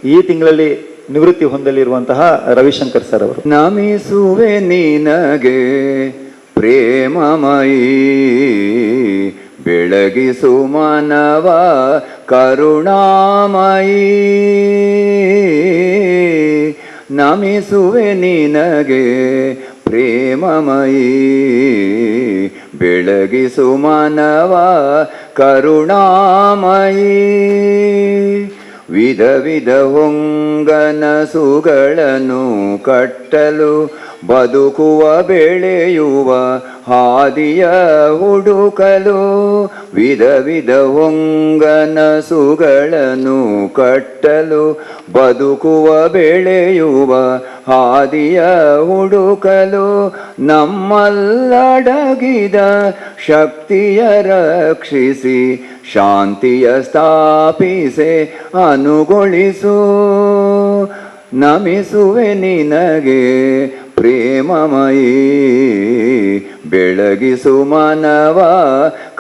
ಈ ತಿಂಗಳಲ್ಲಿ ನಿವೃತ್ತಿ ಹೊಂದಲಿರುವಂತಹ ರವಿಶಂಕರ್ ಸರ್ ಅವರು. ನಮಿಸುವೆ ನಿನಗೆ ಪ್ರೇಮಮಯೀ ಬೆಳಗಿಸು ಮನವ ಕರುಣಾಮಯೀ. ನಮಿಸುವೆ ನಿನಗೆ ಪ್ರೇಮಮಯೀ ಬೆಳಗಿಸು ಮನವ ಕರುಣಾಮಯೀ. ವಿಧ ವಿಧ ಹೊಂಗನಸುಗಳನ್ನು ಕಟ್ಟಲು ಬದುಕುವ ಬೆಳೆಯುವ ಹಾದಿಯ ಹುಡುಕಲು. ವಿಧ ವಿಧ ಹೊಂಗನಸುಗಳನ್ನು ಕಟ್ಟಲು ಬದುಕುವ ಬೆಳೆಯುವ ಹಾದಿಯ ಹುಡುಕಲು. ನಮ್ಮಲ್ಲಡಗಿದ ಶಕ್ತಿಯ ರಕ್ಷಿಸಿ ಶಾಂತಿಯ ಸ್ಥಾಪಿಸೆ ಅನುಗೊಳಿಸು. ನಮಿಸುವೆ ನಿನಗೆ ಪ್ರೇಮಮಯೀ ಬೆಳಗಿಸು ಮನವ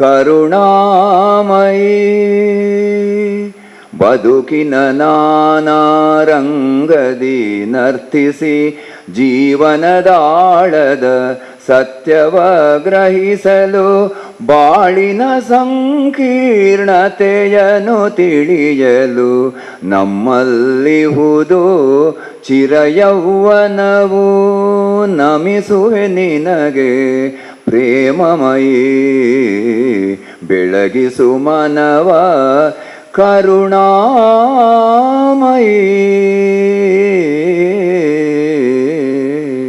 ಕರುಣಾಮಯೀ. ಬದುಕಿನ ನಾನಾರಂಗದಿ ನರ್ತಿಸಿ ಜೀವನದಾಳದ ಸತ್ಯವ ಗ್ರಹಿಸಲು ಬಾಳಿನ ಸಂಕೀರ್ಣತೆಯನ್ನು ತಿಳಿಯಲು ನಮ್ಮಲ್ಲಿಹುದು ಚಿರಯೌವನವು. ನಮಿಸುವೆ ನಿನಗೆ ಪ್ರೇಮಮಯೀ ಬೆಳಗಿಸು ಮನವ ಕರುಣಾಮಯೀ.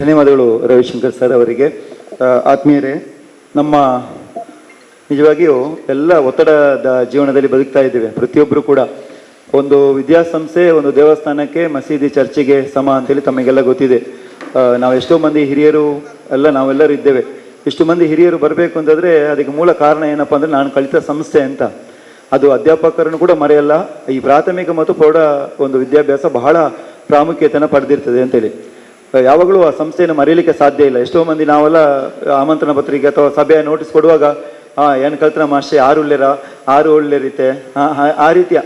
ಧನ್ಯವಾದಗಳು ರವಿಶಂಕರ್ ಸರ್ ಅವರಿಗೆ. ಆತ್ಮೀಯರೇ, ನಮ್ಮ ನಿಜವಾಗಿಯೂ ಎಲ್ಲ ಒತ್ತಡದ ಜೀವನದಲ್ಲಿ ಬದುಕ್ತಾ ಇದ್ದೇವೆ. ಪ್ರತಿಯೊಬ್ಬರು ಕೂಡ ಒಂದು ವಿದ್ಯಾಸಂಸ್ಥೆ, ಒಂದು ದೇವಸ್ಥಾನಕ್ಕೆ, ಮಸೀದಿ, ಚರ್ಚಿಗೆ ಸಮ ಅಂತೇಳಿ ತಮಗೆಲ್ಲ ಗೊತ್ತಿದೆ. ನಾವು ಎಷ್ಟೋ ಮಂದಿ ಹಿರಿಯರು ನಾವೆಲ್ಲರೂ ಇದ್ದೇವೆ. ಇಷ್ಟು ಮಂದಿ ಹಿರಿಯರು ಬರಬೇಕು ಅಂತಂದರೆ ಅದಕ್ಕೆ ಮೂಲ ಕಾರಣ ಏನಪ್ಪ ಅಂದರೆ ನಾನು ಕಲಿತ ಸಂಸ್ಥೆ ಅಂತ. ಅದು ಅಧ್ಯಾಪಕರನ್ನು ಕೂಡ ಮರೆಯಲ್ಲ. ಈ ಪ್ರಾಥಮಿಕ ಮತ್ತು ಪ್ರೌಢ ಒಂದು ವಿದ್ಯಾಭ್ಯಾಸ ಬಹಳ ಪ್ರಾಮುಖ್ಯತೆಯನ್ನು ಪಡೆದಿರ್ತದೆ ಅಂತೇಳಿ ಯಾವಾಗಲೂ ಆ ಸಂಸ್ಥೆಯನ್ನು ಮರೆಯಲಿಕ್ಕೆ ಸಾಧ್ಯ ಇಲ್ಲ. ಎಷ್ಟೋ ಮಂದಿ ನಾವೆಲ್ಲ ಆಮಂತ್ರಣ ಪತ್ರಿಕೆ ಅಥವಾ ಸಭೆಯ ನೋಟಿಸ್ ಕೊಡುವಾಗ ಏನು ಕಲ್ತನ ಮಾಸ್ಟರ್ ಆರು ಒಳ್ಳೆರಿತೆ ಆ ರೀತಿಯ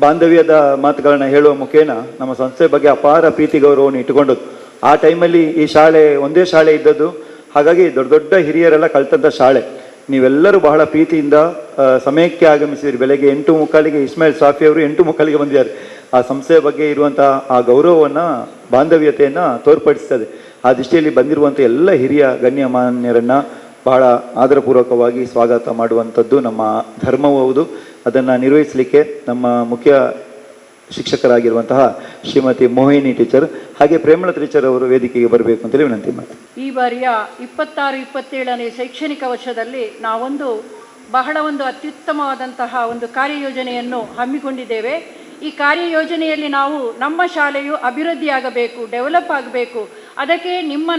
ಬಾಂಧವ್ಯದ ಮಾತುಗಳನ್ನ ಹೇಳುವ ಮುಖೇನ ನಮ್ಮ ಸಂಸ್ಥೆ ಬಗ್ಗೆ ಅಪಾರ ಪ್ರೀತಿ ಗೌರವವನ್ನು ಇಟ್ಟುಕೊಂಡದ್ದು. ಆ ಟೈಮಲ್ಲಿ ಈ ಶಾಲೆ ಒಂದೇ ಶಾಲೆ ಇದ್ದದ್ದು. ಹಾಗಾಗಿ ದೊಡ್ಡ ದೊಡ್ಡ ಹಿರಿಯರೆಲ್ಲ ಕಲ್ತಂಥ ಶಾಲೆ. ನೀವೆಲ್ಲರೂ ಬಹಳ ಪ್ರೀತಿಯಿಂದ ಸಮಯಕ್ಕೆ ಆಗಮಿಸಿದ್ರಿ. ಬೆಳಗ್ಗೆ 8:45 ಇಸ್ಮಾಯಿಲ್ ಸಾಫಿ ಅವರು 8:45 ಬಂದಿದ್ದಾರೆ. ಆ ಸಂಸ್ಥೆಯ ಬಗ್ಗೆ ಇರುವಂಥ ಆ ಗೌರವವನ್ನು, ಬಾಂಧವ್ಯತೆಯನ್ನು ತೋರ್ಪಡಿಸ್ತದೆ. ಆ ದೃಷ್ಟಿಯಲ್ಲಿ ಬಂದಿರುವಂಥ ಎಲ್ಲ ಹಿರಿಯ ಗಣ್ಯಮಾನ್ಯರನ್ನು ಬಹಳ ಆದರಪೂರ್ವಕವಾಗಿ ಸ್ವಾಗತ ಮಾಡುವಂಥದ್ದು ನಮ್ಮ ಧರ್ಮವೂ ಹೌದು. ಅದನ್ನು ನಿರ್ವಹಿಸಲಿಕ್ಕೆ ನಮ್ಮ ಮುಖ್ಯ ಶಿಕ್ಷಕರಾಗಿರುವಂತಹ ಶ್ರೀಮತಿ ಮೋಹಿನಿ ಟೀಚರ್ ಹಾಗೆ ಪ್ರೇಮಲತಾ ಟೀಚರ್ ಅವರು ವೇದಿಕೆಗೆ ಬರಬೇಕು ಅಂತೇಳಿ ವಿನಂತಿ ಮಾಡ್ತೀನಿ. ಈ ಬಾರಿಯ 26-27ನೇ ಶೈಕ್ಷಣಿಕ ವರ್ಷದಲ್ಲಿ ನಾವೊಂದು ಬಹಳ ಅತ್ಯುತ್ತಮವಾದಂತಹ ಒಂದು ಕಾರ್ಯಯೋಜನೆಯನ್ನು ಹಮ್ಮಿಕೊಂಡಿದ್ದೇವೆ. ಈ ಕಾರ್ಯಯೋಜನೆಯಲ್ಲಿ ನಾವು ನಮ್ಮ ಶಾಲೆಯು ಅಭಿವೃದ್ಧಿಯಾಗಬೇಕು, ಡೆವಲಪ್ ಆಗಬೇಕು, ಅದಕ್ಕೆ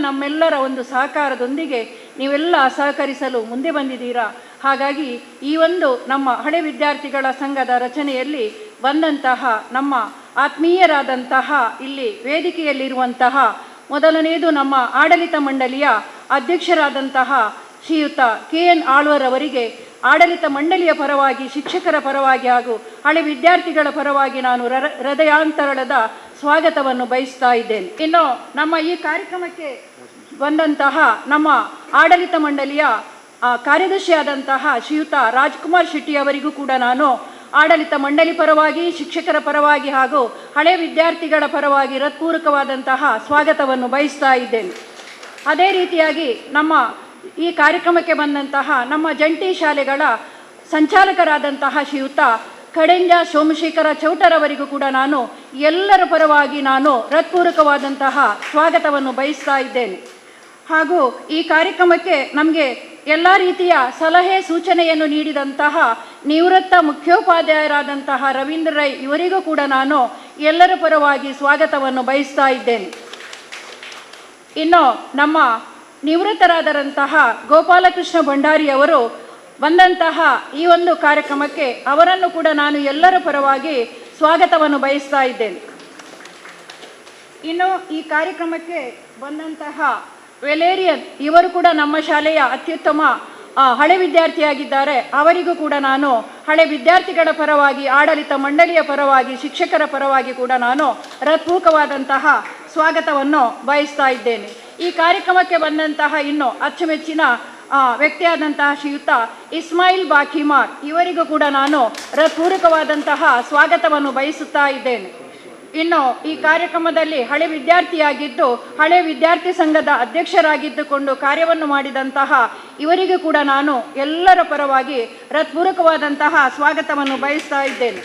ನಮ್ಮೆಲ್ಲರ ಒಂದು ಸಹಕಾರದೊಂದಿಗೆ ನೀವೆಲ್ಲ ಸಹಕರಿಸಲು ಮುಂದೆ ಬಂದಿದ್ದೀರಾ. ಹಾಗಾಗಿ ಈ ಒಂದು ನಮ್ಮ ಹಳೆ ವಿದ್ಯಾರ್ಥಿಗಳ ಸಂಘದ ರಚನೆಯಲ್ಲಿ ಬಂದಂತಹ ನಮ್ಮ ಆತ್ಮೀಯರಾದಂತಹ ಇಲ್ಲಿ ವೇದಿಕೆಯಲ್ಲಿರುವಂತಹ ಮೊದಲನೆಯದು ನಮ್ಮ ಆಡಳಿತ ಮಂಡಳಿಯ ಅಧ್ಯಕ್ಷರಾದಂತಹ ಶ್ರೀಯುತ KN ಆಳ್ವರ್ ಅವರಿಗೆ ಆಡಳಿತ ಮಂಡಳಿಯ ಪರವಾಗಿ, ಶಿಕ್ಷಕರ ಪರವಾಗಿ ಹಾಗೂ ಹಳೆ ವಿದ್ಯಾರ್ಥಿಗಳ ಪರವಾಗಿ ನಾನು ಹೃದಯಾಂತರಾಳದ ಸ್ವಾಗತವನ್ನು ಬಯಸ್ತಾ ಇದ್ದೇನೆ. ಇನ್ನು ನಮ್ಮ ಈ ಕಾರ್ಯಕ್ರಮಕ್ಕೆ ಬಂದಂತಹ ನಮ್ಮ ಆಡಳಿತ ಮಂಡಳಿಯ ಕಾರ್ಯದರ್ಶಿಯಾದಂತಹ ಶ್ರೀಯುತ ರಾಜ್ಕುಮಾರ್ ಶೆಟ್ಟಿ ಅವರಿಗೂ ಕೂಡ ನಾನು ಆಡಳಿತ ಮಂಡಳಿ ಪರವಾಗಿ, ಶಿಕ್ಷಕರ ಪರವಾಗಿ ಹಾಗೂ ಹಳೆ ವಿದ್ಯಾರ್ಥಿಗಳ ಪರವಾಗಿ ಹೃತ್ಪೂರ್ವಕವಾದಂತಹ ಸ್ವಾಗತವನ್ನು ಬಯಸ್ತಾ ಇದ್ದೇನೆ. ಅದೇ ರೀತಿಯಾಗಿ ನಮ್ಮ ಈ ಕಾರ್ಯಕ್ರಮಕ್ಕೆ ಬಂದಂತಹ ನಮ್ಮ ಜಂಟಿ ಶಾಲೆಗಳ ಸಂಚಾಲಕರಾದಂತಹ ಶ್ರೀಯುತ ಕಡೆಂಜ ಸೋಮಶೇಖರ ಚೌಟರವರಿಗೂ ಕೂಡ ನಾನು ಎಲ್ಲರ ಪರವಾಗಿ ನಾನು ಹೃತ್ಪೂರ್ವಕವಾದಂತಹ ಸ್ವಾಗತವನ್ನು ಬಯಸ್ತಾ ಇದ್ದೇನೆ. ಹಾಗೂ ಈ ಕಾರ್ಯಕ್ರಮಕ್ಕೆ ನಮಗೆ ಎಲ್ಲ ರೀತಿಯ ಸಲಹೆ ಸೂಚನೆಯನ್ನು ನೀಡಿದಂತಹ ನಿವೃತ್ತ ಮುಖ್ಯೋಪಾಧ್ಯಾಯರಾದಂತಹ ರವೀಂದ್ರ ರೈ ಇವರಿಗೂ ಕೂಡ ನಾನು ಎಲ್ಲರ ಪರವಾಗಿ ಸ್ವಾಗತವನ್ನು ಬಯಸ್ತಾ ಇದ್ದೇನೆ. ಇನ್ನು ನಮ್ಮ ನಿವೃತ್ತರಾದಂತಹ ಗೋಪಾಲಕೃಷ್ಣ ಭಂಡಾರಿ ಅವರು ಬಂದಂತಹ ಈ ಒಂದು ಕಾರ್ಯಕ್ರಮಕ್ಕೆ ಅವರನ್ನು ಕೂಡ ನಾನು ಎಲ್ಲರ ಪರವಾಗಿ ಸ್ವಾಗತವನ್ನು ಬಯಸ್ತಾ ಇದ್ದೇನೆ. ಇನ್ನು ಈ ಕಾರ್ಯಕ್ರಮಕ್ಕೆ ಬಂದಂತಹ ವೆಲೇರಿಯನ್ ಇವರು ಕೂಡ ನಮ್ಮ ಶಾಲೆಯ ಅತ್ಯುತ್ತಮ ಹಳೆ ವಿದ್ಯಾರ್ಥಿಯಾಗಿದ್ದಾರೆ ಅವರಿಗೂ ಕೂಡ ನಾನು ಹಳೆ ವಿದ್ಯಾರ್ಥಿಗಳ ಪರವಾಗಿ, ಆಡಳಿತ ಮಂಡಳಿಯ ಪರವಾಗಿ, ಶಿಕ್ಷಕರ ಪರವಾಗಿ ಕೂಡ ನಾನು ಹೃತ್ಪೂರ್ವಕವಾದಂತಹ ಸ್ವಾಗತವನ್ನು ಬಯಸ್ತಾ ಇದ್ದೇನೆ. ಈ ಕಾರ್ಯಕ್ರಮಕ್ಕೆ ಬಂದಂತಹ ಇನ್ನು ಅಚ್ಚುಮೆಚ್ಚಿನ ವ್ಯಕ್ತಿಯಾದಂತಹ ಶ್ರೀಯುತ ಇಸ್ಮಾಯಿಲ್ ಬಾಕಿಮಾರ್ ಇವರಿಗೂ ಕೂಡ ನಾನು ಹೃತ್ಪೂರ್ವಕವಾದಂತಹ ಸ್ವಾಗತವನ್ನು ಬಯಸುತ್ತಾ ಇದ್ದೇನೆ. ಇನ್ನು ಈ ಕಾರ್ಯಕ್ರಮದಲ್ಲಿ ಹಳೆ ವಿದ್ಯಾರ್ಥಿಯಾಗಿದ್ದು ಹಳೆ ವಿದ್ಯಾರ್ಥಿ ಸಂಘದ ಅಧ್ಯಕ್ಷರಾಗಿದ್ದುಕೊಂಡು ಕಾರ್ಯವನ್ನು ಮಾಡಿದಂತಹ ಇವರಿಗೂ ಕೂಡ ನಾನು ಎಲ್ಲರ ಪರವಾಗಿ ಹೃತ್ಪೂರ್ವಕವಾದಂತಹ ಸ್ವಾಗತವನ್ನು ಬಯಸ್ತಾ ಇದ್ದೇನೆ.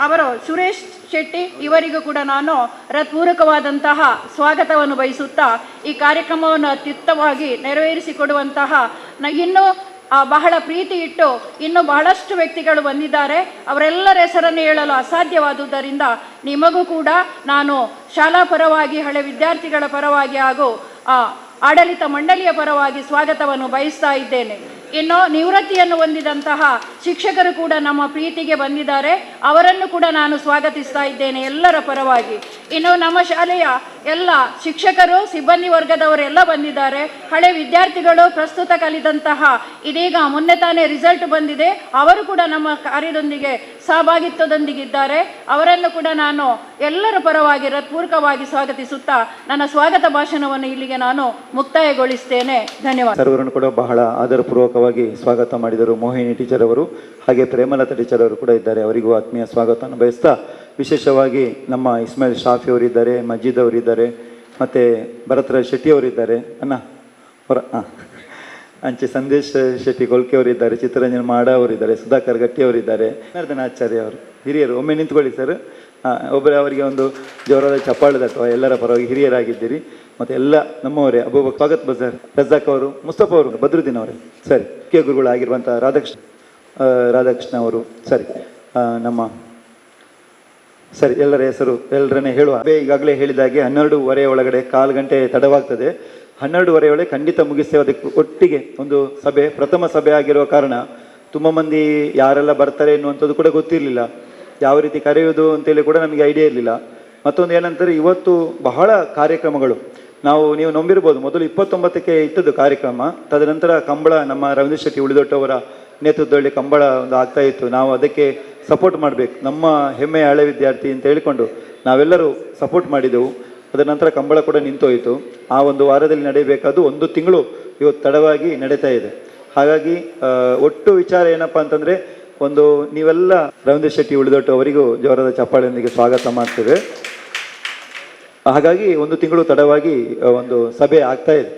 ಅವರು ಸುರೇಶ್ ಶೆಟ್ಟಿ ಇವರಿಗೂ ಕೂಡ ನಾನು ಹೃತ್ಪೂರ್ವಕವಾದಂತಹ ಸ್ವಾಗತವನ್ನು ಬಯಸುತ್ತಾ ಈ ಕಾರ್ಯಕ್ರಮವನ್ನು ಅತ್ಯುತ್ತಮವಾಗಿ ನೆರವೇರಿಸಿಕೊಡುವಂತಹ ಇನ್ನೂ ಬಹಳ ಪ್ರೀತಿ ಇಟ್ಟು ಇನ್ನೂ ಬಹಳಷ್ಟು ವ್ಯಕ್ತಿಗಳು ಬಂದಿದ್ದಾರೆ. ಅವರೆಲ್ಲರ ಹೆಸರನ್ನು ಹೇಳಲು ಅಸಾಧ್ಯವಾದುದರಿಂದ ನಿಮಗೂ ಕೂಡ ನಾನು ಶಾಲಾ ಪರವಾಗಿ, ಹಳೆ ವಿದ್ಯಾರ್ಥಿಗಳ ಪರವಾಗಿ ಹಾಗೂ ಆಡಳಿತ ಮಂಡಳಿಯ ಪರವಾಗಿ ಸ್ವಾಗತವನ್ನು ಬಯಸ್ತಾ ಇದ್ದೇನೆ. ಇನ್ನು ನಿವೃತ್ತಿಯನ್ನು ಹೊಂದಿದಂತಹ ಶಿಕ್ಷಕರು ಕೂಡ ನಮ್ಮ ಪ್ರೀತಿಗೆ ಬಂದಿದ್ದಾರೆ, ಅವರನ್ನು ಕೂಡ ನಾನು ಸ್ವಾಗತಿಸ್ತಾ ಇದ್ದೇನೆ ಎಲ್ಲರ ಪರವಾಗಿ. ಇನ್ನು ನಮ್ಮ ಶಾಲೆಯ ಎಲ್ಲ ಶಿಕ್ಷಕರು, ಸಿಬ್ಬಂದಿ ವರ್ಗದವರೆಲ್ಲ ಬಂದಿದ್ದಾರೆ. ಹಳೆ ವಿದ್ಯಾರ್ಥಿಗಳು ಪ್ರಸ್ತುತ ಕಲಿದಂತಹ ಇದೀಗ ಮೊನ್ನೆ ತಾನೇ ರಿಸಲ್ಟ್ ಬಂದಿದೆ, ಅವರು ಕೂಡ ನಮ್ಮ ಕಾರ್ಯದೊಂದಿಗೆ ಸಹಭಾಗಿತ್ವದೊಂದಿಗಿದ್ದಾರೆ. ಅವರನ್ನು ಕೂಡ ನಾನು ಎಲ್ಲರ ಪರವಾಗಿ ಹೃತ್ಪೂರ್ವಕವಾಗಿ ಸ್ವಾಗತಿಸುತ್ತಾ ನನ್ನ ಸ್ವಾಗತ ಭಾಷಣವನ್ನು ಇಲ್ಲಿಗೆ ನಾನು ಮುಕ್ತಾಯಗೊಳಿಸ್ತೇನೆ. ಧನ್ಯವಾದ. ಸರ್ವರನ್ನು ಕೂಡ ಬಹಳ ಆದರಪೂರ್ವಕವಾಗಿ ಸ್ವಾಗತ ಮಾಡಿದರು. ಮೋಹಿನಿ ಟೀಚರ್ ಅವರು ಹಾಗೆ ಪ್ರೇಮಲತಾ ಟೀಚರ್ ಅವರು ಕೂಡ ಇದ್ದಾರೆ. ಅವರಿಗೂ ಆತ್ಮೀಯ ಸ್ವಾಗತವನ್ನು ಬಯಸ್ತಾ, ವಿಶೇಷವಾಗಿ ನಮ್ಮ ಇಸ್ಮಾಯಿಲ್ ಶಾಫಿ ಅವರಿದ್ದಾರೆ, ಮಜೀದ್ ಅವರಿದ್ದಾರೆ, ಮತ್ತು ಭರತರಾಜ್ ಶೆಟ್ಟಿ ಅವರಿದ್ದಾರೆ, ಅಂಚೆ ಸಂದೇಶ್ ಶೆಟ್ಟಿ ಕೊಲ್ಕೆ ಅವರಿದ್ದಾರೆ, ಚಿತ್ತರಂಜನ್ ಮಾಡ ಅವರಿದ್ದಾರೆ, ಸುಧಾಕರ್ ಗಟ್ಟಿ ಅವರಿದ್ದಾರೆ, ಜನಾರ್ದನ ಆಚಾರ್ಯ ಅವರು ಹಿರಿಯರು. ಒಮ್ಮೆ ನಿಂತ್ಕೊಳ್ಳಿ ಸರ್. ಒಬ್ಬರೇ ಅವರಿಗೆ ಒಂದು ಜೋರಾದ ಚಪ್ಪಾಳೆ ತಟ್ಟುವ. ಎಲ್ಲರ ಪರವಾಗಿ ಹಿರಿಯರಾಗಿದ್ದೀರಿ ಮತ್ತು ಎಲ್ಲ ನಮ್ಮವರೇ. ಅಬೂಬಕರ್, ಸ್ವಾಗತ್ ಬಜಾರ್, ರಜಾಕ್ ಅವರು, ಮುಸ್ತಫಾ ಅವರು, ಬದ್ರುದ್ದೀನ್ ಅವರೇ, ಸರಿ, ಮುಖ್ಯ ಗುರುಗಳಾಗಿರುವಂಥ ರಾಧಾಕೃಷ್ಣ ಅವರು, ಸರಿ, ನಮ್ಮ ಸರಿ, ಎಲ್ಲರ ಹೆಸರು ಎಲ್ಲರನ್ನೇ ಹೇಳುವ. ಈಗಾಗಲೇ ಹೇಳಿದಾಗೆ 12:30 ಒಳಗಡೆ, 1/4 ಗಂಟೆ ತಡವಾಗ್ತದೆ. 12:30 ಒಳಗೆ ಖಂಡಿತ ಮುಗಿಸ್ತೇವೆ. ಅದಕ್ಕೆ ಒಟ್ಟಿಗೆ ಒಂದು ಸಭೆ, ಪ್ರಥಮ ಸಭೆ ಆಗಿರುವ ಕಾರಣ ತುಂಬ ಮಂದಿ ಯಾರೆಲ್ಲ ಬರ್ತಾರೆ ಎನ್ನುವಂಥದ್ದು ಕೂಡ ಗೊತ್ತಿರಲಿಲ್ಲ. ಯಾವ ರೀತಿ ಕರೆಯೋದು ಅಂತೇಳಿ ಕೂಡ ನಮಗೆ ಐಡಿಯಾ ಇರಲಿಲ್ಲ. ಮತ್ತೊಂದು ಏನಂತಾರೆ, ಇವತ್ತು ಬಹಳ ಕಾರ್ಯಕ್ರಮಗಳು ನೀವು ನಂಬಿರ್ಬೋದು. ಮೊದಲು 29ಕ್ಕೆ ಇಟ್ಟದ್ದು ಕಾರ್ಯಕ್ರಮ, ತದನಂತರ ಕಂಬಳ, ನಮ್ಮ ರವೀಂದ್ರ ಶೆಟ್ಟಿ ಉಳಿದೊಟ್ಟವರ ನೇತೃತ್ವದಲ್ಲಿ ಕಂಬಳ ಒಂದು ಆಗ್ತಾ ಇತ್ತು. ನಾವು ಅದಕ್ಕೆ ಸಪೋರ್ಟ್ ಮಾಡಬೇಕು, ನಮ್ಮ ಹೆಮ್ಮೆಯ ಹಳೆ ವಿದ್ಯಾರ್ಥಿ ಅಂತ ಹೇಳಿಕೊಂಡು ನಾವೆಲ್ಲರೂ ಸಪೋರ್ಟ್ ಮಾಡಿದೆವು. ಅದರ ನಂತರ ಕಂಬಳ ಕೂಡ ನಿಂತೋಯಿತು. ಆ ಒಂದು ವಾರದಲ್ಲಿ ನಡೆಯಬೇಕಾದ್ದು 1 ತಿಂಗಳು ಇವತ್ತು ತಡವಾಗಿ ನಡೀತಾ ಇದೆ. ಹಾಗಾಗಿ ಒಟ್ಟು ವಿಚಾರ ಏನಪ್ಪ ಅಂತಂದರೆ, ಒಂದು ನೀವೆಲ್ಲ ರವೀಂದ್ರ ಶೆಟ್ಟಿ ಉಳಿದೊಟ್ಟು ಅವರಿಗೂ ಜೋರಾದ ಚಪ್ಪಾಳೆಯೊಂದಿಗೆ ಸ್ವಾಗತ ಮಾಡ್ತೇವೆ. ಹಾಗಾಗಿ 1 ತಿಂಗಳು ತಡವಾಗಿ ಒಂದು ಸಭೆ ಆಗ್ತಾ ಇದೆ.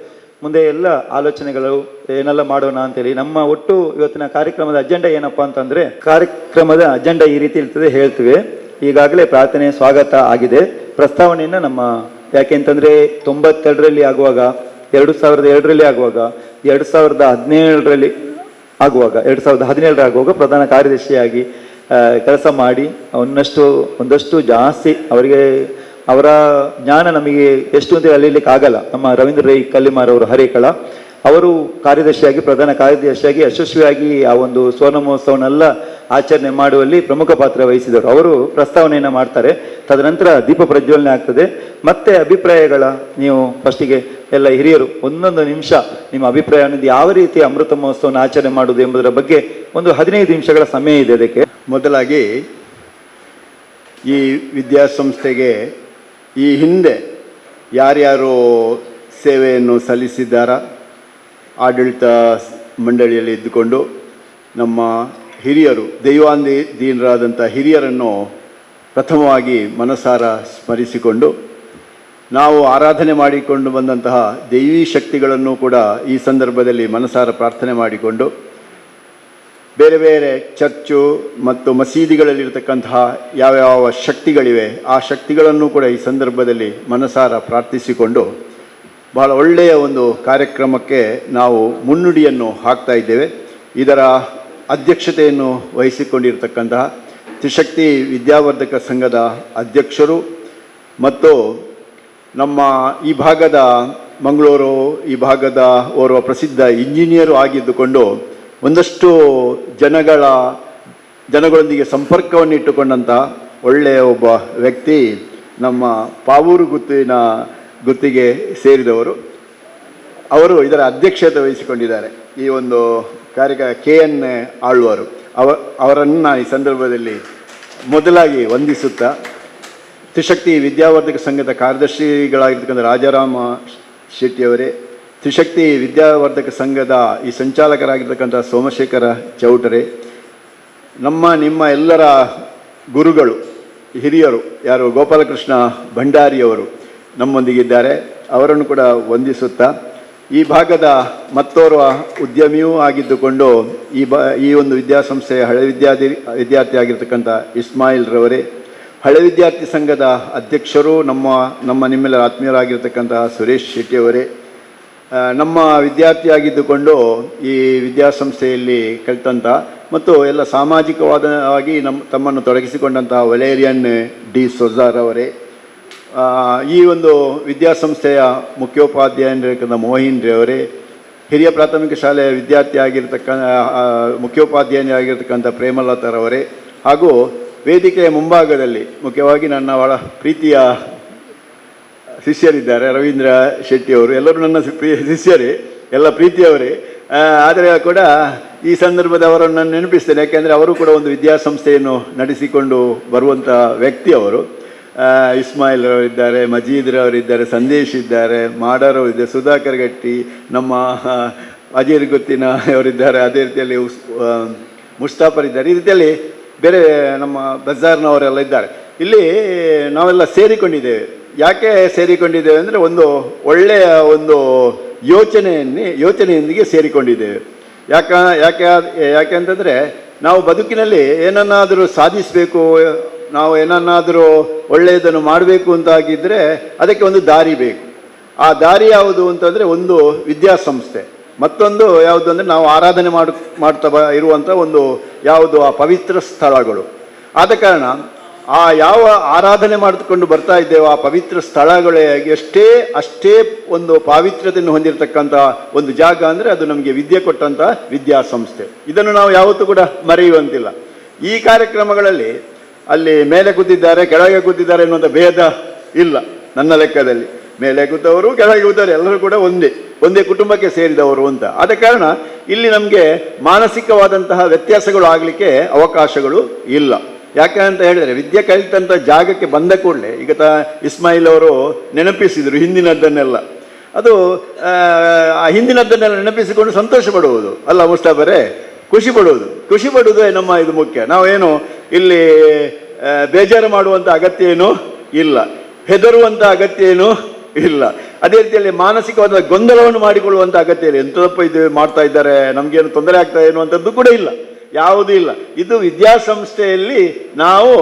ಮುಂದೆ ಎಲ್ಲ ಆಲೋಚನೆಗಳು ಏನೆಲ್ಲ ಮಾಡೋಣ ಅಂತೇಳಿ ನಮ್ಮ ಒಟ್ಟು ಇವತ್ತಿನ ಕಾರ್ಯಕ್ರಮದ ಅಜೆಂಡಾ ಏನಪ್ಪ ಅಂತಂದರೆ, ಕಾರ್ಯಕ್ರಮದ ಅಜೆಂಡಾ ಈ ರೀತಿ ಇರ್ತದೆ, ಹೇಳ್ತೀವಿ. ಈಗಾಗಲೇ ಪ್ರಾರ್ಥನೆ ಸ್ವಾಗತ ಆಗಿದೆ. ಪ್ರಸ್ತಾವನೆಯನ್ನು ನಮ್ಮ, ಯಾಕೆಂತಂದರೆ 92ರಲ್ಲಿ ಆಗುವಾಗ, 2002ರಲ್ಲಿ ಆಗುವಾಗ, 2017ರಲ್ಲಿ ಆಗುವಾಗ, 2017 ಆಗುವಾಗ ಪ್ರಧಾನ ಕಾರ್ಯದರ್ಶಿಯಾಗಿ ಕೆಲಸ ಮಾಡಿ ಒಂದಷ್ಟು ಜಾಸ್ತಿ ಅವರಿಗೆ ಅವರ ಜ್ಞಾನ ನಮಗೆ ಎಷ್ಟು ಅಂತ ಅಲ್ಲಿಲಿಕ್ಕೆ ಆಗಲ್ಲ. ನಮ್ಮ ರವೀಂದ್ರ ರೈ ಕಲ್ಲಿಮಾರ್ ಅವರು, ಹರೇಕಳ ಅವರು ಕಾರ್ಯದರ್ಶಿಯಾಗಿ, ಪ್ರಧಾನ ಕಾರ್ಯದರ್ಶಿಯಾಗಿ ಯಶಸ್ವಿಯಾಗಿ ಆ ಒಂದು ಸ್ವರ್ಣ ಮಹೋತ್ಸವನೆಲ್ಲ ಆಚರಣೆ ಮಾಡುವಲ್ಲಿ ಪ್ರಮುಖ ಪಾತ್ರ ವಹಿಸಿದರು. ಅವರು ಪ್ರಸ್ತಾವನೆಯನ್ನು ಮಾಡ್ತಾರೆ. ತದನಂತರ ದೀಪ ಪ್ರಜ್ವಲನೆ ಆಗ್ತದೆ. ಮತ್ತೆ ಅಭಿಪ್ರಾಯಗಳ, ನೀವು ಫಸ್ಟಿಗೆ ಎಲ್ಲ ಹಿರಿಯರು 1 ನಿಮಿಷ ನಿಮ್ಮ ಅಭಿಪ್ರಾಯವನ್ನು ಯಾವ ರೀತಿ ಅಮೃತ ಮಹೋತ್ಸವನ ಆಚರಣೆ ಮಾಡುವುದು ಎಂಬುದರ ಬಗ್ಗೆ ಒಂದು 15 ನಿಮಿಷಗಳ ಸಮಯ ಇದೆ. ಅದಕ್ಕೆ ಮೊದಲಾಗಿ ಈ ವಿದ್ಯಾಸಂಸ್ಥೆಗೆ ಈ ಹಿಂದೆ ಯಾರ್ಯಾರು ಸೇವೆಯನ್ನು ಸಲ್ಲಿಸಿದ್ದಾರಾ, ಆಡಳಿತ ಮಂಡಳಿಯಲ್ಲಿ ಇದ್ದುಕೊಂಡು ನಮ್ಮ ಹಿರಿಯರು, ದೈವಾಧೀನರಾದಂಥ ಹಿರಿಯರನ್ನು ಪ್ರಥಮವಾಗಿ ಮನಸಾರ ಸ್ಮರಿಸಿಕೊಂಡು, ನಾವು ಆರಾಧನೆ ಮಾಡಿಕೊಂಡು ಬಂದಂತಹ ದೈವೀ ಶಕ್ತಿಗಳನ್ನು ಕೂಡ ಈ ಸಂದರ್ಭದಲ್ಲಿ ಮನಸಾರ ಪ್ರಾರ್ಥನೆ ಮಾಡಿಕೊಂಡು, ಬೇರೆ ಬೇರೆ ಚರ್ಚು ಮತ್ತು ಮಸೀದಿಗಳಲ್ಲಿರ್ತಕ್ಕಂತಹ ಯಾವ್ಯಾವ ಶಕ್ತಿಗಳಿವೆ ಆ ಶಕ್ತಿಗಳನ್ನು ಕೂಡ ಈ ಸಂದರ್ಭದಲ್ಲಿ ಮನಸಾರ ಪ್ರಾರ್ಥಿಸಿಕೊಂಡು ಬಹಳ ಒಳ್ಳೆಯ ಒಂದು ಕಾರ್ಯಕ್ರಮಕ್ಕೆ ನಾವು ಮುನ್ನುಡಿಯನ್ನು ಹಾಕ್ತಾ ಇದ್ದೇವೆ. ಇದರ ಅಧ್ಯಕ್ಷತೆಯನ್ನು ವಹಿಸಿಕೊಂಡಿರ್ತಕ್ಕಂತಹ ತ್ರಿಶಕ್ತಿ ವಿದ್ಯಾವರ್ಧಕ ಸಂಘದ ಅಧ್ಯಕ್ಷರು ಮತ್ತು ನಮ್ಮ ಈ ಭಾಗದ ಮಂಗಳೂರು ಈ ಭಾಗದ ಓರ್ವ ಪ್ರಸಿದ್ಧ ಇಂಜಿನಿಯರು ಆಗಿದ್ದುಕೊಂಡು ಒಂದಷ್ಟು ಜನಗಳೊಂದಿಗೆ ಸಂಪರ್ಕವನ್ನು ಇಟ್ಟುಕೊಂಡಂಥ ಒಳ್ಳೆಯ ಒಬ್ಬ ವ್ಯಕ್ತಿ ನಮ್ಮ ಪಾವೂರು ಗುತ್ತಿಗೆ ಸೇರಿದವರು. ಅವರು ಇದರ ಅಧ್ಯಕ್ಷತೆ ವಹಿಸಿಕೊಂಡಿದ್ದಾರೆ. ಈ ಒಂದು KN ಆಳ್ವರು ಅವರನ್ನು ನಾನು ಈ ಸಂದರ್ಭದಲ್ಲಿ ಮೊದಲಾಗಿ ವಂದಿಸುತ್ತಾ, ತ್ರಿಶಕ್ತಿ ವಿದ್ಯಾವರ್ಧಕ ಸಂಘದ ಕಾರ್ಯದರ್ಶಿಗಳಾಗಿರ್ತಕ್ಕಂಥ ರಾಜಾರಾಮ ಶೆಟ್ಟಿಯವರೇ, ತ್ರಿಶಕ್ತಿ ವಿದ್ಯಾವರ್ಧಕ ಸಂಘದ ಈ ಸಂಚಾಲಕರಾಗಿರ್ತಕ್ಕಂಥ ಸೋಮಶೇಖರ ಚೌಟರೆ, ನಿಮ್ಮ ಎಲ್ಲರ ಗುರುಗಳು ಹಿರಿಯರು ಯಾರು ಗೋಪಾಲಕೃಷ್ಣ ಭಂಡಾರಿಯವರು ನಮ್ಮೊಂದಿಗಿದ್ದಾರೆ, ಅವರನ್ನು ಕೂಡ ವಂದಿಸುತ್ತಾ, ಈ ಭಾಗದ ಮತ್ತೋರ್ವ ಉದ್ಯಮಿಯೂ ಆಗಿದ್ದುಕೊಂಡು ಈ ಒಂದು ವಿದ್ಯಾಸಂಸ್ಥೆಯ ಹಳೆ ವಿದ್ಯಾರ್ಥಿ ಆಗಿರ್ತಕ್ಕಂಥ ಇಸ್ಮಾಯಿಲ್ ರವರೇ, ಹಳೆ ವಿದ್ಯಾರ್ಥಿ ಸಂಘದ ಅಧ್ಯಕ್ಷರು ನಿಮ್ಮೆಲ್ಲರ ಆತ್ಮೀಯರಾಗಿರ್ತಕ್ಕಂಥ ಸುರೇಶ್ ಶೆಟ್ಟಿಯವರೇ, ನಮ್ಮ ವಿದ್ಯಾರ್ಥಿಯಾಗಿದ್ದುಕೊಂಡು ಈ ವಿದ್ಯಾಸಂಸ್ಥೆಯಲ್ಲಿ ಕಲಿತಂಥ ಮತ್ತು ಎಲ್ಲ ಸಾಮಾಜಿಕವಾಗಿ ತಮ್ಮನ್ನು ತೊಡಗಿಸಿಕೊಂಡಂತಹ ವಲೇರಿಯನ್ ಡಿ ಸೊಜಾರವರೇ, ಈ ಒಂದು ವಿದ್ಯಾಸಂಸ್ಥೆಯ ಮುಖ್ಯೋಪಾಧ್ಯಾಯರಾಗಿರ್ತಕ್ಕಂಥ ಮೋಹಿನ್ ರವರೇ, ಹಿರಿಯ ಪ್ರಾಥಮಿಕ ಶಾಲೆಯ ವಿದ್ಯಾರ್ಥಿ ಮುಖ್ಯೋಪಾಧ್ಯಾಯರಾಗಿರ್ತಕ್ಕಂಥ ಪ್ರೇಮಲತಾರವರೇ, ಹಾಗೂ ವೇದಿಕೆಯ ಮುಂಭಾಗದಲ್ಲಿ ಮುಖ್ಯವಾಗಿ ನನ್ನ ಬಹಳ ಪ್ರೀತಿಯ ಶಿಷ್ಯರಿದ್ದಾರೆ ರವೀಂದ್ರ ಶೆಟ್ಟಿಯವರು. ಎಲ್ಲರೂ ನನ್ನ ಶಿಷ್ಯರೇ, ಎಲ್ಲ ಪ್ರೀತಿಯವರೇ. ಆದರೆ ಕೂಡ ಈ ಸಂದರ್ಭದ ಅವರನ್ನು ನಾನು ನೆನಪಿಸ್ತೇನೆ, ಯಾಕೆಂದರೆ ಅವರು ಕೂಡ ಒಂದು ವಿದ್ಯಾಸಂಸ್ಥೆಯನ್ನು ನಡೆಸಿಕೊಂಡು ಬರುವಂಥ ವ್ಯಕ್ತಿ ಅವರು. ಇಸ್ಮಾಯಿಲ್ ರವರಿದ್ದಾರೆ, ಮಜೀದ್ ರವರಿದ್ದಾರೆ, ಸಂದೇಶ್ ಇದ್ದಾರೆ, ಮಾಡರವರಿದ್ದಾರೆ, ಸುಧಾಕರ್ ಗಟ್ಟಿ, ನಮ್ಮ ಅಜೀರ್ ಗೊತ್ತಿನ ಅವರಿದ್ದಾರೆ, ಅದೇ ರೀತಿಯಲ್ಲಿ ಮುಸ್ತಾಫರ್ ಇದ್ದಾರೆ, ಈ ರೀತಿಯಲ್ಲಿ ಬೇರೆ ನಮ್ಮ ಬಜಾರ್ನವರೆಲ್ಲ ಇದ್ದಾರೆ. ಇಲ್ಲಿ ನಾವೆಲ್ಲ ಸೇರಿಕೊಂಡಿದ್ದೇವೆ. ಯಾಕೆ ಸೇರಿಕೊಂಡಿದ್ದೇವೆ ಅಂದರೆ ಒಂದು ಒಳ್ಳೆಯ ಒಂದು ಯೋಚನೆಯೊಂದಿಗೆ ಸೇರಿಕೊಂಡಿದ್ದೇವೆ. ಯಾಕೆ ಅಂತಂದರೆ ನಾವು ಬದುಕಿನಲ್ಲಿ ಏನನ್ನಾದರೂ ಸಾಧಿಸಬೇಕು, ನಾವು ಏನನ್ನಾದರೂ ಒಳ್ಳೆಯದನ್ನು ಮಾಡಬೇಕು ಅಂತಾಗಿದ್ದರೆ ಅದಕ್ಕೆ ಒಂದು ದಾರಿ ಬೇಕು. ಆ ದಾರಿ ಯಾವುದು ಅಂತಂದರೆ ಒಂದು ವಿದ್ಯಾಸಂಸ್ಥೆ, ಮತ್ತೊಂದು ಯಾವುದು ಅಂದರೆ ನಾವು ಆರಾಧನೆ ಮಾಡ್ತಾ ಇರುವಂಥ ಒಂದು ಯಾವುದು ಆ ಪವಿತ್ರ ಸ್ಥಳಗಳು. ಆದ ಕಾರಣ ಆ ಯಾವ ಆರಾಧನೆ ಮಾಡಿಕೊಂಡು ಬರ್ತಾ ಇದ್ದೇವೆ ಆ ಪವಿತ್ರ ಸ್ಥಳಗಳೇ ಅಷ್ಟೇ ಒಂದು ಪಾವಿತ್ರ್ಯತೆಯನ್ನು ಹೊಂದಿರತಕ್ಕಂಥ ಒಂದು ಜಾಗ ಅಂದರೆ ಅದು ನಮಗೆ ವಿದ್ಯೆ ಕೊಟ್ಟಂಥ ವಿದ್ಯಾಸಂಸ್ಥೆ. ಇದನ್ನು ನಾವು ಯಾವತ್ತೂ ಕೂಡ ಮರೆಯುವಂತಿಲ್ಲ. ಈ ಕಾರ್ಯಕ್ರಮಗಳಲ್ಲಿ ಅಲ್ಲಿ ಮೇಲೆ ಕೂತಿದ್ದಾರೆ, ಕೆಳಗೆ ಕೂತಿದ್ದಾರೆ ಎನ್ನುವಂಥ ಭೇದ ಇಲ್ಲ ನನ್ನ ಲೆಕ್ಕದಲ್ಲಿ. ಮೇಲೆ ಕೂತವರು, ಕೆಳಗೆ ಕೂತವರು ಎಲ್ಲರೂ ಕೂಡ ಒಂದೇ ಕುಟುಂಬಕ್ಕೆ ಸೇರಿದವರು ಅಂತ. ಆದ ಕಾರಣ ಇಲ್ಲಿ ನಮಗೆ ಮಾನಸಿಕವಾದಂತಹ ವ್ಯತ್ಯಾಸಗಳು ಆಗಲಿಕ್ಕೆ ಅವಕಾಶಗಳು ಇಲ್ಲ. ಯಾಕೆ ಅಂತ ಹೇಳಿದರೆ ವಿದ್ಯೆ ಕಲಿತಂಥ ಜಾಗಕ್ಕೆ ಬಂದ ಕೂಡಲೇ ಈಗ ಇಸ್ಮಾಯಿಲ್ ಅವರು ನೆನಪಿಸಿದರು ಹಿಂದಿನದ್ದನ್ನೆಲ್ಲ. ಅದು ಆ ಹಿಂದಿನದ್ದನ್ನೆಲ್ಲ ನೆನಪಿಸಿಕೊಂಡು ಸಂತೋಷ ಪಡುವುದು ಅಲ್ಲ ಮುಸ್ತಾಫರೇ, ಖುಷಿ ಪಡುವುದೇ ನಮ್ಮ ಇದು ಮುಖ್ಯ. ನಾವೇನು ಇಲ್ಲಿ ಬೇಜಾರು ಮಾಡುವಂಥ ಅಗತ್ಯ ಏನೂ ಇಲ್ಲ, ಹೆದರುವಂಥ ಅಗತ್ಯ ಏನೂ ಇಲ್ಲ. ಅದೇ ರೀತಿಯಲ್ಲಿ ಮಾನಸಿಕವಾದ ಗೊಂದಲವನ್ನು ಮಾಡಿಕೊಳ್ಳುವಂಥ ಅಗತ್ಯ ಇಲ್ಲ. ಎಂಥದಪ್ಪ ಇದು ಮಾಡ್ತಾ ಇದ್ದಾರೆ, ನಮಗೇನು ತೊಂದರೆ ಆಗ್ತಾ ಎನ್ನುವಂಥದ್ದು ಕೂಡ ಇಲ್ಲ, ಯಾವುದೂ ಇಲ್ಲ. ಇದು ವಿದ್ಯಾಸಂಸ್ಥೆಯಲ್ಲಿ ನಾವು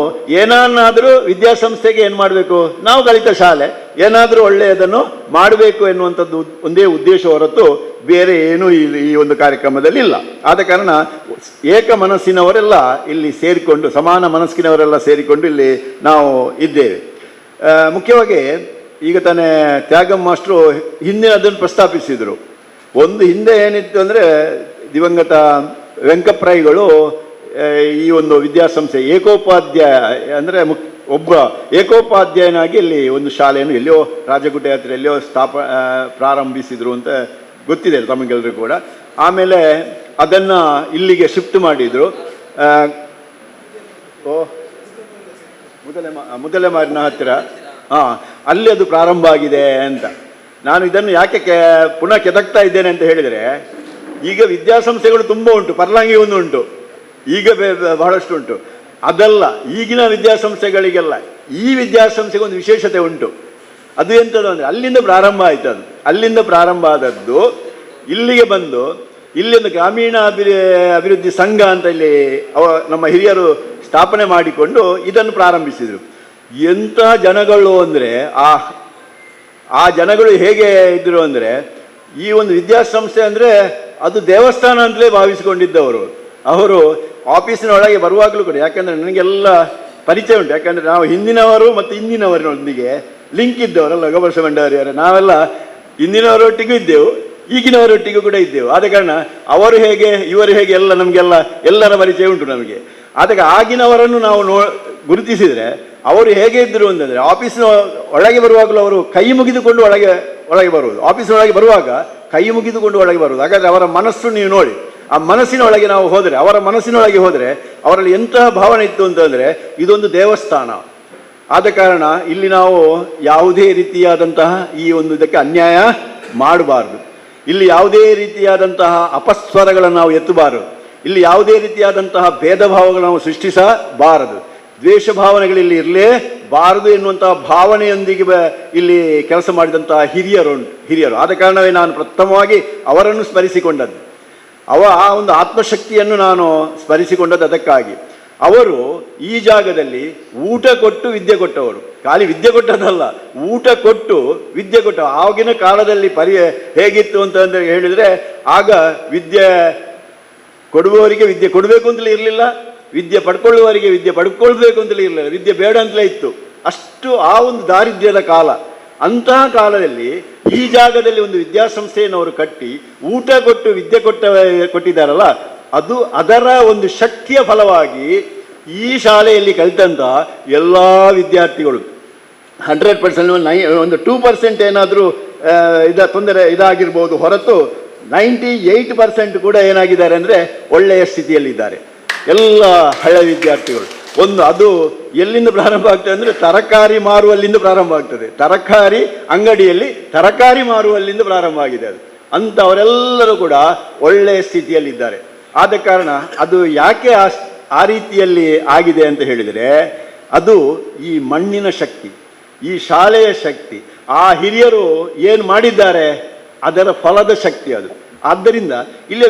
ಏನಾದರೂ ವಿದ್ಯಾಸಂಸ್ಥೆಗೆ ಏನು ಮಾಡಬೇಕು, ನಾವು ಕಲಿತ ಶಾಲೆ ಏನಾದರೂ ಒಳ್ಳೆಯದನ್ನು ಮಾಡಬೇಕು ಎನ್ನುವಂಥದ್ದು ಒಂದೇ ಉದ್ದೇಶ ಹೊರತು ಬೇರೆ ಏನೂ ಈ ಒಂದು ಕಾರ್ಯಕ್ರಮದಲ್ಲಿ ಇಲ್ಲ. ಆದ ಕಾರಣ ಏಕ ಮನಸ್ಸಿನವರೆಲ್ಲ ಇಲ್ಲಿ ಸೇರಿಕೊಂಡು, ಸಮಾನ ಮನಸ್ಸಿನವರೆಲ್ಲ ಸೇರಿಕೊಂಡು ಇಲ್ಲಿ ನಾವು ಇದ್ದೇವೆ. ಮುಖ್ಯವಾಗಿ ಈಗ ತಾನೇ ತ್ಯಾಗಂ ಮಾಸ್ಟ್ರು ಹಿಂದಿನದನ್ನು ಪ್ರಸ್ತಾಪಿಸಿದರು. ಒಂದು ಹಿಂದೆ ಏನಿತ್ತು ಅಂದರೆ ದಿವಂಗತ ವೆಂಕಪ್ರಾಯಿಗಳು ಈ ಒಂದು ವಿದ್ಯಾಸಂಸ್ಥೆ ಏಕೋಪಾಧ್ಯಾಯ ಅಂದರೆ ಒಬ್ಬ ಏಕೋಪಾಧ್ಯಾಯನಾಗಿ ಇಲ್ಲಿ ಒಂದು ಶಾಲೆಯನ್ನು ಎಲ್ಲೋ ರಾಜಗುಡ್ಡ ಯಾತ್ರೆಯಲ್ಲಿಯೋ ಪ್ರಾರಂಭಿಸಿದರು ಅಂತ ಗೊತ್ತಿದೆ ತಮಗೆಲ್ಲರೂ ಕೂಡ. ಆಮೇಲೆ ಅದನ್ನು ಇಲ್ಲಿಗೆ ಶಿಫ್ಟ್ ಮಾಡಿದರು. ಮುದಲೆಮಾರಿನ ಹತ್ತಿರ ಅಲ್ಲಿ ಅದು ಪ್ರಾರಂಭ ಆಗಿದೆ ಅಂತ. ನಾನು ಇದನ್ನು ಯಾಕೆ ಪುನಃ ಕೆದಕ್ತಾ ಇದ್ದೇನೆ ಅಂತ ಹೇಳಿದರೆ, ಈಗ ವಿದ್ಯಾಸಂಸ್ಥೆಗಳು ತುಂಬ ಉಂಟು, ಪರ್ಲಾಂಗಿ ಒಂದು ಉಂಟು, ಈಗ ಬಹಳಷ್ಟು ಉಂಟು. ಅದಲ್ಲ, ಈಗಿನ ವಿದ್ಯಾಸಂಸ್ಥೆಗಳಿಗೆಲ್ಲ ಈ ವಿದ್ಯಾಸಂಸ್ಥೆಗೆ ಒಂದು ವಿಶೇಷತೆ ಉಂಟು. ಅದು ಎಂಥದ್ದು ಅಂದರೆ ಅಲ್ಲಿಂದ ಪ್ರಾರಂಭ ಆಯಿತು. ಅಲ್ಲಿಂದ ಪ್ರಾರಂಭ ಆದದ್ದು ಇಲ್ಲಿಗೆ ಬಂದು ಇಲ್ಲಿ ಒಂದು ಗ್ರಾಮೀಣ ಅಭಿವೃದ್ಧಿ ಸಂಘ ಅಂತ ಇಲ್ಲಿ ನಮ್ಮ ಹಿರಿಯರು ಸ್ಥಾಪನೆ ಮಾಡಿಕೊಂಡು ಇದನ್ನು ಪ್ರಾರಂಭಿಸಿದರು. ಎಂಥ ಜನಗಳು ಅಂದರೆ ಆ ಜನಗಳು ಹೇಗೆ ಇದ್ದರು ಅಂದರೆ, ಈ ಒಂದು ವಿದ್ಯಾಸಂಸ್ಥೆ ಅಂದರೆ ಅದು ದೇವಸ್ಥಾನ ಅಂತಲೇ ಭಾವಿಸಿಕೊಂಡಿದ್ದವರು. ಅವರು ಆಫೀಸಿನ ಒಳಗೆ ಬರುವಾಗಲೂ ಕೂಡ, ಯಾಕಂದರೆ ನನಗೆಲ್ಲ ಪರಿಚಯ ಉಂಟು, ಯಾಕಂದರೆ ನಾವು ಹಿಂದಿನವರು ಮತ್ತು ಇಂದಿನವರೊಂದಿಗೆ ಲಿಂಕ್ ಇದ್ದವರಲ್ಲ ಗೋಪಾಲ ಭಂಡಾರಿಯವರೇ, ನಾವೆಲ್ಲ ಹಿಂದಿನವರೊಟ್ಟಿಗೂ ಇದ್ದೆವು, ಈಗಿನವರೊಟ್ಟಿಗೂ ಕೂಡ ಇದ್ದೆವು. ಆದ ಕಾರಣ ಅವರು ಹೇಗೆ ಇವರು ಹೇಗೆ ಎಲ್ಲ ನಮಗೆಲ್ಲ ಎಲ್ಲರ ಪರಿಚಯ ಉಂಟು ನಮಗೆ. ಅದಕ್ಕೆ ಆಗಿನವರನ್ನು ನಾವು ಗುರುತಿಸಿದರೆ ಅವರು ಹೇಗೆ ಇದ್ದರು ಅಂತಂದರೆ, ಆಫೀಸಿನ ಒಳಗೆ ಬರುವಾಗಲೂ ಅವರು ಕೈ ಮುಗಿದುಕೊಂಡು ಒಳಗೆ ಬರುವುದು, ಆಫೀಸಿನೊಳಗೆ ಬರುವಾಗ ಕೈ ಮುಗಿದುಕೊಂಡು ಒಳಗೆ ಬರುವುದು. ಹಾಗಾದರೆ ಅವರ ಮನಸ್ಸು ನೀವು ನೋಡಿ, ಆ ಮನಸ್ಸಿನೊಳಗೆ ನಾವು ಹೋದರೆ, ಅವರ ಮನಸ್ಸಿನೊಳಗೆ ಹೋದರೆ ಅವರಲ್ಲಿ ಎಂತಹ ಭಾವನೆ ಇತ್ತು ಅಂತಂದರೆ ಇದೊಂದು ದೇವಸ್ಥಾನ. ಆದ ಕಾರಣ ಇಲ್ಲಿ ನಾವು ಯಾವುದೇ ರೀತಿಯಾದಂತಹ ಈ ಒಂದು ಇದಕ್ಕೆ ಅನ್ಯಾಯ ಮಾಡಬಾರ್ದು. ಇಲ್ಲಿ ಯಾವುದೇ ರೀತಿಯಾದಂತಹ ಅಪಸ್ವರಗಳನ್ನು ನಾವು ಎತ್ತಬಾರದು. ಇಲ್ಲಿ ಯಾವುದೇ ರೀತಿಯಾದಂತಹ ಭೇದ ಭಾವಗಳನ್ನು ನಾವು ಸೃಷ್ಟಿಸಬಾರದು. ದ್ವೇಷ ಭಾವನೆಗಳಿಲ್ಲಿ ಇರಲೇಬಾರದು ಎನ್ನುವಂತಹ ಭಾವನೆಯೊಂದಿಗೆ ಇಲ್ಲಿ ಕೆಲಸ ಮಾಡಿದಂತಹ ಹಿರಿಯರು. ಆದ ಕಾರಣವೇ ನಾನು ಪ್ರಥಮವಾಗಿ ಅವರನ್ನು ಸ್ಮರಿಸಿಕೊಂಡದ್ದು, ಆ ಒಂದು ಆತ್ಮಶಕ್ತಿಯನ್ನು ನಾನು ಸ್ಮರಿಸಿಕೊಂಡದ್ದು ಅದಕ್ಕಾಗಿ. ಅವರು ಈ ಜಾಗದಲ್ಲಿ ಊಟ ಕೊಟ್ಟು ವಿದ್ಯೆ ಕೊಟ್ಟವರು. ಖಾಲಿ ವಿದ್ಯೆ ಕೊಟ್ಟದಲ್ಲ, ಊಟ ಕೊಟ್ಟು ವಿದ್ಯೆ ಕೊಟ್ಟ. ಆಗಿನ ಕಾಲದಲ್ಲಿ ಹೇಗಿತ್ತು ಅಂತ ಹೇಳಿದರೆ, ಆಗ ವಿದ್ಯೆ ಕೊಡುವವರಿಗೆ ವಿದ್ಯೆ ಕೊಡಬೇಕು ಅಂತಲೇ ಇರಲಿಲ್ಲ, ವಿದ್ಯೆ ಪಡ್ಕೊಳ್ಳುವವರಿಗೆ ವಿದ್ಯೆ ಪಡ್ಕೊಳ್ಬೇಕು ಅಂತಲೇ ಇರಲಿಲ್ಲ, ವಿದ್ಯೆ ಬೇಡ ಅಂತಲೇ ಇತ್ತು. ಅಷ್ಟು ಆ ಒಂದು ದಾರಿದ್ರ್ಯದ ಕಾಲ. ಅಂತಹ ಕಾಲದಲ್ಲಿ ಈ ಜಾಗದಲ್ಲಿ ಒಂದು ವಿದ್ಯಾಸಂಸ್ಥೆಯನ್ನು ಅವರು ಕಟ್ಟಿ ಊಟ ಕೊಟ್ಟು ವಿದ್ಯೆ ಕೊಟ್ಟಿದ್ದಾರಲ್ಲ, ಅದು ಅದರ ಒಂದು ಶಕ್ತಿಯ ಫಲವಾಗಿ ಈ ಶಾಲೆಯಲ್ಲಿ ಕಲಿತಂತಹ ಎಲ್ಲ ವಿದ್ಯಾರ್ಥಿಗಳು 100%, ಒಂದು 2% ಏನಾದರೂ ತೊಂದರೆ ಇದಾಗಿರ್ಬೋದು ಹೊರತು 98% ಕೂಡ ಏನಾಗಿದ್ದಾರೆ ಅಂದರೆ ಒಳ್ಳೆಯ ಸ್ಥಿತಿಯಲ್ಲಿದ್ದಾರೆ ಎಲ್ಲ ಹಳೆ ವಿದ್ಯಾರ್ಥಿಗಳು. ಅದು ಎಲ್ಲಿಂದ ಪ್ರಾರಂಭ ಆಗ್ತದೆ ಅಂದರೆ ತರಕಾರಿ ಮಾರುವಲ್ಲಿಂದ ಪ್ರಾರಂಭ ಆಗ್ತದೆ. ತರಕಾರಿ ಅಂಗಡಿಯಲ್ಲಿ ತರಕಾರಿ ಮಾರುವಲ್ಲಿಂದ ಪ್ರಾರಂಭ ಆಗಿದೆ ಅದು. ಅಂಥವರೆಲ್ಲರೂ ಕೂಡ ಒಳ್ಳೆಯ ಸ್ಥಿತಿಯಲ್ಲಿದ್ದಾರೆ. ಆದ ಕಾರಣ ಅದು ಯಾಕೆ ಆ ರೀತಿಯಲ್ಲಿ ಆಗಿದೆ ಅಂತ ಹೇಳಿದರೆ, ಅದು ಈ ಮಣ್ಣಿನ ಶಕ್ತಿ, ಈ ಶಾಲೆಯ ಶಕ್ತಿ, ಆ ಹಿರಿಯರು ಏನು ಮಾಡಿದ್ದಾರೆ ಅದರ ಫಲದ ಶಕ್ತಿ ಅದು. ಆದ್ದರಿಂದ ಇಲ್ಲಿ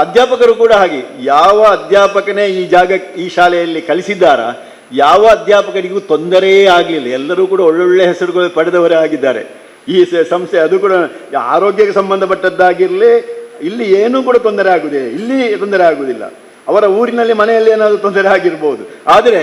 ಅಧ್ಯಾಪಕರು ಕೂಡ ಹಾಗೆ, ಯಾವ ಅಧ್ಯಾಪಕನೇ ಈ ಶಾಲೆಯಲ್ಲಿ ಕಲಿಸಿದ್ದಾರ, ಯಾವ ಅಧ್ಯಾಪಕರಿಗೂ ತೊಂದರೆಯೇ ಆಗಲಿಲ್ಲ. ಎಲ್ಲರೂ ಕೂಡ ಒಳ್ಳೊಳ್ಳೆ ಹೆಸರುಗಳು ಪಡೆದವರೇ ಆಗಿದ್ದಾರೆ ಈ ಸಂಸ್ಥೆ. ಅದು ಕೂಡ ಆರೋಗ್ಯಕ್ಕೆ ಸಂಬಂಧಪಟ್ಟದ್ದಾಗಿರಲಿ, ಇಲ್ಲಿ ಏನೂ ಕೂಡ ತೊಂದರೆ ಆಗುವುದಿಲ್ಲ. ಅವರ ಊರಿನಲ್ಲಿ ಮನೆಯಲ್ಲಿ ಏನಾದರೂ ತೊಂದರೆ ಆಗಿರ್ಬೋದು, ಆದರೆ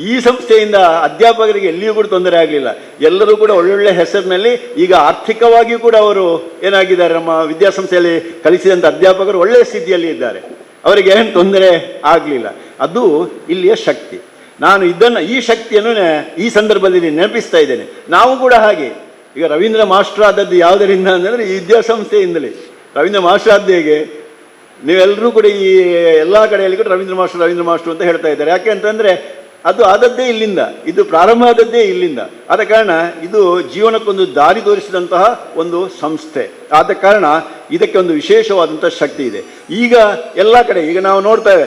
ಈ ಸಂಸ್ಥೆಯಿಂದ ಅಧ್ಯಾಪಕರಿಗೆ ಎಲ್ಲಿಯೂ ಕೂಡ ತೊಂದರೆ ಆಗಲಿಲ್ಲ. ಎಲ್ಲರೂ ಕೂಡ ಒಳ್ಳೊಳ್ಳೆ ಹೆಸರಿನಲ್ಲಿ ಈಗ ಆರ್ಥಿಕವಾಗಿಯೂ ಕೂಡ ಅವರು ಏನಾಗಿದ್ದಾರೆ, ನಮ್ಮ ವಿದ್ಯಾಸಂಸ್ಥೆಯಲ್ಲಿ ಕಲಿಸಿದಂಥ ಅಧ್ಯಾಪಕರು ಒಳ್ಳೆಯ ಸ್ಥಿತಿಯಲ್ಲಿ ಇದ್ದಾರೆ, ಅವರಿಗೆ ಏನು ತೊಂದರೆ ಆಗಲಿಲ್ಲ. ಅದು ಇಲ್ಲಿಯ ಶಕ್ತಿ. ನಾನು ಈ ಶಕ್ತಿಯನ್ನು ಈ ಸಂದರ್ಭದಲ್ಲಿ ನೆನಪಿಸ್ತಾ ಇದ್ದೇನೆ. ನಾವು ಕೂಡ ಹಾಗೆ. ಈಗ ರವೀಂದ್ರ ಮಾಸ್ಟರ್ ಆದದ್ದು ಯಾವುದರಿಂದ ಅಂದರೆ ಈ ವಿದ್ಯಾಸಂಸ್ಥೆಯಿಂದಲೇ. ರವೀಂದ್ರ ಮಾಸ್ಟರ್ ಆದ ಹೇಗೆ, ನೀವೆಲ್ಲರೂ ಕೂಡ ಈ ಎಲ್ಲ ಕಡೆಯಲ್ಲಿ ಕೂಡ ರವೀಂದ್ರ ಮಾಸ್ಟರ್ ಅಂತ ಹೇಳ್ತಾ ಇದ್ದಾರೆ. ಯಾಕೆ ಅಂತಂದರೆ ಅದು ಆದದ್ದೇ ಇಲ್ಲಿಂದ, ಇದು ಪ್ರಾರಂಭ ಆದದ್ದೇ ಇಲ್ಲಿಂದ. ಆದ ಕಾರಣ ಇದು ಜೀವನಕ್ಕೊಂದು ದಾರಿ ತೋರಿಸಿದಂತಹ ಒಂದು ಸಂಸ್ಥೆ. ಆದ ಕಾರಣ ಇದಕ್ಕೆ ಒಂದು ವಿಶೇಷವಾದಂಥ ಶಕ್ತಿ ಇದೆ. ಈಗ ಎಲ್ಲ ಕಡೆ ಈಗ ನಾವು ನೋಡ್ತೇವೆ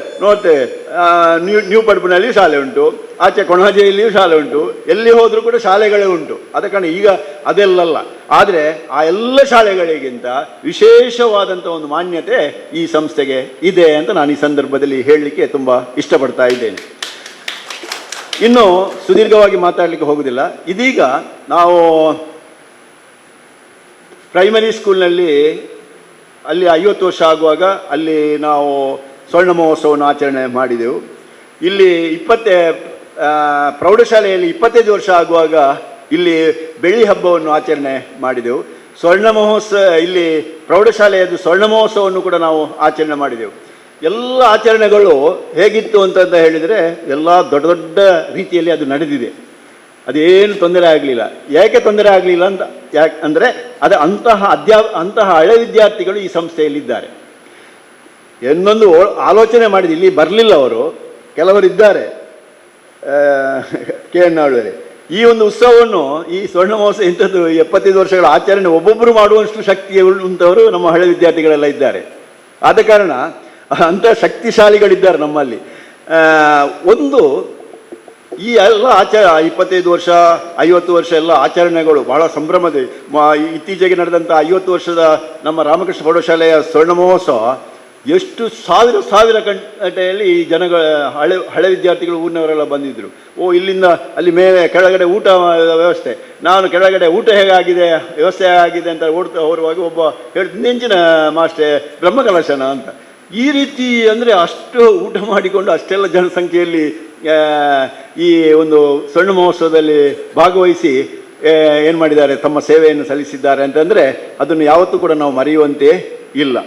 ನ್ಯೂ ಪಡ್ಪುನಲ್ಲಿ ಶಾಲೆ ಉಂಟು, ಆಚೆ ಕೊಣಾಜೆಯಲ್ಲಿಯೂ ಶಾಲೆ ಉಂಟು, ಎಲ್ಲಿ ಹೋದರೂ ಕೂಡ ಶಾಲೆಗಳೇ ಉಂಟು. ಆದ ಕಾರಣ ಈಗ ಅದೆಲ್ಲಲ್ಲ. ಆದರೆ ಆ ಎಲ್ಲ ಶಾಲೆಗಳಿಗಿಂತ ವಿಶೇಷವಾದಂಥ ಒಂದು ಮಾನ್ಯತೆ ಈ ಸಂಸ್ಥೆಗೆ ಇದೆ ಅಂತ ನಾನು ಈ ಸಂದರ್ಭದಲ್ಲಿ ಹೇಳಲಿಕ್ಕೆ ತುಂಬ ಇಷ್ಟಪಡ್ತಾ ಇದ್ದೇನೆ. ಇನ್ನು ಸುದೀರ್ಘವಾಗಿ ಮಾತಾಡಲಿಕ್ಕೆ ಹೋಗುವುದಿಲ್ಲ. ಇದೀಗ ನಾವು ಪ್ರೈಮರಿ ಸ್ಕೂಲ್ನಲ್ಲಿ ಅಲ್ಲಿ 50 ವರ್ಷ ಆಗುವಾಗ ಅಲ್ಲಿ ನಾವು ಸ್ವರ್ಣ ಮಹೋತ್ಸವವನ್ನು ಆಚರಣೆ ಮಾಡಿದೆವು. ಇಲ್ಲಿ ಪ್ರೌಢಶಾಲೆಯಲ್ಲಿ 25 ವರ್ಷ ಆಗುವಾಗ ಇಲ್ಲಿ ಬೆಳ್ಳಿ ಹಬ್ಬವನ್ನು ಆಚರಣೆ ಮಾಡಿದೆವು. ಸ್ವರ್ಣ ಮಹೋತ್ಸವ ಇಲ್ಲಿ ಪ್ರೌಢಶಾಲೆಯದು ಸ್ವರ್ಣ ಮಹೋತ್ಸವವನ್ನು ಕೂಡ ನಾವು ಆಚರಣೆ ಮಾಡಿದೆವು. ಎಲ್ಲ ಆಚರಣೆಗಳು ಹೇಗಿತ್ತು ಅಂತ ಹೇಳಿದರೆ ಎಲ್ಲ ದೊಡ್ಡ ದೊಡ್ಡ ರೀತಿಯಲ್ಲಿ ಅದು ನಡೆದಿದೆ. ಅದೇನು ತೊಂದರೆ ಆಗಲಿಲ್ಲ. ಯಾಕೆ ತೊಂದರೆ ಆಗಲಿಲ್ಲ ಅಂದರೆ ಅಂತಹ ಹಳೆ ವಿದ್ಯಾರ್ಥಿಗಳು ಈ ಸಂಸ್ಥೆಯಲ್ಲಿದ್ದಾರೆ. ಇನ್ನೊಂದು ಆಲೋಚನೆ ಮಾಡಿದ, ಇಲ್ಲಿ ಬರಲಿಲ್ಲ ಅವರು, ಕೆಲವರಿದ್ದಾರೆ ಕೇರನಾಳುವರೆ. ಈ ಒಂದು ಉತ್ಸವವನ್ನು, ಈ ಸ್ವರ್ಣ ಮಹೋತ್ಸವ ಇಂಥದ್ದು 75 ವರ್ಷಗಳ ಆಚರಣೆ ಒಬ್ಬೊಬ್ಬರು ಮಾಡುವಷ್ಟು ಶಕ್ತಿ ಉಂಟವರು ನಮ್ಮ ಹಳೆ ವಿದ್ಯಾರ್ಥಿಗಳೆಲ್ಲ ಇದ್ದಾರೆ. ಆದ ಕಾರಣ ಅಂಥ ಶಕ್ತಿಶಾಲಿಗಳಿದ್ದಾರೆ ನಮ್ಮಲ್ಲಿ. ಒಂದು ಈ ಎಲ್ಲ 25 ವರ್ಷ 50 ವರ್ಷ ಎಲ್ಲ ಆಚರಣೆಗಳು ಬಹಳ ಸಂಭ್ರಮದ. ಇತ್ತೀಚೆಗೆ ನಡೆದಂಥ 50 ವರ್ಷದ ನಮ್ಮ ರಾಮಕೃಷ್ಣ ಪ್ರೌಢಶಾಲೆಯ ಸ್ವರ್ಣ ಮಹೋತ್ಸವ ಎಷ್ಟು ಸಾವಿರ ಗಂಟೆಯಲ್ಲಿ ಈ ಹಳೆ ವಿದ್ಯಾರ್ಥಿಗಳು ಊರಿನವರೆಲ್ಲ ಬಂದಿದ್ದರು. ಇಲ್ಲಿಂದ ಅಲ್ಲಿ ಮೇಲೆ ಕೆಳಗಡೆ ಊಟ ವ್ಯವಸ್ಥೆ, ನಾನು ಕೆಳಗಡೆ ಊಟ ಹೇಗಾಗಿದೆ ವ್ಯವಸ್ಥೆ ಹೇಗಾಗಿದೆ ಅಂತ ಹೊರುವಾಗ ಒಬ್ಬ ಹೇಳಿದ, ನೆಂಚಿನ ಮಾಸ್ಟೇ ಬ್ರಹ್ಮಕಲಶನ ಅಂತ. ಈ ರೀತಿ ಅಂದರೆ ಅಷ್ಟು ಊಟ ಮಾಡಿಕೊಂಡು ಅಷ್ಟೆಲ್ಲ ಜನಸಂಖ್ಯೆಯಲ್ಲಿ ಈ ಒಂದು ಸ್ವರ್ಣ ಮಹೋತ್ಸವದಲ್ಲಿ ಭಾಗವಹಿಸಿ ಏನು ಮಾಡಿದ್ದಾರೆ, ತಮ್ಮ ಸೇವೆಯನ್ನು ಸಲ್ಲಿಸಿದ್ದಾರೆ ಅಂತಂದರೆ ಅದನ್ನು ಯಾವತ್ತೂ ಕೂಡ ನಾವು ಮರೆಯುವಂತೆ ಇಲ್ಲ.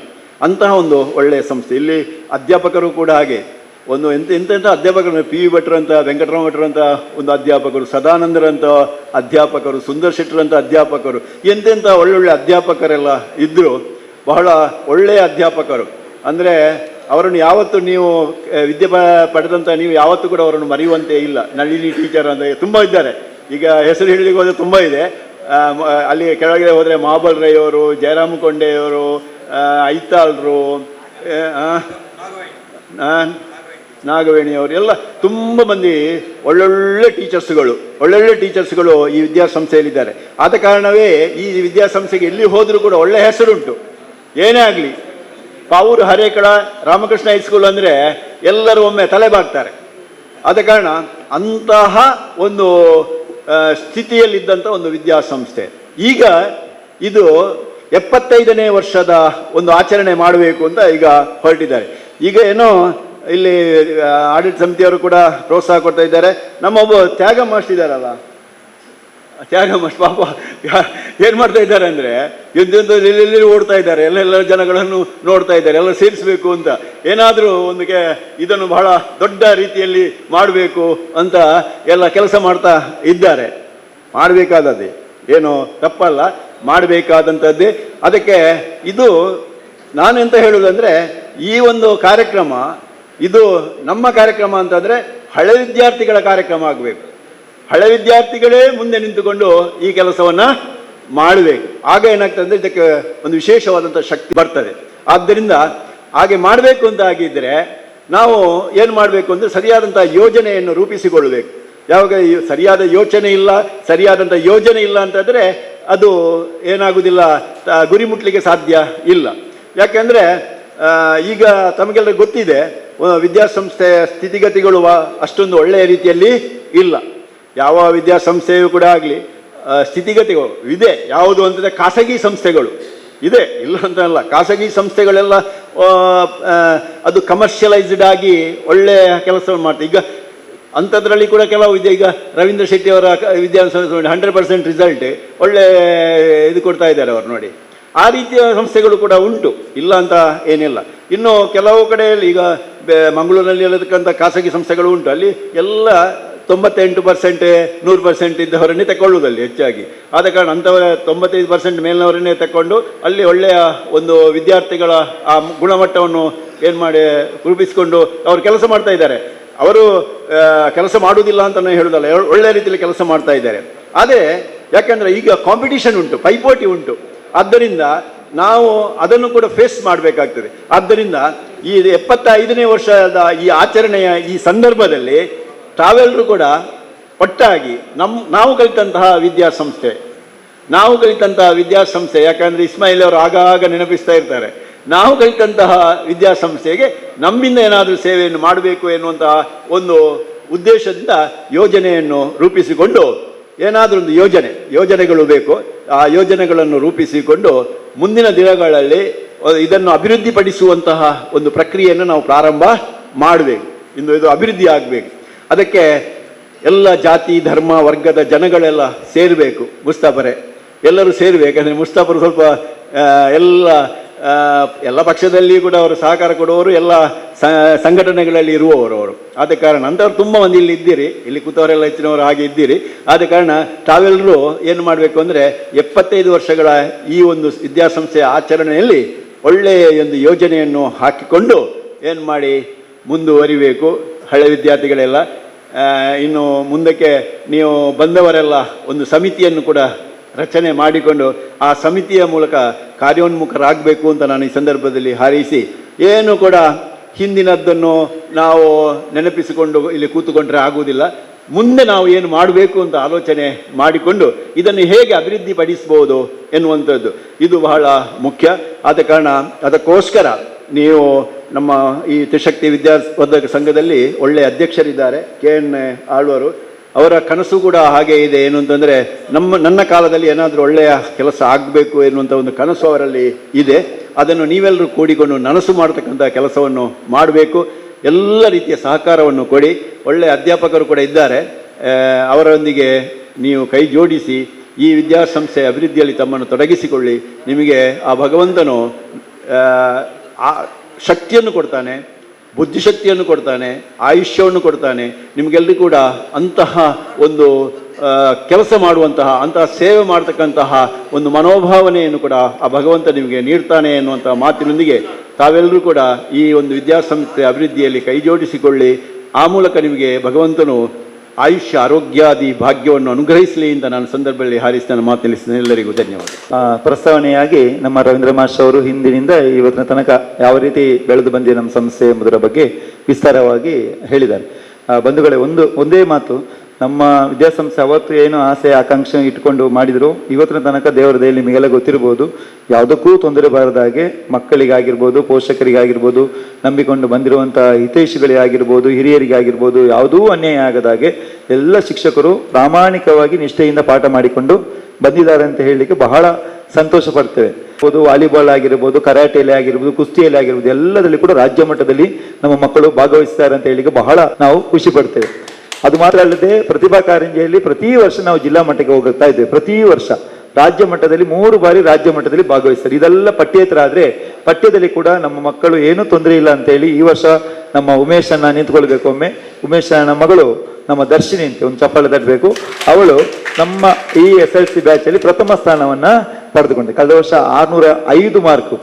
ಅಂತಹ ಒಂದು ಒಳ್ಳೆಯ ಸಂಸ್ಥೆ. ಇಲ್ಲಿ ಅಧ್ಯಾಪಕರು ಕೂಡ ಹಾಗೆ ಒಂದು ಎಂತೆಂಥ ಅಧ್ಯಾಪಕರು, ಪಿ ವಿ ಭಟ್ರು ಅಂತ, ವೆಂಕಟರಾಮ ಭಟ್ರು ಅಂತ ಒಂದು ಅಧ್ಯಾಪಕರು, ಸದಾನಂದರಂಥ ಅಧ್ಯಾಪಕರು, ಸುಂದರ್ ಶೆಟ್ಟರಂಥ ಅಧ್ಯಾಪಕರು, ಎಂತೆಂಥ ಒಳ್ಳೊಳ್ಳೆ ಅಧ್ಯಾಪಕರೆಲ್ಲ ಇದ್ದರು. ಬಹಳ ಒಳ್ಳೆಯ ಅಧ್ಯಾಪಕರು. ಅಂದರೆ ಅವರನ್ನು ಯಾವತ್ತು ನೀವು ವಿದ್ಯೆ ಪಡೆದಂಥ ನೀವು ಯಾವತ್ತೂ ಕೂಡ ಅವರನ್ನು ಮರೆಯುವಂತೆ ಇಲ್ಲ. ನಳಿನಿ ಟೀಚರ್ ಅಂತ ತುಂಬ ಇದ್ದಾರೆ. ಈಗ ಹೆಸರು ಹೇಳಲಿಕ್ಕೆ ಹೋದರೆ ತುಂಬ ಇದೆ. ಅಲ್ಲಿ ಕೆಳಗಡೆ ಹೋದರೆ ಮಹಾಬಲ್ ರೈ ಅವರು, ಜಯರಾಮ ಕೊಂಡೆಯವರು, ಐತಾಳ್ರು, ನಾಗವೇಣಿಯವರು ಎಲ್ಲ ತುಂಬ ಮಂದಿ ಒಳ್ಳೊಳ್ಳೆ ಟೀಚರ್ಸ್ಗಳು ಈ ವಿದ್ಯಾಸಂಸ್ಥೆಯಲ್ಲಿದ್ದಾರೆ. ಆದ ಕಾರಣವೇ ಈ ವಿದ್ಯಾಸಂಸ್ಥೆಗೆ ಎಲ್ಲಿ ಹೋದರೂ ಕೂಡ ಒಳ್ಳೆ ಹೆಸರುಂಟು. ಏನೇ ಆಗಲಿ, ಪಾವೂರು ಹರೇಕಳ ರಾಮಕೃಷ್ಣ ಹೈಸ್ಕೂಲ್ ಅಂದರೆ ಎಲ್ಲರೂ ಒಮ್ಮೆ ತಲೆಬಾಗ್ತಾರೆ. ಆದ ಕಾರಣ ಅಂತಹ ಒಂದು ಸ್ಥಿತಿಯಲ್ಲಿದ್ದಂಥ ಒಂದು ವಿದ್ಯಾಸಂಸ್ಥೆ ಈಗ ಇದು 75ನೇ ವರ್ಷದ ಒಂದು ಆಚರಣೆ ಮಾಡಬೇಕು ಅಂತ ಈಗ ಹೊರಟಿದ್ದಾರೆ. ಈಗ ಏನೋ ಇಲ್ಲಿ ಆಡಳಿತ ಸಮಿತಿಯವರು ಕೂಡ ಪ್ರೋತ್ಸಾಹ ಕೊಡ್ತಾ ಇದ್ದಾರೆ. ನಮ್ಮೊಬ್ಬ ತ್ಯಾಗ ಮಾಸ್ಟರ್ ಇದ್ದಾರಲ್ಲ, ತ್ಯಾಗ ಮಾಸ್ಟರ್ ಪಾಪ ಏನು ಮಾಡ್ತಾ ಇದ್ದಾರೆ ಅಂದರೆ ಎಲ್ಲೆಲ್ಲಿ ಓಡ್ತಾ ಇದ್ದಾರೆ, ಎಲ್ಲ ಜನಗಳನ್ನು ನೋಡ್ತಾ ಇದ್ದಾರೆ, ಎಲ್ಲ ಸೇರಿಸಬೇಕು ಅಂತ, ಏನಾದರೂ ಇದನ್ನು ಬಹಳ ದೊಡ್ಡ ರೀತಿಯಲ್ಲಿ ಮಾಡಬೇಕು ಅಂತ ಎಲ್ಲ ಕೆಲಸ ಮಾಡ್ತಾ ಇದ್ದಾರೆ. ಮಾಡಬೇಕಾದದ್ದೇ, ಏನು ತಪ್ಪಲ್ಲ, ಮಾಡಬೇಕಾದಂಥದ್ದೇ. ಅದಕ್ಕೆ ಇದು ನಾನೆಂತ ಹೇಳುವುದಂದರೆ, ಈ ಒಂದು ಕಾರ್ಯಕ್ರಮ ಇದು ನಮ್ಮ ಕಾರ್ಯಕ್ರಮ ಅಂತಂದರೆ ಹಳೆ ವಿದ್ಯಾರ್ಥಿಗಳ ಕಾರ್ಯಕ್ರಮ ಆಗಬೇಕು. ಹಳೆ ವಿದ್ಯಾರ್ಥಿಗಳೇ ಮುಂದೆ ನಿಂತುಕೊಂಡು ಈ ಕೆಲಸವನ್ನು ಮಾಡಬೇಕು. ಆಗ ಏನಾಗ್ತದೆ ಅಂದರೆ ಇದಕ್ಕೆ ಒಂದು ವಿಶೇಷವಾದಂಥ ಶಕ್ತಿ ಬರ್ತದೆ. ಆದ್ದರಿಂದ ಹಾಗೆ ಮಾಡಬೇಕು ಅಂತ ಆಗಿದ್ದರೆ ನಾವು ಏನು ಮಾಡಬೇಕು ಅಂದರೆ ಸರಿಯಾದಂಥ ಯೋಜನೆಯನ್ನು ರೂಪಿಸಿಕೊಳ್ಳಬೇಕು. ಯಾವಾಗ ಸರಿಯಾದ ಸರಿಯಾದಂಥ ಯೋಜನೆ ಇಲ್ಲ ಅಂತಂದರೆ ಅದು ಏನಾಗುವುದಿಲ್ಲ, ಗುರಿ ಮುಟ್ಲಿಕ್ಕೆ ಸಾಧ್ಯ ಇಲ್ಲ. ಯಾಕೆಂದರೆ ಈಗ ತಮಗೆಲ್ಲ ಗೊತ್ತಿದೆ, ವಿದ್ಯಾಸಂಸ್ಥೆಯ ಸ್ಥಿತಿಗತಿಗಳು ಅಷ್ಟೊಂದು ಒಳ್ಳೆಯ ರೀತಿಯಲ್ಲಿ ಇಲ್ಲ. ಯಾವ ವಿದ್ಯಾಸಂಸ್ಥೆಯೂ ಕೂಡ ಆಗಲಿ ಸ್ಥಿತಿಗತಿಗಳು ಇದೆ. ಯಾವುದು ಅಂತಂದರೆ ಖಾಸಗಿ ಸಂಸ್ಥೆಗಳು ಇದೆ, ಇಲ್ಲ ಅಂತ ಅಲ್ಲ. ಖಾಸಗಿ ಸಂಸ್ಥೆಗಳೆಲ್ಲ ಅದು ಕಮರ್ಷಿಯಲೈಸ್ಡ್ ಆಗಿ ಒಳ್ಳೆಯ ಕೆಲಸವನ್ನು ಮಾಡ್ತಾರೆ. ಈಗ ಅಂಥದ್ರಲ್ಲಿ ಕೂಡ ಕೆಲವು ಇದೆ. ಈಗ ರವೀಂದ್ರ ಶೆಟ್ಟಿಯವರ ವಿದ್ಯಾಸಂಸ್ಥೆ 100% ರಿಸಲ್ಟ್ ಒಳ್ಳೆ ಇದು ಕೊಡ್ತಾ ಇದ್ದಾರೆ ಅವರು ನೋಡಿ. ಆ ರೀತಿಯ ಸಂಸ್ಥೆಗಳು ಕೂಡ ಉಂಟು, ಇಲ್ಲ ಅಂತ ಏನಿಲ್ಲ. ಇನ್ನು ಕೆಲವು ಕಡೆಯಲ್ಲಿ ಈಗ ಮಂಗಳೂರಿನಲ್ಲಿ ಇರತಕ್ಕಂಥ ಖಾಸಗಿ ಸಂಸ್ಥೆಗಳು ಉಂಟು. ಅಲ್ಲಿ ಎಲ್ಲ 98%, 100% ಇದ್ದವರನ್ನೇ ತಗೊಳ್ಳುವುದಲ್ಲಿ ಹೆಚ್ಚಾಗಿ. ಆದ ಕಾರಣ ಅಂಥವರ 95% ಮೇಲಿನವರನ್ನೇ ತಗೊಂಡು ಅಲ್ಲಿ ಒಳ್ಳೆಯ ಒಂದು ವಿದ್ಯಾರ್ಥಿಗಳ ಆ ಗುಣಮಟ್ಟವನ್ನು ಏನು ಮಾಡಿ ರೂಪಿಸಿಕೊಂಡು ಅವರು ಕೆಲಸ ಮಾಡ್ತಾ ಇದ್ದಾರೆ. ಅವರು ಕೆಲಸ ಮಾಡುವುದಿಲ್ಲ ಅಂತ ನಾನು ಹೇಳೋದಲ್ಲ, ಒಳ್ಳೆಯ ರೀತಿಯಲ್ಲಿ ಕೆಲಸ ಮಾಡ್ತಾ ಇದ್ದಾರೆ. ಆದರೆ ಯಾಕೆಂದರೆ ಈಗ ಕಾಂಪಿಟಿಷನ್ ಉಂಟು, ಪೈಪೋಟಿ ಉಂಟು. ಆದ್ದರಿಂದ ನಾವು ಅದನ್ನು ಕೂಡ ಫೇಸ್ ಮಾಡಬೇಕಾಗ್ತದೆ. ಆದ್ದರಿಂದ ಈ 75ನೇ ವರ್ಷದ ಈ ಆಚರಣೆಯ ಈ ಸಂದರ್ಭದಲ್ಲಿ ತಾವೆಲ್ಲರೂ ಕೂಡ ಒಟ್ಟಾಗಿ ನಾವು ಕಲಿತಂತಹ ವಿದ್ಯಾಸಂಸ್ಥೆ ಯಾಕಂದರೆ ಇಸ್ಮಾಯಿಲ್ ಅವರು ಆಗಾಗ ನೆನಪಿಸ್ತಾ ಇರ್ತಾರೆ, ನಾವು ಕಲಿತಂತಹ ವಿದ್ಯಾಸಂಸ್ಥೆಗೆ ನಮ್ಮಿಂದ ಏನಾದರೂ ಸೇವೆಯನ್ನು ಮಾಡಬೇಕು ಎನ್ನುವಂತಹ ಒಂದು ಉದ್ದೇಶದಿಂದ ಯೋಜನೆಯನ್ನು ರೂಪಿಸಿಕೊಂಡು, ಏನಾದರೂ ಒಂದು ಯೋಜನೆಗಳು ಬೇಕು, ಆ ಯೋಜನೆಗಳನ್ನು ರೂಪಿಸಿಕೊಂಡು ಮುಂದಿನ ದಿನಗಳಲ್ಲಿ ಇದನ್ನು ಅಭಿವೃದ್ಧಿಪಡಿಸುವಂತಹ ಒಂದು ಪ್ರಕ್ರಿಯೆಯನ್ನು ನಾವು ಪ್ರಾರಂಭ ಮಾಡಬೇಕು. ಇದು ಅಭಿವೃದ್ಧಿ ಆಗಬೇಕು. ಅದಕ್ಕೆ ಎಲ್ಲ ಜಾತಿ ಧರ್ಮ ವರ್ಗದ ಜನಗಳೆಲ್ಲ ಸೇರಬೇಕು. ಮುಸ್ತಾಫರೇ ಎಲ್ಲರೂ ಸೇರಬೇಕು. ಯಾಕಂದರೆ ಮುಸ್ತಾಫರು ಸ್ವಲ್ಪ ಎಲ್ಲ ಪಕ್ಷದಲ್ಲಿ ಕೂಡ ಅವರು ಸಹಕಾರ ಕೊಡುವವರು, ಎಲ್ಲ ಸಂಘಟನೆಗಳಲ್ಲಿ ಇರುವವರು ಅವರು. ಆದ ಕಾರಣ ಅಂಥವ್ರು ತುಂಬ ಮಂದಿ ಇಲ್ಲಿ ಇದ್ದೀರಿ, ಇಲ್ಲಿ ಕೂತವರೆಲ್ಲ ಹೆಚ್ಚಿನವರು ಹಾಗೆ ಇದ್ದೀರಿ. ಆದ ಕಾರಣ ತಾವೆಲ್ಲರೂ ಏನು ಮಾಡಬೇಕು ಅಂದರೆ 75 ವರ್ಷಗಳ ಈ ಒಂದು ವಿದ್ಯಾಸಂಸ್ಥೆಯ ಆಚರಣೆಯಲ್ಲಿ ಒಳ್ಳೆಯ ಒಂದು ಯೋಜನೆಯನ್ನು ಹಾಕಿಕೊಂಡು ಏನು ಮಾಡಿ ಮುಂದುವರಿಬೇಕು. ಹಳೆ ವಿದ್ಯಾರ್ಥಿಗಳೆಲ್ಲ ಇನ್ನು ಮುಂದಕ್ಕೆ ನೀವು ಬಂದವರೆಲ್ಲ ಒಂದು ಸಮಿತಿಯನ್ನು ಕೂಡ ರಚನೆ ಮಾಡಿಕೊಂಡು ಆ ಸಮಿತಿಯ ಮೂಲಕ ಕಾರ್ಯೋನ್ಮುಖರಾಗಬೇಕು ಅಂತ ನಾನು ಈ ಸಂದರ್ಭದಲ್ಲಿ ಹಾರೈಸಿ, ಏನು ಕೂಡ ಹಿಂದಿನದ್ದನ್ನು ನಾವು ನೆನಪಿಸಿಕೊಂಡು ಇಲ್ಲಿ ಕೂತುಕೊಂಡ್ರೆ ಆಗುವುದಿಲ್ಲ. ಮುಂದೆ ನಾವು ಏನು ಮಾಡಬೇಕು ಅಂತ ಆಲೋಚನೆ ಮಾಡಿಕೊಂಡು ಇದನ್ನು ಹೇಗೆ ಅಭಿವೃದ್ಧಿಪಡಿಸ್ಬೋದು ಎನ್ನುವಂಥದ್ದು ಇದು ಬಹಳ ಮುಖ್ಯ. ಆದ ಕಾರಣ ಅದಕ್ಕೋಸ್ಕರ ನೀವು ನಮ್ಮ ಈ ತ್ರಿಶಕ್ತಿ ವಿದ್ಯಾವರ್ಧಕ ಸಂಘದಲ್ಲಿ ಒಳ್ಳೆಯ ಅಧ್ಯಕ್ಷರಿದ್ದಾರೆ, KN ಆಳ್ವರು. ಅವರ ಕನಸು ಕೂಡ ಹಾಗೆ ಇದೆ. ಏನು ಅಂತಂದರೆ ನನ್ನ ಕಾಲದಲ್ಲಿ ಏನಾದರೂ ಒಳ್ಳೆಯ ಕೆಲಸ ಆಗಬೇಕು ಎನ್ನುವಂಥ ಒಂದು ಕನಸು ಅವರಲ್ಲಿ ಇದೆ. ಅದನ್ನು ನೀವೆಲ್ಲರೂ ಕೂಡಿಕೊಂಡು ನನಸು ಮಾಡತಕ್ಕಂಥ ಕೆಲಸವನ್ನು ಮಾಡಬೇಕು. ಎಲ್ಲ ರೀತಿಯ ಸಹಕಾರವನ್ನು ಕೊಡಿ. ಒಳ್ಳೆಯ ಅಧ್ಯಾಪಕರು ಕೂಡ ಇದ್ದಾರೆ, ಅವರೊಂದಿಗೆ ನೀವು ಕೈ ಜೋಡಿಸಿ ಈ ವಿದ್ಯಾಸಂಸ್ಥೆ ಅಭಿವೃದ್ಧಿಯಲ್ಲಿ ತಮ್ಮನ್ನು ತೊಡಗಿಸಿಕೊಳ್ಳಿ. ನಿಮಗೆ ಆ ಭಗವಂತನು ಆ ಶಕ್ತಿಯನ್ನು ಕೊಡ್ತಾನೆ, ಬುದ್ಧಿಶಕ್ತಿಯನ್ನು ಕೊಡ್ತಾನೆ, ಆಯುಷ್ಯವನ್ನು ಕೊಡ್ತಾನೆ. ನಿಮಗೆಲ್ಲರೂ ಕೂಡ ಅಂತಹ ಒಂದು ಕೆಲಸ ಮಾಡುವಂತಹ, ಅಂತಹ ಸೇವೆ ಮಾಡ್ತಕ್ಕಂತಹ ಒಂದು ಮನೋಭಾವನೆಯನ್ನು ಕೂಡ ಆ ಭಗವಂತ ನಿಮಗೆ ನೀಡ್ತಾನೆ ಎನ್ನುವಂತಹ ಮಾತಿನೊಂದಿಗೆ ತಾವೆಲ್ಲರೂ ಕೂಡ ಈ ಒಂದು ವಿದ್ಯಾಸಂಸ್ಥೆ ಅಭಿವೃದ್ಧಿಯಲ್ಲಿ ಕೈ ಜೋಡಿಸಿಕೊಳ್ಳಿ. ಆ ಮೂಲಕ ನಿಮಗೆ ಭಗವಂತನು ಆಯುಷ್ಯ ಆರೋಗ್ಯಾದಿ ಭಾಗ್ಯವನ್ನು ಅನುಗ್ರಹಿಸಲಿ ಅಂತ ನಾನು ಸಂದರ್ಭದಲ್ಲಿ ಹಾರಿಸಿ ನನ್ನ ಮಾತು ನಿಲ್ಲಿಸಿದ ಎಲ್ಲರಿಗೂ ಧನ್ಯವಾದ. ಪ್ರಸ್ತಾವನೆಯಾಗಿ ನಮ್ಮ ರವೀಂದ್ರ ಮಾಸ್ಟರ್ ಅವರು ಹಿಂದಿನಿಂದ ಇವತ್ತಿನ ತನಕ ಯಾವ ರೀತಿ ಬೆಳೆದು ಬಂದಿದೆ ನಮ್ಮ ಸಂಸ್ಥೆ ಎಂಬುದರ ಬಗ್ಗೆ ವಿಸ್ತಾರವಾಗಿ ಹೇಳಿದ್ದಾರೆ. ಬಂಧುಗಳೇ, ಒಂದೇ ಮಾತು, ನಮ್ಮ ವಿದ್ಯಾಸಂಸ್ಥೆ ಅವತ್ತು ಏನು ಆಸೆ ಆಕಾಂಕ್ಷೆ ಇಟ್ಕೊಂಡು ಮಾಡಿದ್ರು, ಇವತ್ತಿನ ತನಕ ದೇವರ ದಯೆಯಲ್ಲಿ ನಿಮಗೆಲ್ಲ ಗೊತ್ತಿರ್ಬೋದು, ಯಾವುದಕ್ಕೂ ತೊಂದರೆ ಬಾರದಾಗೆ ಮಕ್ಕಳಿಗಾಗಿರ್ಬೋದು, ಪೋಷಕರಿಗಾಗಿರ್ಬೋದು, ನಂಬಿಕೊಂಡು ಬಂದಿರುವಂಥ ಹಿತೈಷಿಗಳಿಗಾಗಿರ್ಬೋದು, ಹಿರಿಯರಿಗಾಗಿರ್ಬೋದು, ಯಾವುದೂ ಅನ್ಯಾಯ ಆಗದಾಗೆ ಎಲ್ಲ ಶಿಕ್ಷಕರು ಪ್ರಾಮಾಣಿಕವಾಗಿ ನಿಷ್ಠೆಯಿಂದ ಪಾಠ ಮಾಡಿಕೊಂಡು ಬಂದಿದ್ದಾರೆ ಅಂತ ಹೇಳಲಿಕ್ಕೆ ಬಹಳ ಸಂತೋಷ ಪಡ್ತೇವೆ. ವಾಲಿಬಾಲ್ ಆಗಿರ್ಬೋದು, ಕರಾಟೆಯಲ್ಲಿ ಆಗಿರ್ಬೋದು, ಕುಸ್ತಿಯಲ್ಲಿ ಆಗಿರ್ಬೋದು, ಎಲ್ಲದರಲ್ಲಿ ಕೂಡ ರಾಜ್ಯ ಮಟ್ಟದಲ್ಲಿ ನಮ್ಮ ಮಕ್ಕಳು ಭಾಗವಹಿಸ್ತಾರೆ ಅಂತ ಹೇಳಲಿಕ್ಕೆ ಬಹಳ ನಾವು ಖುಷಿ ಪಡ್ತೇವೆ. ಅದು ಮಾತ್ರ ಅಲ್ಲದೆ ಪ್ರತಿಭಾ ಕಾರಂಜಿಯಲ್ಲಿ ಪ್ರತಿ ವರ್ಷ ನಾವು ಜಿಲ್ಲಾ ಮಟ್ಟಕ್ಕೆ ಹೋಗ್ತಾ ಇದ್ದೇವೆ. ಪ್ರತಿ ವರ್ಷ ರಾಜ್ಯ ಮಟ್ಟದಲ್ಲಿ 3 ಬಾರಿ ರಾಜ್ಯ ಮಟ್ಟದಲ್ಲಿ ಭಾಗವಹಿಸ್ತಾರೆ. ಇದೆಲ್ಲ ಪಠ್ಯೇತರ ಆದರೆ ಪಠ್ಯದಲ್ಲಿ ಕೂಡ ನಮ್ಮ ಮಕ್ಕಳು ಏನೂ ತೊಂದರೆ ಇಲ್ಲ ಅಂತೇಳಿ ಈ ವರ್ಷ ನಮ್ಮ ಉಮೇಶನ್ನ ನಿಂತ್ಕೊಳ್ಬೇಕು. ಒಮ್ಮೆ ಉಮೇಶನ ಮಗಳು ನಮ್ಮ ದರ್ಶಿನಿ ಅಂತ ಒಂದು ಚಪ್ಪಾಳೆ ತಟ್ಟಬೇಕು. ಅವಳು ನಮ್ಮ ಈ SLC ಬ್ಯಾಚಲ್ಲಿ ಪ್ರಥಮ ಸ್ಥಾನವನ್ನ ಪಡೆದುಕೊಂಡೆ. ಕಳೆದ ವರ್ಷ 605 ಮಾರ್ಕು,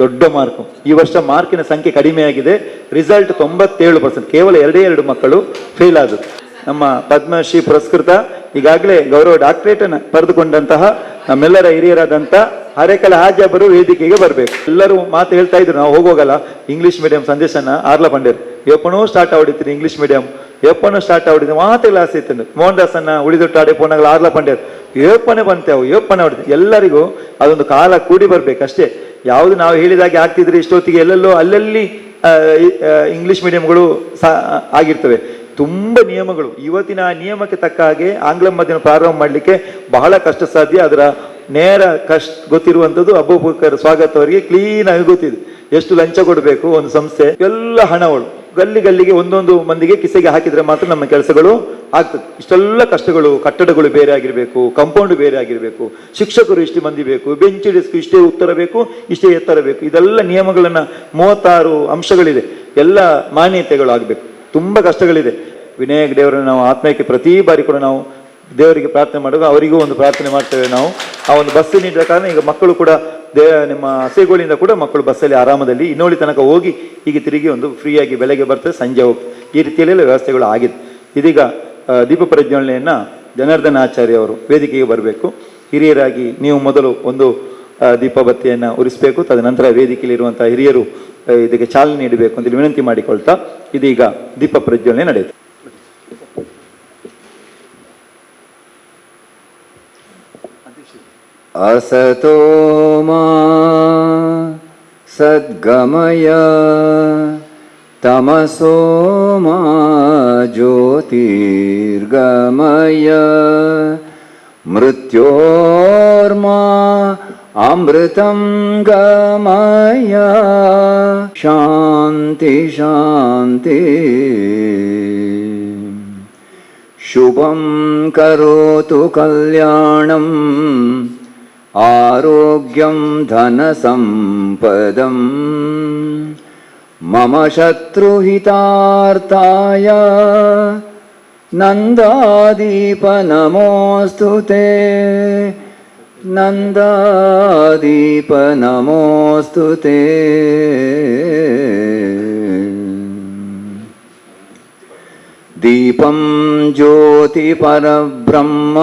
ದೊಡ್ಡ ಮಾರ್ಕು. ಈ ವರ್ಷ ಮಾರ್ಕಿನ ಸಂಖ್ಯೆ ಕಡಿಮೆಯಾಗಿದೆ. ರಿಸಲ್ಟ್ 97%. ಕೇವಲ 2 ಮಕ್ಕಳು ಫೇಲ್ ಆದರು. ನಮ್ಮ ಪದ್ಮಶ್ರೀ ಪುರಸ್ಕೃತ, ಈಗಾಗಲೇ ಗೌರವ ಡಾಕ್ಟರೇಟ್ ಅನ್ನು ಪಡೆದುಕೊಂಡಂತಹ ನಮ್ಮೆಲ್ಲರ ಹಿರಿಯರಾದಂಥ ಹರೇಕಲ ಹಾಜಾಬರು ವೇದಿಕೆಗೆ ಬರಬೇಕು. ಎಲ್ಲರೂ ಮಾತು ಹೇಳ್ತಾ ಇದ್ರು, ನಾವು ಹೋಗೋಗಲ್ಲ ಇಂಗ್ಲಿಷ್ ಮೀಡಿಯಂ ಸಂದೇಶನ ಆರ್ಲ ಪಂಡೇರು ಎಪ್ಪನೂ ಸ್ಟಾರ್ಟ್ ಆಡಿದ್ರು. ಇಂಗ್ಲಿಷ್ ಮೀಡಿಯಂ ಎಪ್ಪನೂ ಸ್ಟಾರ್ಟ್ ಆಡಿದ್ರು. ಮಾತೆ ಕ್ಲಾಸ್ ಇತ್ತು. ಮೋಹನ್ ದಾಸನ್ನ ಉಳಿದೊಟ್ಟಾಡೆ ಪೋನಾಗಲ ಆರ್ಲ ಪಂಡೇರು ಏಪನೆ ಬಂತೇವು, ಏಪನೆ ಹೊಡಿತು. ಎಲ್ಲರಿಗೂ ಅದೊಂದು ಕಾಲ ಕೂಡಿ ಬರ್ಬೇಕಷ್ಟೇ. ಯಾವುದು ನಾವು ಹೇಳಿದಾಗೆ ಆಗ್ತಿದ್ರೆ ಇಷ್ಟೊತ್ತಿಗೆ ಎಲ್ಲೆಲ್ಲೋ ಅಲ್ಲಲ್ಲಿ ಇಂಗ್ಲಿಷ್ ಮೀಡಿಯಂಗಳು ಆಗಿರ್ತವೆ. ತುಂಬ ನಿಯಮಗಳು. ಇವತ್ತಿನ ಆ ನಿಯಮಕ್ಕೆ ತಕ್ಕ ಹಾಗೆ ಆಂಗ್ಲ ಮಾಧ್ಯಮ ಪ್ರಾರಂಭ ಮಾಡಲಿಕ್ಕೆ ಬಹಳ ಕಷ್ಟ ಸಾಧ್ಯ. ಅದರ ನೇರ ಗೊತ್ತಿರುವಂಥದ್ದು ಅಬ್ಬುಬಕರ್ ಸ್ವಾಗತ್ ಅವರಿಗೆ ಕ್ಲೀನ್ ಆಗಿ ಗೊತ್ತಿದೆ. ಎಷ್ಟು ಲಂಚ ಕೊಡಬೇಕು ಒಂದು ಸಂಸ್ಥೆ, ಎಲ್ಲ ಹಣಗಳು ಗಲ್ಲಿಗೆ ಒಂದೊಂದು ಮಂದಿಗೆ ಕಿಸೆಗೆ ಹಾಕಿದ್ರೆ ಮಾತ್ರ ನಮ್ಮ ಕೆಲಸಗಳು ಆಗ್ತದೆ. ಇಷ್ಟೆಲ್ಲ ಕಷ್ಟಗಳು, ಕಟ್ಟಡಗಳು ಬೇರೆ ಆಗಿರಬೇಕು, ಕಾಂಪೌಂಡ್ ಬೇರೆ ಆಗಿರಬೇಕು, ಶಿಕ್ಷಕರು ಇಷ್ಟು ಮಂದಿ ಬೇಕು, ಬೆಂಚ್ ಡೆಸ್ಕ್ ಇಷ್ಟೇ ಉತ್ತರ ಬೇಕು, ಇಷ್ಟೇ ಎತ್ತರ ಬೇಕು. ಇದೆಲ್ಲ ನಿಯಮಗಳನ್ನ 36 ಅಂಶಗಳಿದೆ. ಎಲ್ಲ ಮಾನ್ಯತೆಗಳು ಆಗಬೇಕು. ತುಂಬ ಕಷ್ಟಗಳಿದೆ. ವಿನಾಯಕ ದೇವರನ್ನು ನಾವು ಆತ್ಮಕ್ಕೆ ಪ್ರತಿ ಬಾರಿ ಕೂಡ ನಾವು ದೇವರಿಗೆ ಪ್ರಾರ್ಥನೆ ಮಾಡುವಾಗ ಅವರಿಗೂ ಒಂದು ಪ್ರಾರ್ಥನೆ ಮಾಡ್ತೇವೆ ನಾವು. ಆ ಒಂದು ಬಸ್ ನೀಡಿದ ಕಾರಣ ಈಗ ಮಕ್ಕಳು ಕೂಡ ನಿಮ್ಮ ಹಸೆಗಳಿಂದ ಕೂಡ ಮಕ್ಕಳು ಬಸ್ಸಲ್ಲಿ ಆರಾಮದಲ್ಲಿ ಇನ್ನೋಳಿ ತನಕ ಹೋಗಿ ಹೀಗೆ ತಿರುಗಿ ಒಂದು ಫ್ರೀಯಾಗಿ ಬೆಳಗ್ಗೆ ಬರ್ತದೆ, ಸಂಜೆ ಹೋಗಿ, ಈ ರೀತಿಯಲ್ಲೆಲ್ಲ ವ್ಯವಸ್ಥೆಗಳು ಆಗಿದೆ. ಇದೀಗ ದೀಪ ಪ್ರಜ್ವಲನೆಯನ್ನು ಜನಾರ್ದನ ಆಚಾರ್ಯ ಅವರು ವೇದಿಕೆಗೆ ಬರಬೇಕು. ಹಿರಿಯರಾಗಿ ನೀವು ಮೊದಲು ಒಂದು ದೀಪಬತ್ತಿಯನ್ನು ಉರಿಸಬೇಕು. ತದನಂತರ ವೇದಿಕೆಯಲ್ಲಿರುವಂಥ ಹಿರಿಯರು ಇದಕ್ಕೆ ಚಾಲನೆ ನೀಡಬೇಕು ಅಂತೇಳಿ ವಿನಂತಿ ಮಾಡಿಕೊಳ್ತಾ ಇದೀಗ ದೀಪ ಪ್ರಜ್ವಲನೆ ನಡೆಯುತ್ತೆ. असतो मा सद्गमय तमसो मा ज्योतिर्गमय मृत्योर्मा अमृतं गमय शान्ति शान्ति शुभं करोतु कल्याणम् आरोग्यं धनसम्पदं मम शत्रुहितार्थाय नन्दादीप नमोऽस्तु ते नन्दादीप नमोऽस्तु ते दीपं ज्योति परब्रह्म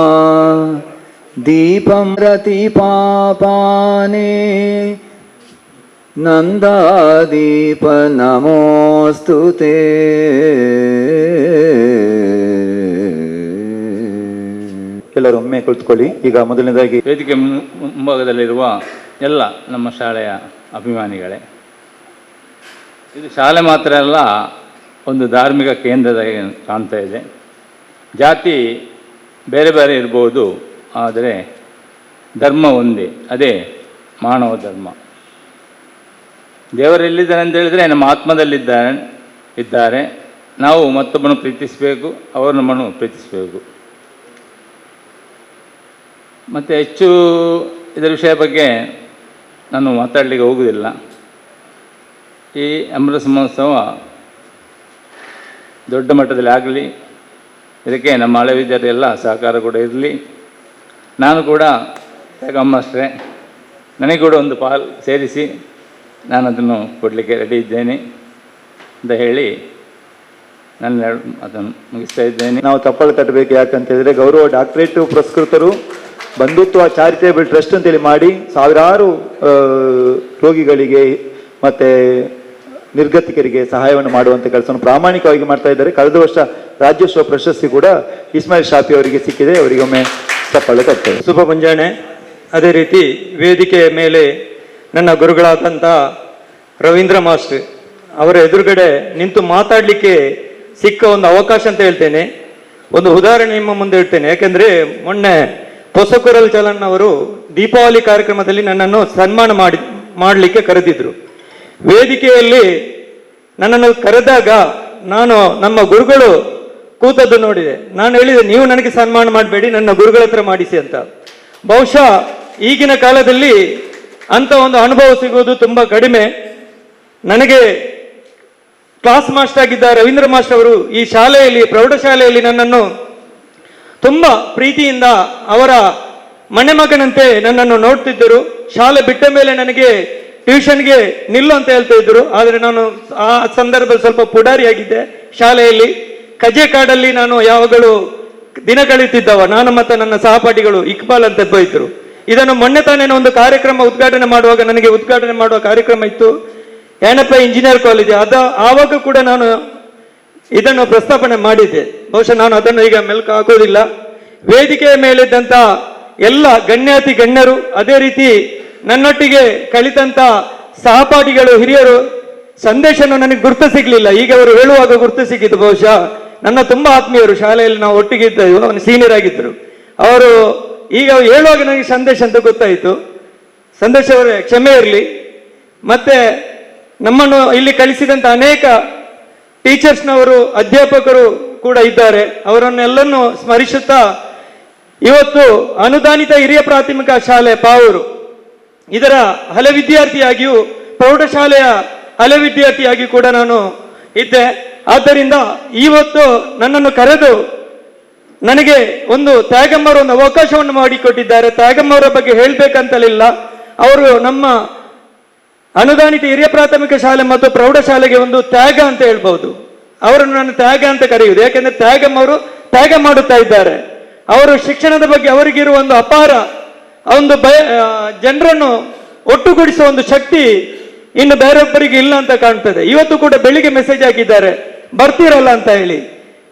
दीपं रतिपापाने नन्दादीप नमोऽस्तु ते ಎಲ್ಲರೂ ಒಮ್ಮೆ ಕುಳಿತುಕೊಳ್ಳಿ. ಈಗ ಮೊದಲನೇದಾಗಿ ವೇದಿಕೆ ಮುಂಭಾಗದಲ್ಲಿರುವ ಎಲ್ಲ ನಮ್ಮ ಶಾಲೆಯ ಅಭಿಮಾನಿಗಳೇ, ಇದು ಶಾಲೆ ಮಾತ್ರ ಅಲ್ಲ, ಒಂದು ಧಾರ್ಮಿಕ ಕೇಂದ್ರದ ಕಾಣ್ತಾ ಇದೆ. ಜಾತಿ ಬೇರೆ ಬೇರೆ ಇರ್ಬೋದು, ಆದರೆ ಧರ್ಮ ಒಂದೇ, ಅದೇ ಮಾನವ ಧರ್ಮ. ದೇವರೆಲ್ಲಿದ್ದಾರೆ ಅಂತ ಹೇಳಿದರೆ ನಮ್ಮ ಆತ್ಮದಲ್ಲಿದ್ದಾರೆ. ನಾವು ಮತ್ತೊಬ್ಬನು ಪ್ರೀತಿಸಬೇಕು, ಅವರು ನಮ್ಮನ್ನು ಪ್ರೀತಿಸಬೇಕು. ಮತ್ತು ಹೆಚ್ಚು ಇದರ ವಿಷಯ ಬಗ್ಗೆ ನಾನು ಮಾತಾಡಲಿಕ್ಕೆ ಹೋಗುವುದಿಲ್ಲ. ಈ ಅಮೃತ ಮಹೋತ್ಸವ ದೊಡ್ಡ ಮಟ್ಟದಲ್ಲಿ ಆಗಲಿ, ಇದಕ್ಕೆ ನಮ್ಮ ಹಳೆ ವಿದ್ಯಾರ್ಥಿ ಎಲ್ಲ ಸಹಕಾರ ಕೂಡ ಇರಲಿ. ನಾನು ಕೂಡ ಮಾಸ್ಟ್ರೆ, ನನಗೆ ಕೂಡ ಒಂದು ಪಾಲ್ ಸೇರಿಸಿ ನಾನು ಅದನ್ನು ಕೊಡಲಿಕ್ಕೆ ರೆಡಿ ಇದ್ದೇನೆ ಅಂತ ಹೇಳಿ ನಾನು ಅದನ್ನು ಮುಗಿಸ್ತಾ ಇದ್ದೇನೆ. ನಾವು ತಪ್ಪಲು ತಟ್ಟಬೇಕು, ಯಾಕಂತ ಹೇಳಿದ್ರೆ ಗೌರವ ಡಾಕ್ಟರೇಟ್ ಪುರಸ್ಕೃತರು ಬಂಧುತ್ವ ಚಾರಿಟೇಬಲ್ ಟ್ರಸ್ಟ್ ಅಂತೇಳಿ ಮಾಡಿ ಸಾವಿರಾರು ರೋಗಿಗಳಿಗೆ ಮತ್ತೆ ನಿರ್ಗತಿಕರಿಗೆ ಸಹಾಯವನ್ನು ಮಾಡುವಂಥ ಕೆಲಸವನ್ನು ಪ್ರಾಮಾಣಿಕವಾಗಿ ಮಾಡ್ತಾ ಇದ್ದಾರೆ. ಕಳೆದ ವರ್ಷ ರಾಜ್ಯೋತ್ಸವ ಪ್ರಶಸ್ತಿ ಕೂಡ ಇಸ್ಮಾಯಿಲ್ ಶಾಫಿ ಅವರಿಗೆ ಸಿಕ್ಕಿದೆ. ಅವರಿಗೊಮ್ಮೆ ತಪ್ಪಲು ತಟ್ಟೆ. ಶುಭ ಮುಂಜಾನೆ. ಅದೇ ರೀತಿ ವೇದಿಕೆಯ ಮೇಲೆ ನನ್ನ ಗುರುಗಳಾದಂಥ ರವೀಂದ್ರ ಮಾಸ್ಟರ್ ಅವರ ಎದುರುಗಡೆ ನಿಂತು ಮಾತಾಡಲಿಕ್ಕೆ ಸಿಕ್ಕ ಒಂದು ಅವಕಾಶ ಅಂತ ಹೇಳ್ತೇನೆ. ಒಂದು ಉದಾಹರಣೆ ನಿಮ್ಮ ಮುಂದೆ ಇಡ್ತೇನೆ. ಯಾಕೆಂದರೆ ಮೊನ್ನೆ ಹೊಸಕುರಲ್ ಚಲನ್ ಅವರು ದೀಪಾವಳಿ ಕಾರ್ಯಕ್ರಮದಲ್ಲಿ ನನ್ನನ್ನು ಸನ್ಮಾನ ಮಾಡಲಿಕ್ಕೆ ಕರೆದಿದ್ರು. ವೇದಿಕೆಯಲ್ಲಿ ನನ್ನನ್ನು ಕರೆದಾಗ ನಾನು ನಮ್ಮ ಗುರುಗಳು ಕೂತದ್ದು ನೋಡಿದೆ. ನಾನು ಹೇಳಿದೆ, ನೀವು ನನಗೆ ಸನ್ಮಾನ ಮಾಡಬೇಡಿ, ನನ್ನ ಗುರುಗಳ ಹತ್ರ ಮಾಡಿಸಿ ಅಂತ. ಬಹುಶಃ ಈಗಿನ ಕಾಲದಲ್ಲಿ ಅಂತ ಒಂದು ಅನುಭವ ಸಿಗುವುದು ತುಂಬ ಕಡಿಮೆ. ನನಗೆ ಕ್ಲಾಸ್ ಮಾಸ್ಟರ್ ಆಗಿದ್ದ ರವೀಂದ್ರ ಮಾಸ್ಟರ್ ಅವರು ಈ ಶಾಲೆಯಲ್ಲಿ, ಪ್ರೌಢಶಾಲೆಯಲ್ಲಿ ನನ್ನನ್ನು ತುಂಬ ಪ್ರೀತಿಯಿಂದ ಅವರ ಮನೆ ಮಗನಂತೆ ನನ್ನನ್ನು ನೋಡ್ತಿದ್ದರು. ಶಾಲೆ ಬಿಟ್ಟ ಮೇಲೆ ನನಗೆ ಟ್ಯೂಷನ್ಗೆ ನಿಲ್ಲು ಅಂತ ಹೇಳ್ತಾ ಇದ್ರು. ಆದರೆ ನಾನು ಆ ಸಂದರ್ಭದಲ್ಲಿ ಸ್ವಲ್ಪ ಪುಡಾರಿಯಾಗಿದ್ದೆ. ಶಾಲೆಯಲ್ಲಿ ಕಜೆ ಕಾಡಲ್ಲಿ ನಾನು ಯಾವಾಗಲೂ ದಿನ ಕಳೀತಿದ್ದವ. ನಾನು ಮತ್ತು ನನ್ನ ಸಹಪಾಠಿಗಳು ಇಕ್ಬಾಲ್ ಅಂತ ಇದ್ರು. ಇದನ್ನು ಮೊನ್ನೆ ತಾನೇ ಒಂದು ಕಾರ್ಯಕ್ರಮ ಉದ್ಘಾಟನೆ ಮಾಡುವಾಗ, ನನಗೆ ಉದ್ಘಾಟನೆ ಮಾಡುವ ಕಾರ್ಯಕ್ರಮ ಇತ್ತು ಯಾಣಪ್ಪ ಇಂಜಿನಿಯರ್ ಕಾಲೇಜ್. ಆವಾಗ ಕೂಡ ನಾನು ಇದನ್ನು ಪ್ರಸ್ತಾಪನೆ ಮಾಡಿದ್ದೆ. ಬಹುಶಃ ನಾನು ಅದನ್ನು ಈಗ ಮೆಲ್ಕು ಹಾಕೋದಿಲ್ಲ. ವೇದಿಕೆಯ ಮೇಲಿದ್ದಂಥ ಎಲ್ಲ ಗಣ್ಯಾತಿ ಗಣ್ಯರು, ಅದೇ ರೀತಿ ನನ್ನೊಟ್ಟಿಗೆ ಕಲಿತಂಥ ಸಹಪಾಠಿಗಳು, ಹಿರಿಯರು, ಸಂದೇಶನ ನನಗೆ ಗುರ್ತು ಸಿಗ್ಲಿಲ್ಲ. ಈಗ ಅವರು ಹೇಳುವಾಗ ಗುರ್ತು ಸಿಕ್ಕಿದ್ದು. ಬಹುಶಃ ನನ್ನ ತುಂಬ ಆತ್ಮೀಯರು, ಶಾಲೆಯಲ್ಲಿ ನಾವು ಒಟ್ಟಿಗೆ ಇದ್ದೆವು, ಅವನು ಸೀನಿಯರ್ ಆಗಿದ್ದರು. ಅವರು ಈಗ ಹೇಳುವಾಗ ನನಗೆ ಸಂದೇಶ ಅಂತ ಗೊತ್ತಾಯಿತು. ಸಂದೇಶ ಅವರೇ ಕ್ಷಮೆ ಇರಲಿ. ಮತ್ತೆ ನಮ್ಮನ್ನು ಇಲ್ಲಿ ಕಲಿಸಿದಂಥ ಅನೇಕ ಟೀಚರ್ಸ್ನವರು, ಅಧ್ಯಾಪಕರು ಕೂಡ ಇದ್ದಾರೆ. ಅವರನ್ನೆಲ್ಲನ್ನು ಸ್ಮರಿಸುತ್ತಾ ಇವತ್ತು ಅನುದಾನಿತ ಹಿರಿಯ ಪ್ರಾಥಮಿಕ ಶಾಲೆ ಪಾವೂರು ಇದರ ಹಳೆ ವಿದ್ಯಾರ್ಥಿಯಾಗಿಯೂ, ಪ್ರೌಢಶಾಲೆಯ ಹಳೆ ವಿದ್ಯಾರ್ಥಿಯಾಗಿ ಕೂಡ ನಾನು ಇದ್ದೆ. ಆದ್ದರಿಂದ ಇವತ್ತು ನನ್ನನ್ನು ಕರೆದು ನನಗೆ ಒಂದು ತ್ಯಾಗಮ್ಮರು ಒಂದು ಅವಕಾಶವನ್ನು ಮಾಡಿಕೊಟ್ಟಿದ್ದಾರೆ. ತ್ಯಾಗಮ್ಮವರ ಬಗ್ಗೆ ಹೇಳಬೇಕಂತಲಿಲ್ಲ. ಅವರು ನಮ್ಮ ಅನುದಾನಿತ ಹಿರಿಯ ಪ್ರಾಥಮಿಕ ಶಾಲೆ ಮತ್ತು ಪ್ರೌಢಶಾಲೆಗೆ ಒಂದು ತ್ಯಾಗ ಅಂತ ಹೇಳ್ಬಹುದು. ಅವರನ್ನು ನಾನು ತ್ಯಾಗ ಅಂತ ಕರೆಯುವುದು. ಯಾಕೆಂದ್ರೆ ತ್ಯಾಗಮ್ಮವರು ತ್ಯಾಗ ಮಾಡುತ್ತಾ ಇದ್ದಾರೆ. ಅವರು ಶಿಕ್ಷಣದ ಬಗ್ಗೆ ಅವರಿಗಿರುವ ಒಂದು ಅಪಾರ ಒಂದು ಜನರನ್ನು ಒಟ್ಟುಗೂಡಿಸುವ ಒಂದು ಶಕ್ತಿ ಇನ್ನು ಬೇರೊಬ್ಬರಿಗೆ ಇಲ್ಲ ಅಂತ ಕಾಣ್ತದೆ. ಇವತ್ತು ಕೂಡ ಬೆಳಿಗ್ಗೆ ಮೆಸೇಜ್ ಹಾಕಿದ್ದಾರೆ, ಬರ್ತೀರಲ್ಲ ಅಂತ ಹೇಳಿ.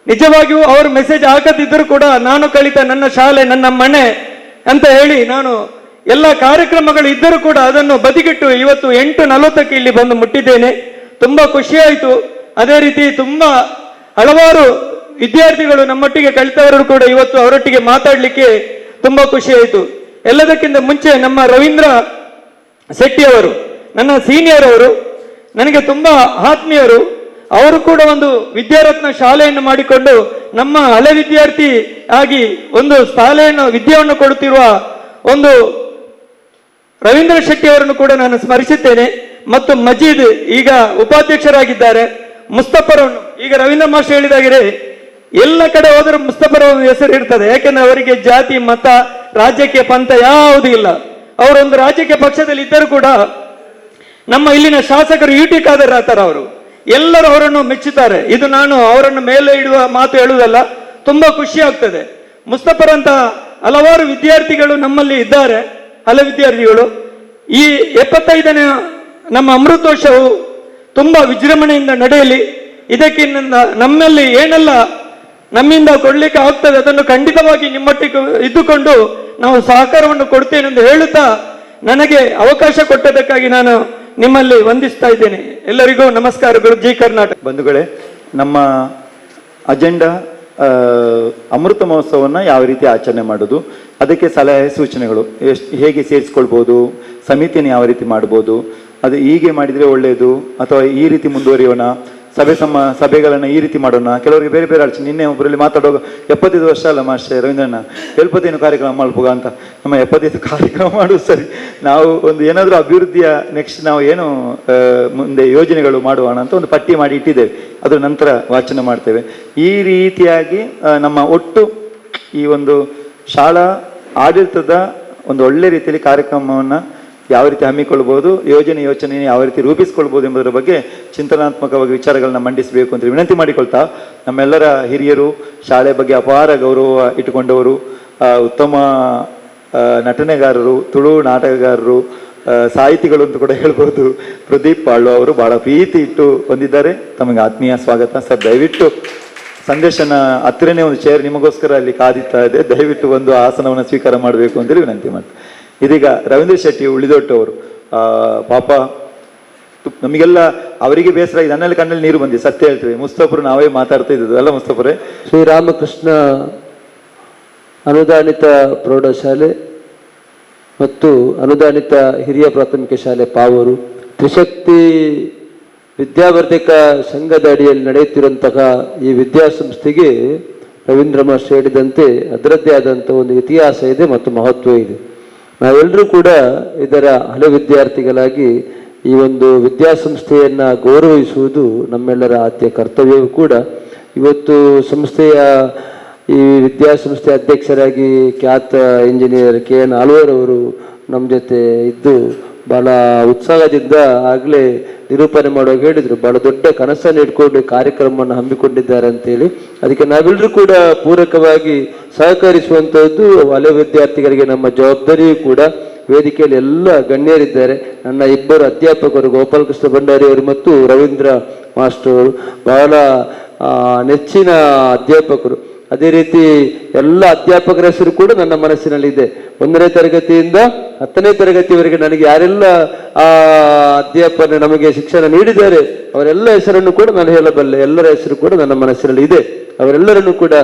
ನಿಜವಾಗಿಯೂ ಅವರು ಮೆಸೇಜ್ ಹಾಕದಿದ್ದರೂ ಕೂಡ ನಾನು ಕಲಿತ ನನ್ನ ಶಾಲೆ, ನನ್ನ ಮನೆ ಅಂತ ಹೇಳಿ ನಾನು ಎಲ್ಲ ಕಾರ್ಯಕ್ರಮಗಳು ಇದ್ದರೂ ಕೂಡ ಅದನ್ನು ಬದಿಗಿಟ್ಟು ಇವತ್ತು 8:40 ಇಲ್ಲಿ ಬಂದು ಮುಟ್ಟಿದ್ದೇನೆ. ತುಂಬಾ ಖುಷಿಯಾಯಿತು. ಅದೇ ರೀತಿ ತುಂಬಾ ಹಲವಾರು ವಿದ್ಯಾರ್ಥಿಗಳು ನಮ್ಮೊಟ್ಟಿಗೆ ಕಲಿತವರು ಕೂಡ ಇವತ್ತು ಅವರೊಟ್ಟಿಗೆ ಮಾತಾಡಲಿಕ್ಕೆ ತುಂಬಾ ಖುಷಿಯಾಯಿತು. ಎಲ್ಲದಕ್ಕಿಂತ ಮುಂಚೆ ನಮ್ಮ ರವೀಂದ್ರ ಶೆಟ್ಟಿ ಅವರು ನನ್ನ ಸೀನಿಯರ್ ಅವರು, ನನಗೆ ತುಂಬಾ ಆತ್ಮೀಯರು. ಅವರು ಕೂಡ ಒಂದು ವಿದ್ಯಾರತ್ನ ಶಾಲೆಯನ್ನು ಮಾಡಿಕೊಂಡು ನಮ್ಮ ಹಳೆ ವಿದ್ಯಾರ್ಥಿ ಆಗಿ ಒಂದು ಶಾಲೆಯನ್ನು, ವಿದ್ಯೆಯನ್ನು ಕೊಡುತ್ತಿರುವ ಒಂದು ರವೀಂದ್ರ ಶೆಟ್ಟಿ ಅವರನ್ನು ಕೂಡ ನಾನು ಸ್ಮರಿಸುತ್ತೇನೆ. ಮತ್ತು ಮಜೀದ್ ಈಗ ಉಪಾಧ್ಯಕ್ಷರಾಗಿದ್ದಾರೆ. ಮುಸ್ತಫರವನ್ನು ಈಗ ರವೀಂದ್ರ ಮಾಸ್ಟರ್ ಹೇಳಿದಾಗೆ ಎಲ್ಲ ಕಡೆ ಹೋದರೂ ಮುಸ್ತಫರ್ ಹೆಸರು ಇರ್ತದೆ. ಯಾಕೆಂದ್ರೆ ಅವರಿಗೆ ಜಾತಿ, ಮತ, ರಾಜಕೀಯ ಪಂಥ ಯಾವುದೂ ಇಲ್ಲ. ಅವರೊಂದು ರಾಜಕೀಯ ಪಕ್ಷದಲ್ಲಿ ಇದ್ದರೂ ಕೂಡ ನಮ್ಮ ಇಲ್ಲಿನ ಶಾಸಕರು UT ಖಾದರ್ ಆತರ ಅವರು ಎಲ್ಲರೂ ಅವರನ್ನು ಮೆಚ್ಚುತ್ತಾರೆ. ಇದು ನಾನು ಅವರನ್ನು ಮೇಲೆ ಇಡುವ ಮಾತು ಹೇಳುವುದಲ್ಲ, ತುಂಬಾ ಖುಷಿ ಆಗ್ತದೆ. ಮುಸ್ತಫರ್ ಅಂತ ಹಲವಾರು ವಿದ್ಯಾರ್ಥಿಗಳು ನಮ್ಮಲ್ಲಿ ಇದ್ದಾರೆ, ಹಲವು ವಿದ್ಯಾರ್ಥಿಗಳು. ಈ 75ನೇ ನಮ್ಮ ಅಮೃತೋತ್ಸವವು ತುಂಬಾ ವಿಜೃಂಭಣೆಯಿಂದ ನಡೆಯಲಿ. ಇದಕ್ಕೆ ನಮ್ಮಲ್ಲಿ ಏನೆಲ್ಲ ನಮ್ಮಿಂದ ಕೊಡ್ಲಿಕ್ಕೆ ಆಗ್ತದೆ ಅದನ್ನು ಖಂಡಿತವಾಗಿ ನಿಮ್ಮೊಟ್ಟಿಗೆ ಇದ್ದುಕೊಂಡು ನಾವು ಸಹಕಾರವನ್ನು ಕೊಡ್ತೇನೆ ಎಂದು ಹೇಳುತ್ತಾ ನನಗೆ ಅವಕಾಶ ಕೊಟ್ಟದಕ್ಕಾಗಿ ನಾನು ನಿಮ್ಮಲ್ಲಿ ವಂದಿಸ್ತಾ ಇದ್ದೇನೆ. ಎಲ್ಲರಿಗೂ ನಮಸ್ಕಾರಗಳು. ಜೈ ಕರ್ನಾಟಕ. ಬಂಧುಗಳೇ, ನಮ್ಮ ಅಜೆಂಡಾ ಅಮೃತ ಮಹೋತ್ಸವವನ್ನು ಯಾವ ರೀತಿ ಆಚರಣೆ ಮಾಡೋದು, ಅದಕ್ಕೆ ಸಲಹೆ ಸೂಚನೆಗಳು ಹೇಗೆ ಸೇರಿಸ್ಕೊಳ್ಬೋದು, ಸಮಿತಿಯನ್ನು ಯಾವ ರೀತಿ ಮಾಡ್ಬೋದು, ಅದು ಹೀಗೆ ಮಾಡಿದರೆ ಒಳ್ಳೆಯದು ಅಥವಾ ಈ ರೀತಿ ಮುಂದುವರಿಯೋಣ, ಸಭೆಗಳನ್ನು ಈ ರೀತಿ ಮಾಡೋಣ. ಕೆಲವರಿಗೆ ಬೇರೆ ಬೇರೆ ಆಲೋಚನೆ. ನಿನ್ನೆ ಒಬ್ಬರಲ್ಲಿ ಮಾತಾಡುವಾಗ 75 ವರ್ಷ ಅಲ್ಲ ಮಾಸ್ಟರ್ ರವೀಂದ್ರಣ್ಣ, 75 ಕಾರ್ಯಕ್ರಮ ಮಾಡ್ಬೋಗ ಅಂತ. ನಮ್ಮ 75 ಕಾರ್ಯಕ್ರಮ ಮಾಡುವುದು ಸರಿ, ನಾವು ಒಂದು ಏನಾದರೂ ಅಭಿವೃದ್ಧಿಯ ನೆಕ್ಸ್ಟ್ ನಾವು ಏನು ಮುಂದೆ ಯೋಜನೆಗಳು ಮಾಡುವಣ ಅಂತ ಒಂದು ಪಟ್ಟಿ ಮಾಡಿ ಇಟ್ಟಿದ್ದೇವೆ. ಅದರ ನಂತರ ವಾಚನ ಮಾಡ್ತೇವೆ. ಈ ರೀತಿಯಾಗಿ ನಮ್ಮ ಒಟ್ಟು ಈ ಒಂದು ಶಾಲಾ ಆಡಳಿತದ ಒಂದು ಒಳ್ಳೆ ರೀತಿಯಲ್ಲಿ ಕಾರ್ಯಕ್ರಮವನ್ನು ಯಾವ ರೀತಿ ಹಮ್ಮಿಕೊಳ್ಬೋದು, ಯೋಚನೆ ಯಾವ ರೀತಿ ರೂಪಿಸ್ಕೊಳ್ಬೋದು ಎಂಬುದರ ಬಗ್ಗೆ ಚಿಂತನಾತ್ಮಕವಾಗಿ ವಿಚಾರಗಳನ್ನ ಮಂಡಿಸಬೇಕು ಅಂತ ವಿನಂತಿ ಮಾಡಿಕೊಳ್ತಾ, ನಮ್ಮೆಲ್ಲರ ಹಿರಿಯರು, ಶಾಲೆ ಬಗ್ಗೆ ಅಪಾರ ಗೌರವ ಇಟ್ಟುಕೊಂಡವರು, ಉತ್ತಮ ನಟನೆಗಾರರು, ತುಳು ನಾಟಕಗಾರರು, ಸಾಹಿತಿಗಳು ಅಂತ ಕೂಡ ಹೇಳ್ಬೋದು, ಪ್ರದೀಪ್ ಪಾಳು ಅವರು ಬಹಳ ಪ್ರೀತಿ ಇಟ್ಟು ಬಂದಿದ್ದಾರೆ. ತಮಗೆ ಆತ್ಮೀಯ ಸ್ವಾಗತ ಸರ್. ದಯವಿಟ್ಟು ಸಂದೇಶನ ಹತ್ತಿರನೇ ಒಂದು ಚೇರ್ ನಿಮಗೋಸ್ಕರ ಅಲ್ಲಿ ಕಾದಿತ್ತಾ ಇದೆ, ದಯವಿಟ್ಟು ಒಂದು ಆಸನವನ್ನು ಸ್ವೀಕಾರ ಮಾಡಬೇಕು ಅಂತೇಳಿ ವಿನಂತಿ ಮಾಡ್ತೀನಿ. ಇದೀಗ ರವೀಂದ್ರ ಶೆಟ್ಟಿ ಉಳಿದೊಟ್ಟವರು, ಪಾಪ ನಮಗೆಲ್ಲ ಅವರಿಗೆ ಬೇಸರ, ನನ್ನಲ್ಲಿ ಕಣ್ಣಲ್ಲಿ ನೀರು ಬಂದಿದೆ, ಸತ್ಯ ಹೇಳ್ತೀವಿ. ಮುಸ್ತಫರು ನಾವೇ ಮಾತಾಡ್ತಾ ಇದ್ದದ್ದು ಅಲ್ಲ ಮುಸ್ತಫರೇ? ಶ್ರೀರಾಮಕೃಷ್ಣ ಅನುದಾನಿತ ಪ್ರೌಢಶಾಲೆ ಮತ್ತು ಅನುದಾನಿತ ಹಿರಿಯ ಪ್ರಾಥಮಿಕ ಶಾಲೆ ಪಾವೂರು, ತ್ರಿಶಕ್ತಿ ವಿದ್ಯಾವರ್ಧಕ ಸಂಘದ ಅಡಿಯಲ್ಲಿ ನಡೆಯುತ್ತಿರುವಂತಹ ಈ ವಿದ್ಯಾಸಂಸ್ಥೆಗೆ ರವೀಂದ್ರ ಮಾಸ್ಟರ್ ಹೇಳಿದಂತೆ ಅದರದ್ದೇ ಆದಂಥ ಒಂದು ಇತಿಹಾಸ ಇದೆ ಮತ್ತು ಮಹತ್ವ ಇದೆ. ನಾವೆಲ್ಲರೂ ಕೂಡ ಇದರ ಹಳೆ ವಿದ್ಯಾರ್ಥಿಗಳಾಗಿ ಈ ಒಂದು ವಿದ್ಯಾಸಂಸ್ಥೆಯನ್ನು ಗೌರವಿಸುವುದು ನಮ್ಮೆಲ್ಲರ ಆದ್ಯ ಕರ್ತವ್ಯವೂ ಕೂಡ. ಇವತ್ತು ಸಂಸ್ಥೆಯ ಈ ವಿದ್ಯಾಸಂಸ್ಥೆ ಅಧ್ಯಕ್ಷರಾಗಿ ಖ್ಯಾತ ಇಂಜಿನಿಯರ್ KN ಆಳ್ವಾರ್ ಅವರು ನಮ್ಮ ಜೊತೆ ಇದ್ದು ಭಾಳ ಉತ್ಸಾಹದಿಂದ ಆಗಲೇ ನಿರೂಪಣೆ ಮಾಡುವಾಗ ಹೇಳಿದರು, ಭಾಳ ದೊಡ್ಡ ಕನಸನ್ನು ಇಟ್ಕೊಂಡು ಕಾರ್ಯಕ್ರಮವನ್ನು ಹಮ್ಮಿಕೊಂಡಿದ್ದಾರೆ ಅಂತೇಳಿ. ಅದಕ್ಕೆ ನಾವೆಲ್ಲರೂ ಕೂಡ ಪೂರಕವಾಗಿ ಸಹಕರಿಸುವಂಥದ್ದು ಹಳೆ ವಿದ್ಯಾರ್ಥಿಗಳಿಗೆ ನಮ್ಮ ಜವಾಬ್ದಾರಿಯೂ ಕೂಡ. ವೇದಿಕೆಯಲ್ಲಿ ಎಲ್ಲ ಗಣ್ಯರಿದ್ದಾರೆ. ನನ್ನ ಇಬ್ಬರು ಅಧ್ಯಾಪಕರು ಗೋಪಾಲಕೃಷ್ಣ ಭಂಡಾರಿ ಅವರು ಮತ್ತು ರವೀಂದ್ರ ಮಾಸ್ಟರ್ ಅವರು ಬಹಳ ನೆಚ್ಚಿನ ಅಧ್ಯಾಪಕರು. ಅದೇ ರೀತಿ ಎಲ್ಲ ಅಧ್ಯಾಪಕರ ಹೆಸರು ಕೂಡ ನನ್ನ ಮನಸ್ಸಿನಲ್ಲಿದೆ. 1ನೇ ತರಗತಿಯಿಂದ 10ನೇ ತರಗತಿವರೆಗೆ ನನಗೆ ಯಾರೆಲ್ಲ ಆ ಅಧ್ಯಾಪನ ನಮಗೆ ಶಿಕ್ಷಣ ನೀಡಿದ್ದಾರೆ ಅವರೆಲ್ಲ ಹೆಸರನ್ನು ಕೂಡ ನಾನು ಹೇಳಬಲ್ಲೆ. ಎಲ್ಲರ ಹೆಸರು ಕೂಡ ನನ್ನ ಮನಸ್ಸಿನಲ್ಲಿ ಇದೆ. ಅವರೆಲ್ಲರನ್ನು ಕೂಡ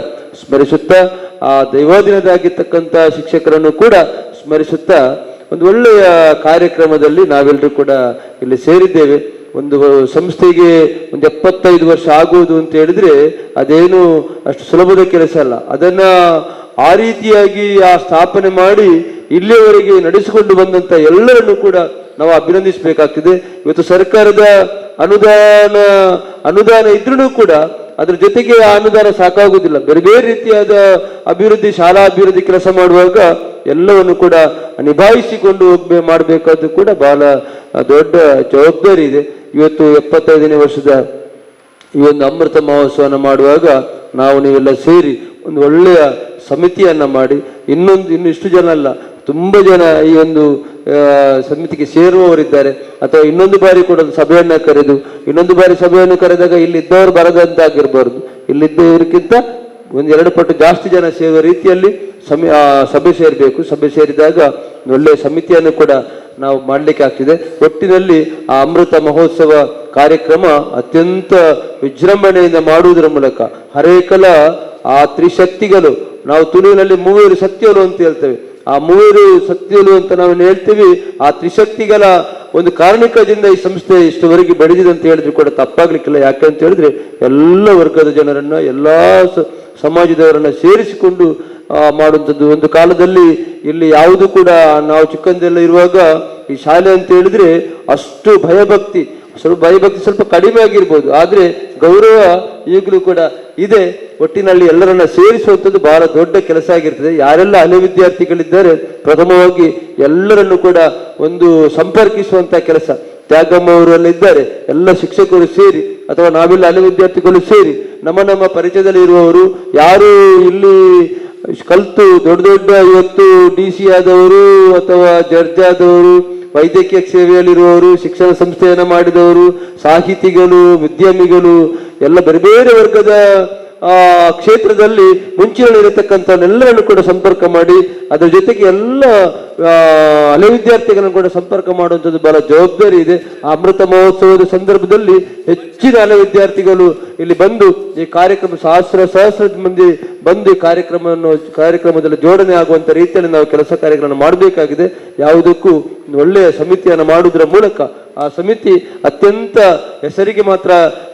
ಸ್ಮರಿಸುತ್ತಾ, ಆ ದೈವಾಧೀನದಾಗಿರ್ತಕ್ಕಂಥ ಶಿಕ್ಷಕರನ್ನು ಕೂಡ ಸ್ಮರಿಸುತ್ತಾ, ಒಂದು ಒಳ್ಳೆಯ ಕಾರ್ಯಕ್ರಮದಲ್ಲಿ ನಾವೆಲ್ಲರೂ ಕೂಡ ಇಲ್ಲಿ ಸೇರಿದ್ದೇವೆ. ಒಂದು ಸಂಸ್ಥೆಗೆ ಒಂದು 75 ವರ್ಷ ಆಗುವುದು ಅಂತ ಹೇಳಿದ್ರೆ ಅದೇನು ಅಷ್ಟು ಸುಲಭದ ಕೆಲಸ ಅಲ್ಲ. ಅದನ್ನ ಆ ರೀತಿಯಾಗಿ ಆ ಸ್ಥಾಪನೆ ಮಾಡಿ ಇಲ್ಲಿಯವರೆಗೆ ನಡೆಸಿಕೊಂಡು ಬಂದಂತ ಎಲ್ಲರನ್ನು ಕೂಡ ನಾವು ಅಭಿನಂದಿಸಬೇಕಾಗ್ತದೆ. ಇವತ್ತು ಸರ್ಕಾರದ ಅನುದಾನ ಇದ್ರೂ ಕೂಡ ಅದ್ರ ಜೊತೆಗೆ ಆ ಅನುದಾನ ಸಾಕಾಗುವುದಿಲ್ಲ. ಬೇರೆ ಬೇರೆ ರೀತಿಯಾದ ಅಭಿವೃದ್ಧಿ, ಶಾಲಾ ಅಭಿವೃದ್ಧಿ ಕೆಲಸ ಮಾಡುವಾಗ ಎಲ್ಲವನ್ನು ಕೂಡ ನಿಭಾಯಿಸಿಕೊಂಡು ಮಾಡಬೇಕಾದ್ದು ಕೂಡ ಬಹಳ ದೊಡ್ಡ ಜವಾಬ್ದಾರಿ ಇದೆ. ಇವತ್ತು 75ನೇ ವರ್ಷದ ಈ ಒಂದು ಅಮೃತ ಮಹೋತ್ಸವನ ಮಾಡುವಾಗ ನಾವು ನೀವೆಲ್ಲ ಸೇರಿ ಒಂದು ಒಳ್ಳೆಯ ಸಮಿತಿಯನ್ನ ಮಾಡಿ, ಇನ್ನು ಇಷ್ಟು ಜನ ಅಲ್ಲ, ತುಂಬ ಜನ ಈ ಒಂದು ಸಮಿತಿಗೆ ಸೇರುವವರಿದ್ದಾರೆ. ಅಥವಾ ಇನ್ನೊಂದು ಬಾರಿ ಕೂಡ ಸಭೆಯನ್ನ ಕರೆದು, ಇನ್ನೊಂದು ಬಾರಿ ಸಭೆಯನ್ನು ಕರೆದಾಗ ಇಲ್ಲಿದ್ದವರು ಬರದಂತಾಗಿರ್ಬಾರ್ದು, ಇಲ್ಲಿದ್ದವರಿಗಿಂತ 1-2 ಪಟ್ಟು ಜಾಸ್ತಿ ಜನ ಸೇರುವ ರೀತಿಯಲ್ಲಿ ಸಭೆ ಸೇರಬೇಕು. ಸಭೆ ಸೇರಿದಾಗ ಒಳ್ಳೆಯ ಸಮಿತಿಯನ್ನು ಕೂಡ ನಾವು ಮಾಡಲಿಕ್ಕೆ ಆಗ್ತಿದೆ. ಒಟ್ಟಿನಲ್ಲಿ ಆ ಅಮೃತ ಮಹೋತ್ಸವ ಕಾರ್ಯಕ್ರಮ ಅತ್ಯಂತ ವಿಜೃಂಭಣೆಯಿಂದ ಮಾಡುವುದರ ಮೂಲಕ ಹರೇಕಲ ಆ ತ್ರಿಶಕ್ತಿಗಳು, ನಾವು ತುಳುವಿನಲ್ಲಿ 3 ಶಕ್ತಿಗಳು ಅಂತ ಹೇಳ್ತೇವೆ, ಆ 3 ಶಕ್ತಿಗಳು ಅಂತ ನಾವು ಹೇಳ್ತೀವಿ. ಆ ತ್ರಿಶಕ್ತಿಗಳ ಒಂದು ಕಾರಣಿಕದಿಂದ ಈ ಸಂಸ್ಥೆ ಇಷ್ಟುವರೆಗೆ ಬೆಳೆದಿದೆ ಅಂತ ಹೇಳಿದ್ರು ಕೂಡ ತಪ್ಪಾಗ್ಲಿಕ್ಕಿಲ್ಲ. ಯಾಕಂತ ಹೇಳಿದ್ರೆ ಎಲ್ಲ ವರ್ಗದ ಜನರನ್ನ, ಎಲ್ಲ ಸಮಾಜದವರನ್ನ ಸೇರಿಸಿಕೊಂಡು ಮಾಡುವಂಥದ್ದು. ಒಂದು ಕಾಲದಲ್ಲಿ ಇಲ್ಲಿ ಯಾವುದು ಕೂಡ, ನಾವು ಚಿಕ್ಕಂದೆಲ್ಲ ಇರುವಾಗ ಈ ಶಾಲೆ ಅಂತ ಹೇಳಿದ್ರೆ ಅಷ್ಟು ಭಯಭಕ್ತಿ ಸ್ವಲ್ಪ ಕಡಿಮೆ ಆಗಿರ್ಬೋದು, ಆದ್ರೆ ಗೌರವ ಈಗಲೂ ಕೂಡ ಇದೆ. ಒಟ್ಟಿನಲ್ಲಿ ಎಲ್ಲರನ್ನ ಸೇರಿಸುವಂಥದ್ದು ಬಹಳ ದೊಡ್ಡ ಕೆಲಸ ಆಗಿರ್ತದೆ. ಯಾರೆಲ್ಲ ಹಳೆ ವಿದ್ಯಾರ್ಥಿಗಳಿದ್ದಾರೆ ಪ್ರಥಮವಾಗಿ ಎಲ್ಲರನ್ನು ಕೂಡ ಒಂದು ಸಂಪರ್ಕಿಸುವಂತ ಕೆಲಸ. ತ್ಯಾಗಮ್ಮ ಅವರೆಲ್ಲ ಇದ್ದಾರೆ, ಎಲ್ಲ ಶಿಕ್ಷಕರು ಸೇರಿ ಅಥವಾ ನಾವೆಲ್ಲ ಹಳೆ ವಿದ್ಯಾರ್ಥಿಗಳು ಸೇರಿ ನಮ್ಮ ಪರಿಚಯದಲ್ಲಿ ಇರುವವರು ಯಾರು ಇಲ್ಲಿ ಕಲ್ತು ದೊಡ್ಡ ಇವತ್ತು DC ಆದವರು ಅಥವಾ ಜಡ್ಜ್ ಆದವರು, ವೈದ್ಯಕೀಯ ಸೇವೆಯಲ್ಲಿರುವವರು, ಶಿಕ್ಷಣ ಸಂಸ್ಥೆಯನ್ನು ಮಾಡಿದವರು, ಸಾಹಿತಿಗಳು, ಉದ್ಯಮಿಗಳು, ಎಲ್ಲ ಬೇರೆ ಬೇರೆ ವರ್ಗದ ಕ್ಷೇತ್ರದಲ್ಲಿ ಮುಂಚೂಣಿರತಕ್ಕಂಥವನ್ನೆಲ್ಲರನ್ನು ಕೂಡ ಸಂಪರ್ಕ ಮಾಡಿ, ಅದರ ಜೊತೆಗೆ ಎಲ್ಲ ಹಳೆ ವಿದ್ಯಾರ್ಥಿಗಳನ್ನು ಕೂಡ ಸಂಪರ್ಕ ಮಾಡುವಂಥದ್ದು ಬಹಳ ಜವಾಬ್ದಾರಿ ಇದೆ. ಆ ಅಮೃತ ಮಹೋತ್ಸವದ ಸಂದರ್ಭದಲ್ಲಿ ಹೆಚ್ಚಿನ ಹಳೆ ವಿದ್ಯಾರ್ಥಿಗಳು ಇಲ್ಲಿ ಬಂದು ಈ ಕಾರ್ಯಕ್ರಮ ಸಹಸ್ರ ಮಂದಿ ಬಂದು ಈ ಕಾರ್ಯಕ್ರಮದಲ್ಲಿ ಜೋಡಣೆ ಆಗುವಂತ ರೀತಿಯಲ್ಲಿ ನಾವು ಕೆಲಸ ಕಾರ್ಯಗಳನ್ನು ಮಾಡಬೇಕಾಗಿದೆ. ಯಾವುದಕ್ಕೂ ಒಳ್ಳೆಯ ಸಮಿತಿಯನ್ನು ಮಾಡುವುದರ ಮೂಲಕ ಆ ಸಮಿತಿ ಅತ್ಯಂತ ಹೆಸರಿಗೆ ಮಾತ್ರ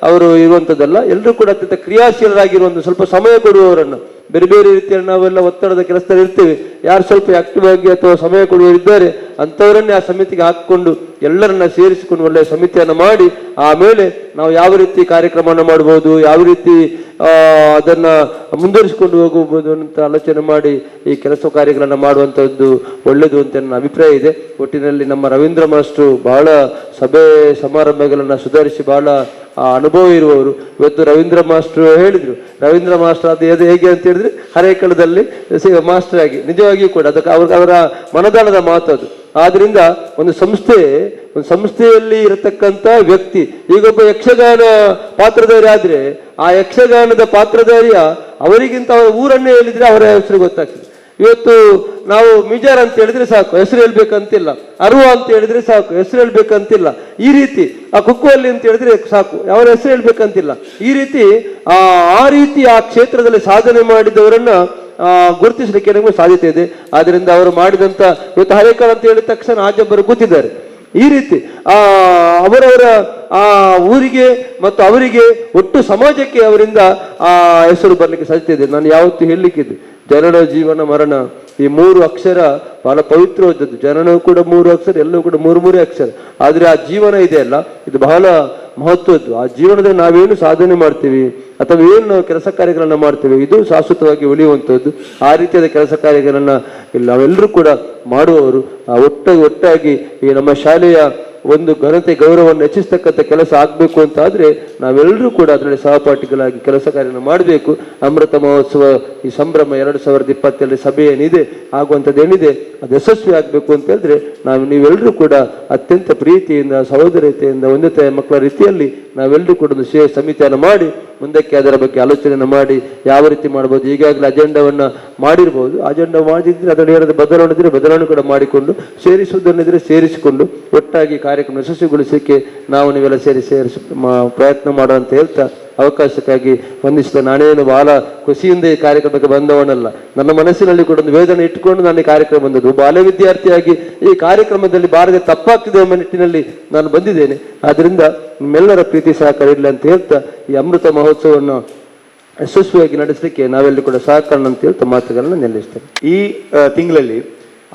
ಅವರು ಇರುವಂಥದ್ದಲ್ಲ, ಎಲ್ಲರೂ ಕೂಡ ಅತ್ಯಂತ ಕ್ರಿಯಾಶೀಲರಾಗಿರುವಂಥ, ಸ್ವಲ್ಪ ಸಮಯ ಕೊಡುವವರನ್ನು, ಬೇರೆ ಬೇರೆ ರೀತಿಯಲ್ಲಿ ನಾವೆಲ್ಲ ಒತ್ತಡದ ಕೆಲಸದಲ್ಲಿ ಇರ್ತೀವಿ, ಯಾರು ಸ್ವಲ್ಪ ಆಕ್ಟಿವ್ ಆಗಿ ಅಥವಾ ಸಮಯ ಕೊಡುವವರಿದ್ದಾರೆ ಅಂಥವರನ್ನೇ ಆ ಸಮಿತಿಗೆ ಹಾಕಿಕೊಂಡು ಎಲ್ಲರನ್ನ ಸೇರಿಸಿಕೊಂಡು ಒಳ್ಳೆಯ ಸಮಿತಿಯನ್ನು ಮಾಡಿ ಆಮೇಲೆ ನಾವು ಯಾವ ರೀತಿ ಕಾರ್ಯಕ್ರಮವನ್ನು ಮಾಡ್ಬೋದು, ಯಾವ ರೀತಿ ಅದನ್ನ ಮುಂದುವರಿಸಿಕೊಂಡು ಹೋಗಬಹುದು ಅಂತ ಆಲೋಚನೆ ಮಾಡಿ ಈ ಕೆಲಸ ಕಾರ್ಯಗಳನ್ನು ಮಾಡುವಂಥದ್ದು ಒಳ್ಳೆಯದು ಅಂತ ನನ್ನ ಅಭಿಪ್ರಾಯ ಇದೆ. ಒಟ್ಟಿನಲ್ಲಿ ನಮ್ಮ ರವೀಂದ್ರ ಮಾಸ್ಟ್ರು ಬಹಳ ಸಭೆ ಸಮಾರಂಭಗಳನ್ನು ಸುಧಾರಿಸಿ ಬಹಳ ಅನುಭವ ಇರುವವರು. ಇವತ್ತು ರವೀಂದ್ರ ಮಾಸ್ಟ್ರು ಹೇಳಿದ್ರು, ರವೀಂದ್ರ ಮಾಸ್ಟರ್ ಅದು ಹೇಗೆ ಅಂತ ಹೇಳಿದ್ರೆ ಹರೇಕಳದಲ್ಲಿ ಮಾಸ್ಟರ್ ಆಗಿ ನಿಜವಾಗಿಯೂ ಕೂಡ ಅದಕ್ಕೆ ಅವರ ಮನದಾಳದ ಮಾತು ಅದು. ಆದ್ರಿಂದ ಒಂದು ಸಂಸ್ಥೆಯಲ್ಲಿ ಇರತಕ್ಕಂಥ ವ್ಯಕ್ತಿ, ಈಗೊಬ್ಬ ಯಕ್ಷಗಾನ ಪಾತ್ರಧಾರಿ ಆದ್ರೆ ಆ ಯಕ್ಷಗಾನದ ಪಾತ್ರಧಾರಿಯ ಅವರಿಗಿಂತ ಅವರ ಊರನ್ನೇ ಹೇಳಿದ್ರೆ ಅವರ ಹೆಸರು ಗೊತ್ತಾಗ್ತದೆ. ಇವತ್ತು ನಾವು ಮಿಜಾರ್ ಅಂತ ಹೇಳಿದ್ರೆ ಸಾಕು, ಹೆಸರು ಹೇಳ್ಬೇಕಂತಿಲ್ಲ. ಅರುವ ಅಂತ ಹೇಳಿದ್ರೆ ಸಾಕು, ಹೆಸರು ಹೇಳ್ಬೇಕಂತಿಲ್ಲ. ಈ ರೀತಿ ಆ ಕುಕ್ಕುವಲ್ಲಿ ಅಂತ ಹೇಳಿದ್ರೆ ಸಾಕು, ಅವರ ಹೆಸರು ಹೇಳ್ಬೇಕಂತಿಲ್ಲ. ಈ ರೀತಿ ಆ ಕ್ಷೇತ್ರದಲ್ಲಿ ಸಾಧನೆ ಮಾಡಿದವರನ್ನ ಗುರುತಿಸಲಿಕ್ಕೆ ನಮಗೆ ಸಾಧ್ಯತೆ ಇದೆ. ಆದ್ರಿಂದ ಅವರು ಮಾಡಿದಂತ ಇವತ್ತು ಹರೇಕಳ ಅಂತ ಹೇಳಿದ ತಕ್ಷಣ ಆಜಬ್ಬರು ಕೂತಿದ್ದಾರೆ. ಈ ರೀತಿ ಅವರವರ ಆ ಊರಿಗೆ ಮತ್ತು ಅವರಿಗೆ ಒಟ್ಟು ಸಮಾಜಕ್ಕೆ ಅವರಿಂದ ಆ ಹೆಸರು ಬರಲಿಕ್ಕೆ ಸಾಧ್ಯತೆ ಇದೆ. ನಾನು ಯಾವತ್ತೂ ಹೇಳಲಿಕ್ಕಿದ್ದೆ, ಜನನ ಜೀವನ ಮರಣ ಈ 3 ಅಕ್ಷರ ಬಹಳ ಪವಿತ್ರವಾದದ್ದು. ಜನನವೂ ಕೂಡ 3 ಅಕ್ಷರ, ಎಲ್ಲವೂ ಕೂಡ 3 ಅಕ್ಷರ. ಆದ್ರೆ ಆ ಜೀವನ ಇದೆಯಲ್ಲ, ಇದು ಬಹಳ ಮಹತ್ವದ್ದು. ಆ ಜೀವನದಲ್ಲಿ ನಾವೇನು ಸಾಧನೆ ಮಾಡ್ತೀವಿ ಅಥವಾ ಏನು ನಾವು ಕೆಲಸ ಕಾರ್ಯಗಳನ್ನ ಮಾಡ್ತೇವೆ ಇದು ಶಾಶ್ವತವಾಗಿ ಉಳಿಯುವಂಥದ್ದು. ಆ ರೀತಿಯಾದ ಕೆಲಸ ಕಾರ್ಯಗಳನ್ನ ಇಲ್ಲಿ ನಾವೆಲ್ಲರೂ ಕೂಡ ಮಾಡುವವರು ಒಟ್ಟಾಗಿ ಈ ನಮ್ಮ ಶಾಲೆಯ ಒಂದು ಘನತೆ ಗೌರವವನ್ನು ಹೆಚ್ಚಿಸ್ತಕ್ಕಂಥ ಕೆಲಸ ಆಗಬೇಕು ಅಂತ ಆದ್ರೆ ನಾವೆಲ್ಲರೂ ಕೂಡ ಅದರಲ್ಲಿ ಸಹಪಾಠಿಗಳಾಗಿ ಕೆಲಸ ಕಾರ್ಯವನ್ನು ಮಾಡಬೇಕು. ಅಮೃತ ಮಹೋತ್ಸವ ಈ ಸಂಭ್ರಮ 2022 ಸಭೆ ಏನಿದೆ ಆಗುವಂಥದ್ದು ಏನಿದೆ ಅದು ಯಶಸ್ವಿ ಆಗಬೇಕು ಅಂತ ಹೇಳಿದ್ರೆ ನೀವೆಲ್ಲರೂ ಕೂಡ ಅತ್ಯಂತ ಪ್ರೀತಿಯಿಂದ ಸಹೋದರತೆಯಿಂದ ಒಂದೇ ಮಕ್ಕಳ ರೀತಿಯಲ್ಲಿ ನಾವೆಲ್ಲರೂ ಕೂಡ ಒಂದು ಸಮಿತಿಯನ್ನು ಮಾಡಿ ಮುಂದಕ್ಕೆ ಅದರ ಬಗ್ಗೆ ಆಲೋಚನೆಯನ್ನು ಮಾಡಿ ಯಾವ ರೀತಿ ಮಾಡ್ಬೋದು. ಈಗಾಗಲೇ ಅಜೆಂಡಾವನ್ನ ಮಾಡಿರ್ಬೋದು, ಅಜೆಂಡಾ ಮಾಡಿದ್ರೆ ಅದರಲ್ಲಿ ಏನಾದರೂ ಬದಲಾವಣೆ ಇದ್ರೆ ಬದಲಾವಣೆ ಕೂಡ ಮಾಡಿಕೊಂಡು ಸೇರಿಸುವುದನ್ನಿದ್ರೆ ಸೇರಿಸಿಕೊಂಡು ಒಟ್ಟಾಗಿ ಕಾರ್ಯಕ್ರಮ ಯಶಸ್ವಿಗೊಳಿಸಲಿಕ್ಕೆ ನೀವೆಲ್ಲ ಸೇರಿಸಿ ಪ್ರಯತ್ನ ಮಾಡುವಂತ ಹೇಳ್ತಾ ಅವಕಾಶಕ್ಕಾಗಿ ವಂದಿಸಿದ. ನಾನೇನು ಬಹಳ ಖುಷಿಯಿಂದ ಈ ಕಾರ್ಯಕ್ರಮಕ್ಕೆ ಬಂದವನಲ್ಲ, ನನ್ನ ಮನಸ್ಸಿನಲ್ಲಿ ಕೂಡ ಒಂದು ವೇದನೆ ಇಟ್ಟುಕೊಂಡು ನಾನು ಈ ಕಾರ್ಯಕ್ರಮ ಬಂದದ್ದು. ಬಾಲ್ಯ ವಿದ್ಯಾರ್ಥಿಯಾಗಿ ಈ ಕಾರ್ಯಕ್ರಮದಲ್ಲಿ ಬಾರದೆ ತಪ್ಪಾಗ್ತಿದೆ ಎಂಬ ನಿಟ್ಟಿನಲ್ಲಿ ನಾನು ಬಂದಿದ್ದೇನೆ. ಆದ್ರಿಂದ ನಿಮ್ಮೆಲ್ಲರ ಪ್ರೀತಿ ಸಹಕಾರ ಇರಲಿ ಅಂತ ಹೇಳ್ತಾ ಈ ಅಮೃತ ಮಹೋತ್ಸವವನ್ನು ಯಶಸ್ವಿಯಾಗಿ ನಡೆಸಲಿಕ್ಕೆ ನಾವೆಲ್ಲರೂ ಕೂಡ ಸಹಕಾರ ಅಂತ ಹೇಳ್ತಾ ಮಾತುಗಳನ್ನು ನಿಲ್ಲಿಸ್ತೇನೆ. ಈ ತಿಂಗಳಲ್ಲಿ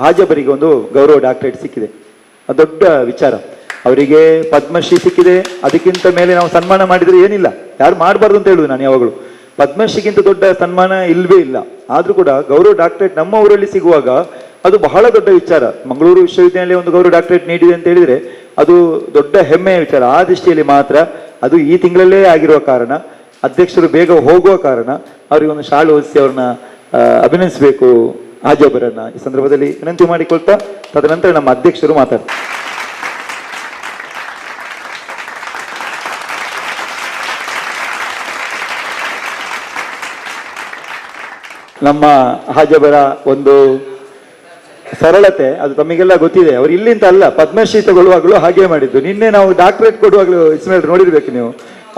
ಆಜಬರಿಗೆ ಒಂದು ಗೌರವ ಡಾಕ್ಟರೇಟ್ ಸಿಕ್ಕಿದೆ, ಅದು ದೊಡ್ಡ ವಿಚಾರ. ಅವರಿಗೆ ಪದ್ಮಶ್ರೀ ಸಿಕ್ಕಿದೆ, ಅದಕ್ಕಿಂತ ಮೇಲೆ ನಾವು ಸನ್ಮಾನ ಮಾಡಿದ್ರೆ ಏನಿಲ್ಲ, ಯಾರು ಮಾಡಬಾರ್ದು ಅಂತ ಹೇಳುದು ನಾನು ಯಾವಾಗಲೂ. ಪದ್ಮಶ್ರೀಗಿಂತ ದೊಡ್ಡ ಸನ್ಮಾನ ಇಲ್ವೇ ಇಲ್ಲ. ಆದ್ರೂ ಕೂಡ ಗೌರವ ಡಾಕ್ಟರೇಟ್ ನಮ್ಮ ಊರಲ್ಲಿ ಸಿಗುವಾಗ ಅದು ಬಹಳ ದೊಡ್ಡ ವಿಚಾರ. ಮಂಗಳೂರು ವಿಶ್ವವಿದ್ಯಾನಿಲಯ ಒಂದು ಗೌರವ ಡಾಕ್ಟರೇಟ್ ನೀಡಿದೆ ಅಂತ ಹೇಳಿದ್ರೆ ಅದು ದೊಡ್ಡ ಹೆಮ್ಮೆಯ ವಿಚಾರ. ಆ ದೃಷ್ಟಿಯಲ್ಲಿ ಮಾತ್ರ ಅದು ಈ ತಿಂಗಳಲ್ಲೇ ಆಗಿರುವ ಕಾರಣ, ಅಧ್ಯಕ್ಷರು ಬೇಗ ಹೋಗುವ ಕಾರಣ ಅವರಿಗೆ ಒಂದು ಶಾಲು ಹೊದಿಸಿ ಅವ್ರನ್ನ ಅಭಿನಂದಿಸಬೇಕು ಆಜಬರನ್ನ ಈ ಸಂದರ್ಭದಲ್ಲಿ ವಿನಂತಿ ಮಾಡಿಕೊಳ್ತಾ ತದನಂತರ ನಮ್ಮ ಅಧ್ಯಕ್ಷರು ಮಾತಾಡ್ತಾರೆ. ನಮ್ಮ ಹಾಜಬರ ಒಂದು ಸರಳತೆ ಅದು ತಮಗೆಲ್ಲ ಗೊತ್ತಿದೆ. ಅವ್ರು ಇಲ್ಲಿಂದ ಅಲ್ಲ, ಪದ್ಮಶ್ರೀ ತಗೊಳ್ಳುವಾಗಲೂ ಹಾಗೆ ಮಾಡಿದ್ದು. ನಿನ್ನೆ ನಾವು ಡಾಕ್ಟರೇಟ್ ಕೊಡುವಾಗಲೂ ಇಸ್ಮೇಲ್ ನೋಡಿರ್ಬೇಕು ನೀವು,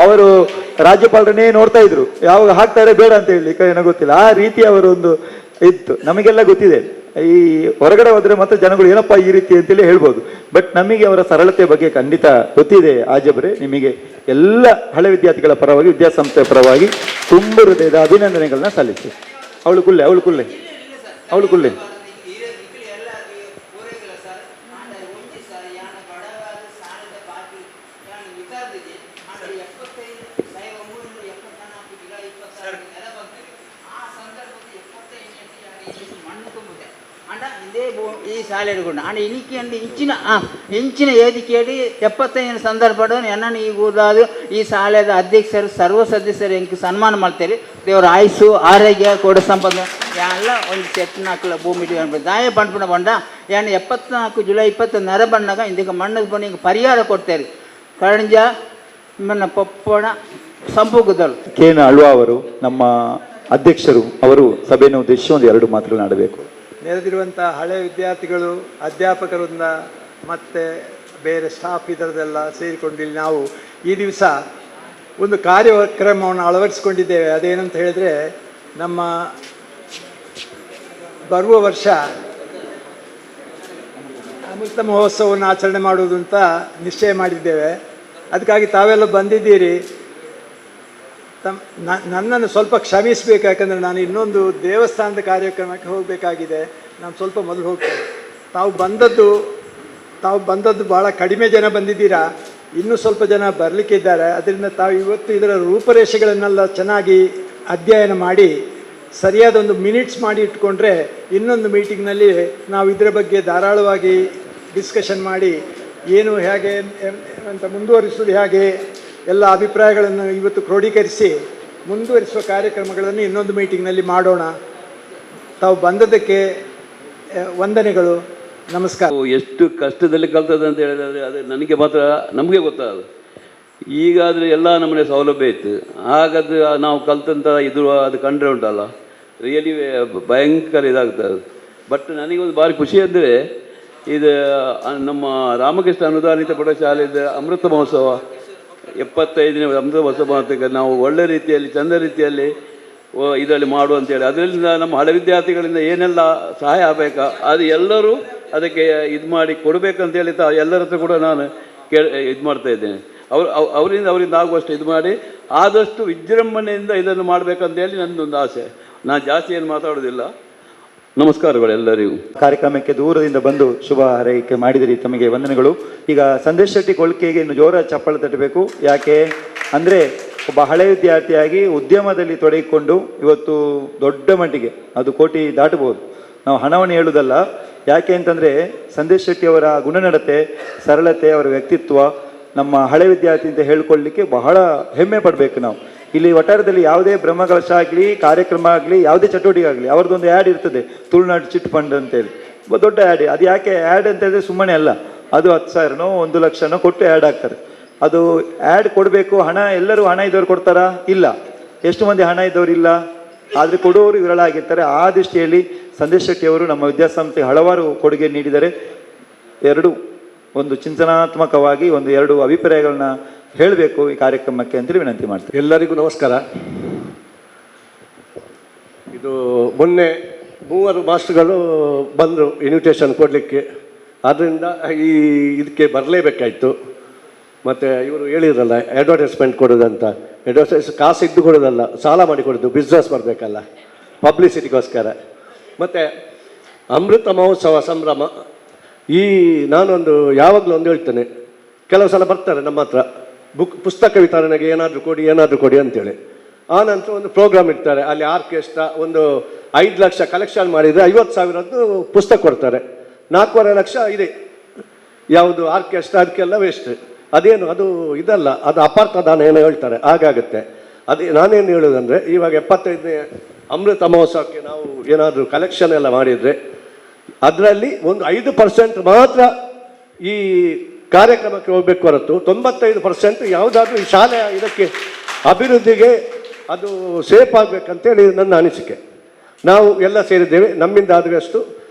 ಅವರು ರಾಜ್ಯಪಾಲರನ್ನೇ ನೋಡ್ತಾ ಇದ್ರು, ಯಾವಾಗ ಹಾಕ್ತಾರೆ ಬೇಡ ಅಂತ ಹೇಳಿ ಏನೋ ಗೊತ್ತಿಲ್ಲ. ಆ ರೀತಿ ಅವರು ಒಂದು ಇತ್ತು, ನಮಗೆಲ್ಲ ಗೊತ್ತಿದೆ. ಈ ಹೊರಗಡೆ ಹೋದ್ರೆ ಮತ್ತೆ ಜನಗಳು ಏನಪ್ಪಾ ಈ ರೀತಿ ಅಂತೇಳಿ ಹೇಳ್ಬೋದು. ಬಟ್ ನಮಗೆ ಅವರ ಸರಳತೆ ಬಗ್ಗೆ ಖಂಡಿತ ಗೊತ್ತಿದೆ. ಆಜಬ್ರೆ, ನಿಮಗೆ ಎಲ್ಲ ಹಳೆ ವಿದ್ಯಾರ್ಥಿಗಳ ಪರವಾಗಿ ವಿದ್ಯಾಸಂಸ್ಥೆಯ ಪರವಾಗಿ ತುಂಬ ಹೃದಯದ ಅಭಿನಂದನೆಗಳನ್ನ ಸಲ್ಲಿಸಿ. ಅವಳು ಕುಲ್ಲೆ ಈ ಶಾಲೆ ಹಿಡ್ಕೊಂಡು ಆಂಡ ಇನಿಕೆ ಇಂಚಿನ ಏದಿಕೆಯಡಿ 75 ಸಂದರ್ಭ ಎನ್ನನ್ನು ಈ ಊರಾದ ಈ ಶಾಲೆದ ಅಧ್ಯಕ್ಷರು ಸರ್ವ ಸದಸ್ಯರು ಎಂಕ್ ಸನ್ಮಾನ ಮಾಡ್ತಾರೆ. ದೇವರ ಆಯುಸ್ಸು ಆರೋಗ್ಯ ಕೋಡ ಸಂಪದ ಎಲ್ಲ ಒಂದು ಚೆಟ್ನಾಕ್ಲ ಭೂಮಿ ದಾಯ ಪಂಡ್ಪಣ ಬಂಡ ಏನು 74 ಜುಲೈ 20 ನರ ಬಂದಾಗ ಇಂದಕ್ಕೆ ಮಣ್ಣದ ಬಂದು ಹಿಂಗೆ ಪರಿಹಾರ ಕೊಡ್ತಾರೆ. ಕಳಂಜ ನಿಮ್ಮನ್ನ ಪಪ್ಪಣ ಸಂಪುಗದಳು ಕೇನ ಅಳ್ವಾ ಅವರು ನಮ್ಮ ಅಧ್ಯಕ್ಷರು, ಅವರು ಸಭೆಯನ್ನು ಉದ್ದೇಶಿಸಿ ಒಂದು 2 ಮಾತುಗಳನ್ನು ಆಡಬೇಕು. ನೆರೆದಿರುವಂಥ ಹಳೆ ವಿದ್ಯಾರ್ಥಿಗಳು, ಅಧ್ಯಾಪಕರಿಂದ ಮತ್ತು ಬೇರೆ ಸ್ಟಾಫ್ ಇದರದೆಲ್ಲ ಸೇರಿಕೊಂಡು ಇಲ್ಲಿ ನಾವು ಈ ದಿವಸ ಒಂದು ಕಾರ್ಯಕ್ರಮವನ್ನು ಅಳವಡಿಸಿಕೊಂಡಿದ್ದೇವೆ. ಅದೇನಂತ ಹೇಳಿದರೆ, ನಮ್ಮ ಬರುವ ವರ್ಷ ಅಮೃತ ಮಹೋತ್ಸವವನ್ನು ಆಚರಣೆ ಮಾಡುವುದು ಅಂತ ನಿಶ್ಚಯ ಮಾಡಿದ್ದೇವೆ. ಅದಕ್ಕಾಗಿ ತಾವೆಲ್ಲ ಬಂದಿದ್ದೀರಿ. ನನ್ನನ್ನು ಸ್ವಲ್ಪ ಕ್ಷಮಿಸಬೇಕು, ಯಾಕಂದರೆ ನಾನು ಇನ್ನೊಂದು ದೇವಸ್ಥಾನದ ಕಾರ್ಯಕ್ರಮಕ್ಕೆ ಹೋಗಬೇಕಾಗಿದೆ. ನಾನು ಸ್ವಲ್ಪ ಮೊದಲು ಹೋಗ್ತೇನೆ. ತಾವು ಬಂದದ್ದು ಭಾಳ ಕಡಿಮೆ ಜನ ಬಂದಿದ್ದೀರಾ, ಇನ್ನೂ ಸ್ವಲ್ಪ ಜನ ಬರಲಿಕ್ಕಿದ್ದಾರೆ. ಅದರಿಂದ ತಾವು ಇವತ್ತು ಇದರ ರೂಪರೇಷೆಗಳನ್ನೆಲ್ಲ ಚೆನ್ನಾಗಿ ಅಧ್ಯಯನ ಮಾಡಿ ಸರಿಯಾದ ಒಂದು ಮಿನಿಟ್ಸ್ ಮಾಡಿ ಇಟ್ಕೊಂಡ್ರೆ ಇನ್ನೊಂದು ಮೀಟಿಂಗ್ನಲ್ಲಿ ನಾವು ಇದರ ಬಗ್ಗೆ ಧಾರಾಳವಾಗಿ ಡಿಸ್ಕಷನ್ ಮಾಡಿ ಏನು ಹೇಗೆ ಅಂತ ಮುಂದುವರಿಸುವುದು ಹೇಗೆ ಎಲ್ಲ ಅಭಿಪ್ರಾಯಗಳನ್ನು ಇವತ್ತು ಕ್ರೋಢೀಕರಿಸಿ ಮುಂದುವರಿಸುವ ಕಾರ್ಯಕ್ರಮಗಳನ್ನು ಇನ್ನೊಂದು ಮೀಟಿಂಗ್ನಲ್ಲಿ ಮಾಡೋಣ. ತಾವು ಬಂದದ್ದಕ್ಕೆ ವಂದನೆಗಳು, ನಮಸ್ಕಾರ. ಎಷ್ಟು ಕಷ್ಟದಲ್ಲಿ ಕಲ್ತದೆ ಅಂತ ಹೇಳಿದರೆ ಅದು ನನಗೆ ಮಾತ್ರ, ನಮಗೆ ಗೊತ್ತಾಗದು. ಈಗಾದರೆ ಎಲ್ಲ ನಮ್ಮನೆ ಸೌಲಭ್ಯ ಇತ್ತು, ಹಾಗಾದ್ರೆ ನಾವು ಕಲ್ತಂಥ ಅದು ಕಂಡ್ರೆ ಉಂಟಲ್ಲ, ರಿಯಲಿ ಭಯಂಕರ ಇದಾಗ್ತದೆ. ಬಟ್ ನನಗೊಂದು ಭಾರಿ ಖುಷಿ ಅಂದರೆ ಇದು ನಮ್ಮ ರಾಮಕೃಷ್ಣ ಅನುದಾನಿತ ಪ್ರೌಢಶಾಲೆಯ ಅಮೃತ ಮಹೋತ್ಸವ 75ನೇ ಅಮೃತ ಮಹೋತ್ಸವ ನಾವು ಒಳ್ಳೆ ರೀತಿಯಲ್ಲಿ ಚಂದ ರೀತಿಯಲ್ಲಿ ಇದರಲ್ಲಿ ಮಾಡುವಂಥೇಳಿ, ಅದರಿಂದ ನಮ್ಮ ಹಳೆ ವಿದ್ಯಾರ್ಥಿಗಳಿಂದ ಏನೆಲ್ಲ ಸಹಾಯ ಆಗಬೇಕಾ ಅದು ಎಲ್ಲರೂ ಅದಕ್ಕೆ ಇದು ಮಾಡಿ ಕೊಡಬೇಕಂತೇಳಿ ಎಲ್ಲರ ಹತ್ರ ಕೂಡ ನಾನು ಇದು ಮಾಡ್ತಾ ಇದ್ದೇನೆ. ಅವರಿಂದ ಆಗುವಷ್ಟು ಇದು ಮಾಡಿ ಆದಷ್ಟು ವಿಜೃಂಭಣೆಯಿಂದ ಇದನ್ನು ಮಾಡಬೇಕಂತೇಳಿ ನನ್ನದೊಂದು ಆಸೆ. ನಾನು ಜಾಸ್ತಿ ಏನು ಮಾತಾಡೋದಿಲ್ಲ. ನಮಸ್ಕಾರಗಳು ಎಲ್ಲರಿಗೂ. ಕಾರ್ಯಕ್ರಮಕ್ಕೆ ದೂರದಿಂದ ಬಂದು ಶುಭ ಹಾರೈಕೆ ಮಾಡಿದಿರಿ, ತಮಗೆ ವಂದನೆಗಳು. ಈಗ ಸಂದೇಶ್ ಶೆಟ್ಟಿ ಕೊಳ್ಕೆಗೆ ಇನ್ನು ಜೋರ ಚಪ್ಪಳ ತಟ್ಟಬೇಕು. ಯಾಕೆ ಅಂದರೆ ಒಬ್ಬ ಹಳೆ ವಿದ್ಯಾರ್ಥಿಯಾಗಿ ಉದ್ಯಮದಲ್ಲಿ ತೊಡಗಿಕೊಂಡು ಇವತ್ತು ದೊಡ್ಡ ಮಟ್ಟಿಗೆ ಅದು ಕೋಟಿ ದಾಟಬಹುದು. ನಾವು ಹಣವನ್ನು ಹೇಳುವುದಲ್ಲ. ಯಾಕೆ ಅಂತಂದರೆ ಸಂದೇಶ್ ಶೆಟ್ಟಿಯವರ ಗುಣನಡತೆ, ಸರಳತೆ, ಅವರ ವ್ಯಕ್ತಿತ್ವ ನಮ್ಮ ಹಳೆ ವಿದ್ಯಾರ್ಥಿ ಅಂತ ಹೇಳ್ಕೊಳ್ಳಿಕ್ಕೆ ಬಹಳ ಹೆಮ್ಮೆ ಪಡಬೇಕು ನಾವು. ಇಲ್ಲಿ ವಟಾರದಲ್ಲಿ ಯಾವುದೇ ಬ್ರಹ್ಮಕಲಶ ಆಗಲಿ, ಕಾರ್ಯಕ್ರಮ ಆಗಲಿ, ಯಾವುದೇ ಚಟುವಟಿಕೆ ಆಗಲಿ, ಅವ್ರದ್ದೊಂದು ಆ್ಯಡ್ ಇರ್ತದೆ, ತುಳುನಾಡು ಚಿಟ್ ಫಂಡ್ ಅಂತೇಳಿ, ದೊಡ್ಡ ಆ್ಯಡ್. ಅದು ಯಾಕೆ ಆ್ಯಡ್ ಅಂತ ಹೇಳಿದ್ರೆ ಸುಮ್ಮನೆ ಅಲ್ಲ, ಅದು 10,000ನೋ 1,00,000ನೋ ಕೊಟ್ಟು ಆ್ಯಡ್ ಆಗ್ತಾರೆ. ಅದು ಆ್ಯಡ್ ಕೊಡಬೇಕು. ಹಣ ಎಲ್ಲರೂ ಹಣ ಇದ್ದವ್ರು ಕೊಡ್ತಾರಾ? ಇಲ್ಲ. ಎಷ್ಟು ಮಂದಿ ಹಣ ಇದ್ದವ್ರು ಇಲ್ಲ, ಆದರೆ ಕೊಡುವವರು ವಿರಳಾಗಿರ್ತಾರೆ. ಆ ದೃಷ್ಟಿಯಲ್ಲಿ ಸಂದೇಶ್ ಶೆಟ್ಟಿಯವರು ನಮ್ಮ ವಿದ್ಯಾಸಂಸ್ಥೆಗೆ ಹಲವಾರು ಕೊಡುಗೆ ನೀಡಿದ್ದಾರೆ. ಒಂದು ಚಿಂತನಾತ್ಮಕವಾಗಿ ಎರಡು ಅಭಿಪ್ರಾಯಗಳನ್ನ ಹೇಳಬೇಕು ಈ ಕಾರ್ಯಕ್ರಮಕ್ಕೆ ಅಂತೇಳಿ ವಿನಂತಿ ಮಾಡ್ತೀನಿ. ಎಲ್ಲರಿಗೂ ನಮಸ್ಕಾರ. ಇದು ಮೊನ್ನೆ 3 ಮಾಸ್ಟರ್ಗಳು ಬಂದರು ಇನ್ವಿಟೇಷನ್ ಕೊಡಲಿಕ್ಕೆ, ಆದ್ದರಿಂದ ಇದಕ್ಕೆ ಬರಲೇಬೇಕಾಯಿತು. ಮತ್ತು ಇವರು ಹೇಳಿದ್ರಲ್ಲ ಅಡ್ವರ್ಟೈಸ್ಮೆಂಟ್ ಕೊಡೋದಂತ, ಅಡ್ವರ್ಟೈಸ್ ಕಾಸು ಇದ್ದು ಕೊಡೋದಲ್ಲ, ಸಾಲ ಮಾಡಿ ಕೊಡೋದು, ಬಿಸ್ನೆಸ್ ಬರಬೇಕಲ್ಲ, ಪಬ್ಲಿಸಿಟಿಗೋಸ್ಕರ. ಮತ್ತು ಅಮೃತ ಮಹೋತ್ಸವ ಸಂಭ್ರಮ ನಾನೊಂದು ಯಾವಾಗಲೂ ಒಂದು ಹೇಳ್ತೇನೆ, ಕೆಲವು ಸಲ ಬರ್ತಾರೆ ನಮ್ಮ ಹತ್ರ ಪುಸ್ತಕ ವಿತರಣೆಗೆ ಏನಾದರೂ ಕೊಡಿ ಅಂತೇಳಿ. ಆ ನಂತರ ಒಂದು ಪ್ರೋಗ್ರಾಮ್ ಇಡ್ತಾರೆ, ಅಲ್ಲಿ ಆರ್ಕೆಸ್ಟ್ರಾ ಒಂದು 5 ಲಕ್ಷ ಕಲೆಕ್ಷನ್ ಮಾಡಿದರೆ 50,000ದ್ದು ಪುಸ್ತಕ ಕೊಡ್ತಾರೆ. 4.5 ಲಕ್ಷ ಇದೆ ಯಾವುದು ಆರ್ಕೆಸ್ಟ್ರಾ, ಅದಕ್ಕೆಲ್ಲ ವೇಸ್ಟ್. ಅದೇನು ಅದು ಇದಲ್ಲ, ಅದು ಅಪಾರ್ಥದಾನ ಏನೋ ಹೇಳ್ತಾರೆ, ಹಾಗಾಗುತ್ತೆ. ನಾನೇನು ಹೇಳೋದಂದರೆ, ಇವಾಗ 75ನೇ ಅಮೃತ ಮಹೋತ್ಸವಕ್ಕೆ ನಾವು ಏನಾದರೂ ಕಲೆಕ್ಷನ್ ಎಲ್ಲ ಮಾಡಿದರೆ ಅದರಲ್ಲಿ ಒಂದು 5% ಮಾತ್ರ ಈ ಕಾರ್ಯಕ್ರಮಕ್ಕೆ ಹೋಗ್ಬೇಕು ಹೊರತು 95% ಯಾವುದಾದ್ರೂ ಈ ಶಾಲೆಯ ಇದಕ್ಕೆ ಅಭಿವೃದ್ಧಿಗೆ ಅದು ಸೇಫ್ ಆಗಬೇಕಂತೇಳಿ ನನ್ನ ಅನಿಸಿಕೆ. ನಾವು ಎಲ್ಲ ಸೇರಿದ್ದೇವೆ, ನಮ್ಮಿಂದ ಆದಷ್ಟು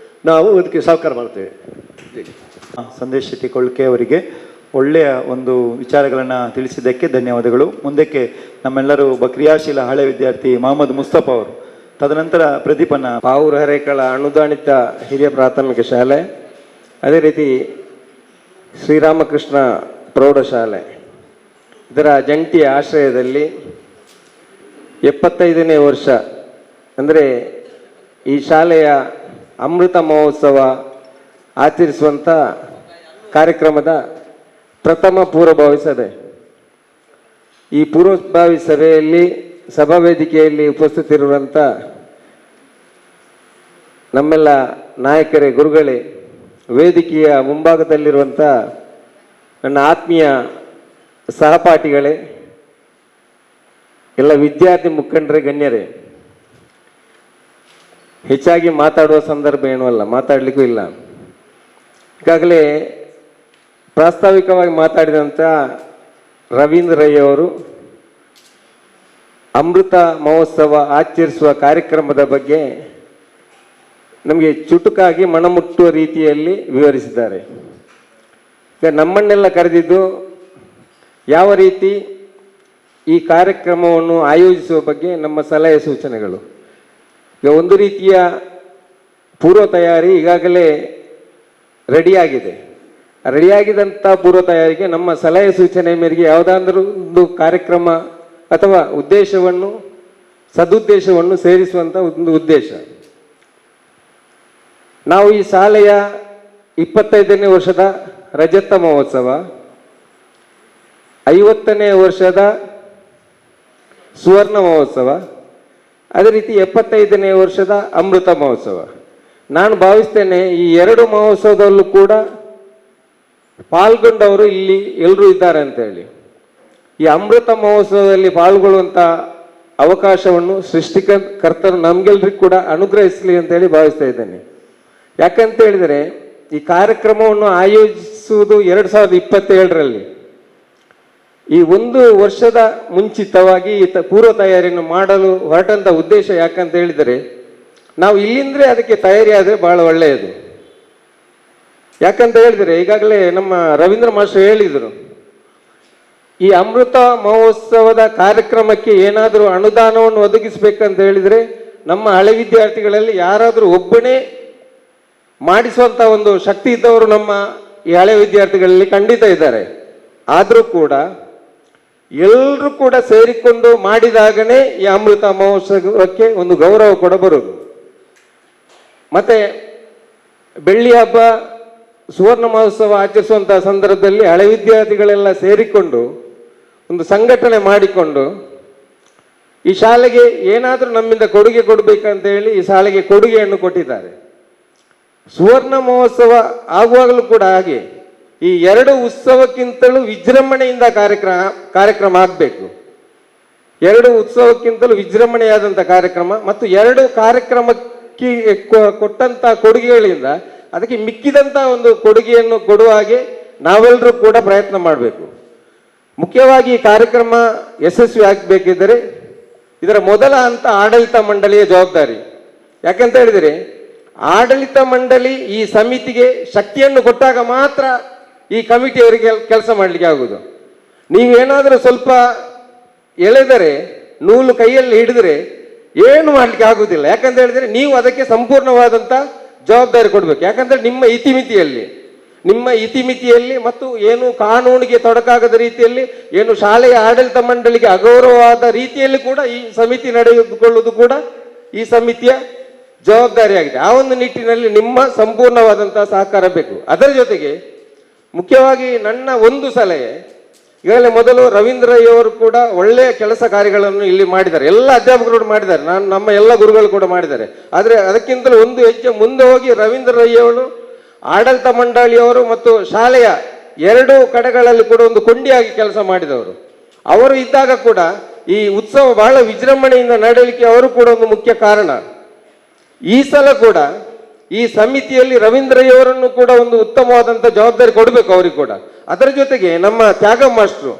ನಾವು ಇದಕ್ಕೆ ಸಹಕಾರ ಮಾಡ್ತೇವೆ. ಸಂದೇಶ್ ಶೆಟ್ಟಿ ಕೊಳ್ಕೆ ಅವರಿಗೆ ಒಳ್ಳೆಯ ಒಂದು ವಿಚಾರಗಳನ್ನು ತಿಳಿಸಿದ್ದಕ್ಕೆ ಧನ್ಯವಾದಗಳು. ಮುಂದಕ್ಕೆ ನಮ್ಮೆಲ್ಲರೂ ಕ್ರಿಯಾಶೀಲ ಹಳೆ ವಿದ್ಯಾರ್ಥಿ ಮೊಹಮ್ಮದ್ ಮುಸ್ತಫಾ ಅವರು, ತದನಂತರ ಪ್ರದೀಪನ. ಪಾವೂರು ಹರೇಕಳ ಅನುದಾನಿತ ಹಿರಿಯ ಪ್ರಾಥಮಿಕ ಶಾಲೆ, ಅದೇ ರೀತಿ ಶ್ರೀರಾಮಕೃಷ್ಣ ಪ್ರೌಢಶಾಲೆ ಇದರ ಜಂಟಿ ಆಶ್ರಯದಲ್ಲಿ 75ನೇ ವರ್ಷ ಅಂದರೆ ಈ ಶಾಲೆಯ ಅಮೃತ ಮಹೋತ್ಸವ ಆಚರಿಸುವಂಥ ಕಾರ್ಯಕ್ರಮದ ಪ್ರಥಮ ಪೂರ್ವಭಾವಿ ಸಭೆ. ಈ ಪೂರ್ವಭಾವಿ ಸಭೆಯಲ್ಲಿ ಸಭಾವೇದಿಕೆಯಲ್ಲಿ ಉಪಸ್ಥಿತರಿರುವಂಥ ನಮ್ಮೆಲ್ಲ ನಾಯಕರೇ, ಗುರುಗಳೇ, ವೇದಿಕೆಯ ಮುಂಭಾಗದಲ್ಲಿರುವಂಥ ನನ್ನ ಆತ್ಮೀಯ ಸಹಪಾಠಿಗಳೇ, ಎಲ್ಲ ವಿದ್ಯಾರ್ಥಿ ಮುಖಂಡರೇ, ಗಣ್ಯರೇ, ಹೆಚ್ಚಾಗಿ ಮಾತಾಡುವ ಸಂದರ್ಭ ಏನೂ ಅಲ್ಲ, ಮಾತಾಡಲಿಕ್ಕೂ ಇಲ್ಲ. ಈಗಾಗಲೇ ಪ್ರಾಸ್ತಾವಿಕವಾಗಿ ಮಾತಾಡಿದಂಥ ರವೀಂದ್ರ ರೈ ಅವರು ಅಮೃತ ಮಹೋತ್ಸವ ಆಚರಿಸುವ ಕಾರ್ಯಕ್ರಮದ ಬಗ್ಗೆ ನಮಗೆ ಚುಟುಕಾಗಿ ಮನಮುಟ್ಟುವ ರೀತಿಯಲ್ಲಿ ವಿವರಿಸಿದ್ದಾರೆ. ಈಗ ನಮ್ಮನ್ನೆಲ್ಲ ಕರೆದಿದ್ದು ಯಾವ ರೀತಿ ಈ ಕಾರ್ಯಕ್ರಮವನ್ನು ಆಯೋಜಿಸುವ ಬಗ್ಗೆ ನಮ್ಮ ಸಲಹೆ ಸೂಚನೆಗಳು. ಈಗ ಒಂದು ರೀತಿಯ ಪೂರ್ವ ತಯಾರಿ ಈಗಾಗಲೇ ರೆಡಿಯಾಗಿದೆ. ರೆಡಿಯಾಗಿದ್ದಂಥ ಪೂರ್ವ ತಯಾರಿಗೆ ನಮ್ಮ ಸಲಹೆ ಸೂಚನೆ ಮೇರೆಗೆ ಯಾವುದಾದ್ರೂ ಒಂದು ಕಾರ್ಯಕ್ರಮ ಅಥವಾ ಸದುದ್ದೇಶವನ್ನು ಸೇರಿಸುವಂಥ ಒಂದು ಉದ್ದೇಶ. ನಾವು ಈ ಶಾಲೆಯ 25ನೇ ವರ್ಷದ ರಜತ ಮಹೋತ್ಸವ, 50ನೇ ವರ್ಷದ ಸುವರ್ಣ ಮಹೋತ್ಸವ, ಅದೇ ರೀತಿ 75ನೇ ವರ್ಷದ ಅಮೃತ ಮಹೋತ್ಸವ. ನಾನು ಭಾವಿಸ್ತೇನೆ ಈ 2 ಮಹೋತ್ಸವದಲ್ಲೂ ಕೂಡ ಪಾಲ್ಗೊಂಡವರು ಇಲ್ಲಿ ಎಲ್ಲರೂ ಇದ್ದಾರೆ ಅಂತೇಳಿ. ಈ ಅಮೃತ ಮಹೋತ್ಸವದಲ್ಲಿ ಪಾಲ್ಗೊಳ್ಳುವಂಥ ಅವಕಾಶವನ್ನು ಸೃಷ್ಟಿಕರ್ತರು ನಮಗೆಲ್ಲರಿಗೂ ಕೂಡ ಅನುಗ್ರಹಿಸಲಿ ಅಂತೇಳಿ ಭಾವಿಸ್ತಾ ಇದ್ದೇನೆ. ಯಾಕಂತ ಹೇಳಿದರೆ ಈ ಕಾರ್ಯಕ್ರಮವನ್ನು ಆಯೋಜಿಸುವುದು 2027ರಲ್ಲಿ. ಈ 1 ವರ್ಷದ ಮುಂಚಿತವಾಗಿ ಪೂರ್ವ ತಯಾರಿಯನ್ನು ಮಾಡಲು ಹೊರಟಂಥ ಉದ್ದೇಶ ಯಾಕಂತ ಹೇಳಿದರೆ, ನಾವು ಇಲ್ಲಿಂದ್ರೆ ಅದಕ್ಕೆ ತಯಾರಿ ಆದರೆ ಬಹಳ ಒಳ್ಳೆಯದು. ಯಾಕಂತ ಹೇಳಿದರೆ ಈಗಾಗಲೇ ನಮ್ಮ ರವೀಂದ್ರ ಮಾಸ್ಟರ್ ಹೇಳಿದರು, ಈ ಅಮೃತ ಮಹೋತ್ಸವದ ಕಾರ್ಯಕ್ರಮಕ್ಕೆ ಏನಾದರೂ ಅನುದಾನವನ್ನು ಒದಗಿಸಬೇಕಂತ ಹೇಳಿದರೆ ನಮ್ಮ ಹಳೆ ವಿದ್ಯಾರ್ಥಿಗಳಲ್ಲಿ ಯಾರಾದರೂ ಒಬ್ಬನೇ ಮಾಡಿಸುವಂಥ ಒಂದು ಶಕ್ತಿ ಇದ್ದವರು ನಮ್ಮ ಈ ಹಳೆ ವಿದ್ಯಾರ್ಥಿಗಳಲ್ಲಿ ಖಂಡಿತ ಇದ್ದಾರೆ. ಆದರೂ ಕೂಡ ಎಲ್ಲರೂ ಕೂಡ ಸೇರಿಕೊಂಡು ಮಾಡಿದಾಗನೇ ಈ ಅಮೃತ ಮಹೋತ್ಸವಕ್ಕೆ ಒಂದು ಗೌರವ ಕೂಡ ಬರುವುದು. ಮತ್ತೆ ಬೆಳ್ಳಿ ಹಬ್ಬ, ಸುವರ್ಣ ಮಹೋತ್ಸವ ಆಚರಿಸುವಂತಹ ಸಂದರ್ಭದಲ್ಲಿ ಹಳೆ ವಿದ್ಯಾರ್ಥಿಗಳೆಲ್ಲ ಸೇರಿಕೊಂಡು ಒಂದು ಸಂಘಟನೆ ಮಾಡಿಕೊಂಡು ಈ ಶಾಲೆಗೆ ಏನಾದರೂ ನಮ್ಮಿಂದ ಕೊಡುಗೆ ಕೊಡಬೇಕಂತ ಹೇಳಿ ಈ ಶಾಲೆಗೆ ಕೊಡುಗೆಯನ್ನು ಕೊಟ್ಟಿದ್ದಾರೆ. ಸುವರ್ಣ ಮಹೋತ್ಸವ ಆಗುವಾಗಲೂ ಕೂಡ ಹಾಗೆ ಈ 2 ಉತ್ಸವಕ್ಕಿಂತಲೂ ವಿಜೃಂಭಣೆಯಿಂದ ಕಾರ್ಯಕ್ರಮ ಆಗಬೇಕು. 2 ಉತ್ಸವಕ್ಕಿಂತಲೂ ವಿಜೃಂಭಣೆಯಾದಂಥ ಕಾರ್ಯಕ್ರಮ ಮತ್ತು 2 ಕಾರ್ಯಕ್ರಮಕ್ಕೆ ಕೊಟ್ಟಂಥ ಕೊಡುಗೆಗಳಿಂದ ಅದಕ್ಕೆ ಮಿಕ್ಕಿದಂಥ ಒಂದು ಕೊಡುಗೆಯನ್ನು ಕೊಡುವ ಹಾಗೆ ನಾವೆಲ್ಲರೂ ಕೂಡ ಪ್ರಯತ್ನ ಮಾಡಬೇಕು. ಮುಖ್ಯವಾಗಿ ಈ ಕಾರ್ಯಕ್ರಮ ಯಶಸ್ವಿ ಆಗಬೇಕಿದ್ದರೆ ಇದರ ಮೊದಲ ಹಂತ ಆಡಳಿತ ಮಂಡಳಿಯ ಜವಾಬ್ದಾರಿ. ಯಾಕಂತ ಹೇಳಿದರೆ ಆಡಳಿತ ಮಂಡಳಿ ಈ ಸಮಿತಿಗೆ ಶಕ್ತಿಯನ್ನು ಕೊಟ್ಟಾಗ ಮಾತ್ರ ಈ ಕಮಿಟಿಯವರಿಗೆ ಕೆಲಸ ಮಾಡಲಿಕ್ಕೆ ಆಗುವುದು. ನೀವೇನಾದರೂ ಸ್ವಲ್ಪ ಎಳೆದರೆ, ನೂಲು ಕೈಯಲ್ಲಿ ಹಿಡಿದ್ರೆ ಏನು ಮಾಡಲಿಕ್ಕೆ ಆಗುವುದಿಲ್ಲ. ಯಾಕಂತ ಹೇಳಿದರೆ ನೀವು ಅದಕ್ಕೆ ಸಂಪೂರ್ಣವಾದಂಥ ಜವಾಬ್ದಾರಿ ಕೊಡಬೇಕು. ಯಾಕಂದರೆ ನಿಮ್ಮ ಇತಿಮಿತಿಯಲ್ಲಿ ಮತ್ತು ಏನು ಕಾನೂನಿಗೆ ತೊಡಕಾಗದ ರೀತಿಯಲ್ಲಿ, ಏನು ಶಾಲೆಯ ಆಡಳಿತ ಮಂಡಳಿಗೆ ಅಗೌರವವಾದ ರೀತಿಯಲ್ಲಿ ಕೂಡ ಈ ಸಮಿತಿ ನಡೆದುಕೊಳ್ಳುವುದು ಕೂಡ ಈ ಸಮಿತಿಯ ಜವಾಬ್ದಾರಿಯಾಗಿದೆ. ಆ ಒಂದು ನಿಟ್ಟಿನಲ್ಲಿ ನಿಮ್ಮ ಸಂಪೂರ್ಣವಾದಂತಹ ಸಹಕಾರ ಬೇಕು. ಅದರ ಜೊತೆಗೆ ಮುಖ್ಯವಾಗಿ ನನ್ನ ಒಂದು ಸಲಹೆ, ಈಗಾಗಲೇ ಮೊದಲು ರವೀಂದ್ರ ರೈಯವರು ಕೂಡ ಒಳ್ಳೆಯ ಕೆಲಸ ಕಾರ್ಯಗಳನ್ನು ಇಲ್ಲಿ ಮಾಡಿದ್ದಾರೆ, ಎಲ್ಲ ಅಧ್ಯಾಪಕರು ಮಾಡಿದ್ದಾರೆ, ನಮ್ಮ ಎಲ್ಲ ಗುರುಗಳು ಕೂಡ ಮಾಡಿದ್ದಾರೆ. ಆದರೆ ಅದಕ್ಕಿಂತಲೂ ಒಂದು ಹೆಜ್ಜೆ ಮುಂದೆ ಹೋಗಿ ರವೀಂದ್ರ ರೈಯವರು ಆಡಳಿತ ಮಂಡಳಿಯವರು ಮತ್ತು ಶಾಲೆಯ 2 ಕಡೆಗಳಲ್ಲಿ ಕೂಡ ಒಂದು ಕೊಂಡಿಯಾಗಿ ಕೆಲಸ ಮಾಡಿದವರು. ಅವರು ಇದ್ದಾಗ ಕೂಡ ಈ ಉತ್ಸವ ಬಹಳ ವಿಜೃಂಭಣೆಯಿಂದ ನಡೆಯಲಿಕ್ಕೆ ಅವರು ಕೂಡ ಒಂದು ಮುಖ್ಯ ಕಾರಣ. ಈ ಸಲ ಕೂಡ ಈ ಸಮಿತಿಯಲ್ಲಿ ರವೀಂದ್ರಯ್ಯವರನ್ನು ಕೂಡ ಒಂದು ಉತ್ತಮವಾದಂಥ ಜವಾಬ್ದಾರಿ ಕೊಡಬೇಕು ಅವರಿಗೆ ಕೂಡ. ಅದರ ಜೊತೆಗೆ ನಮ್ಮ ತ್ಯಾಗ ಮಾಸ್ಟ್ರು,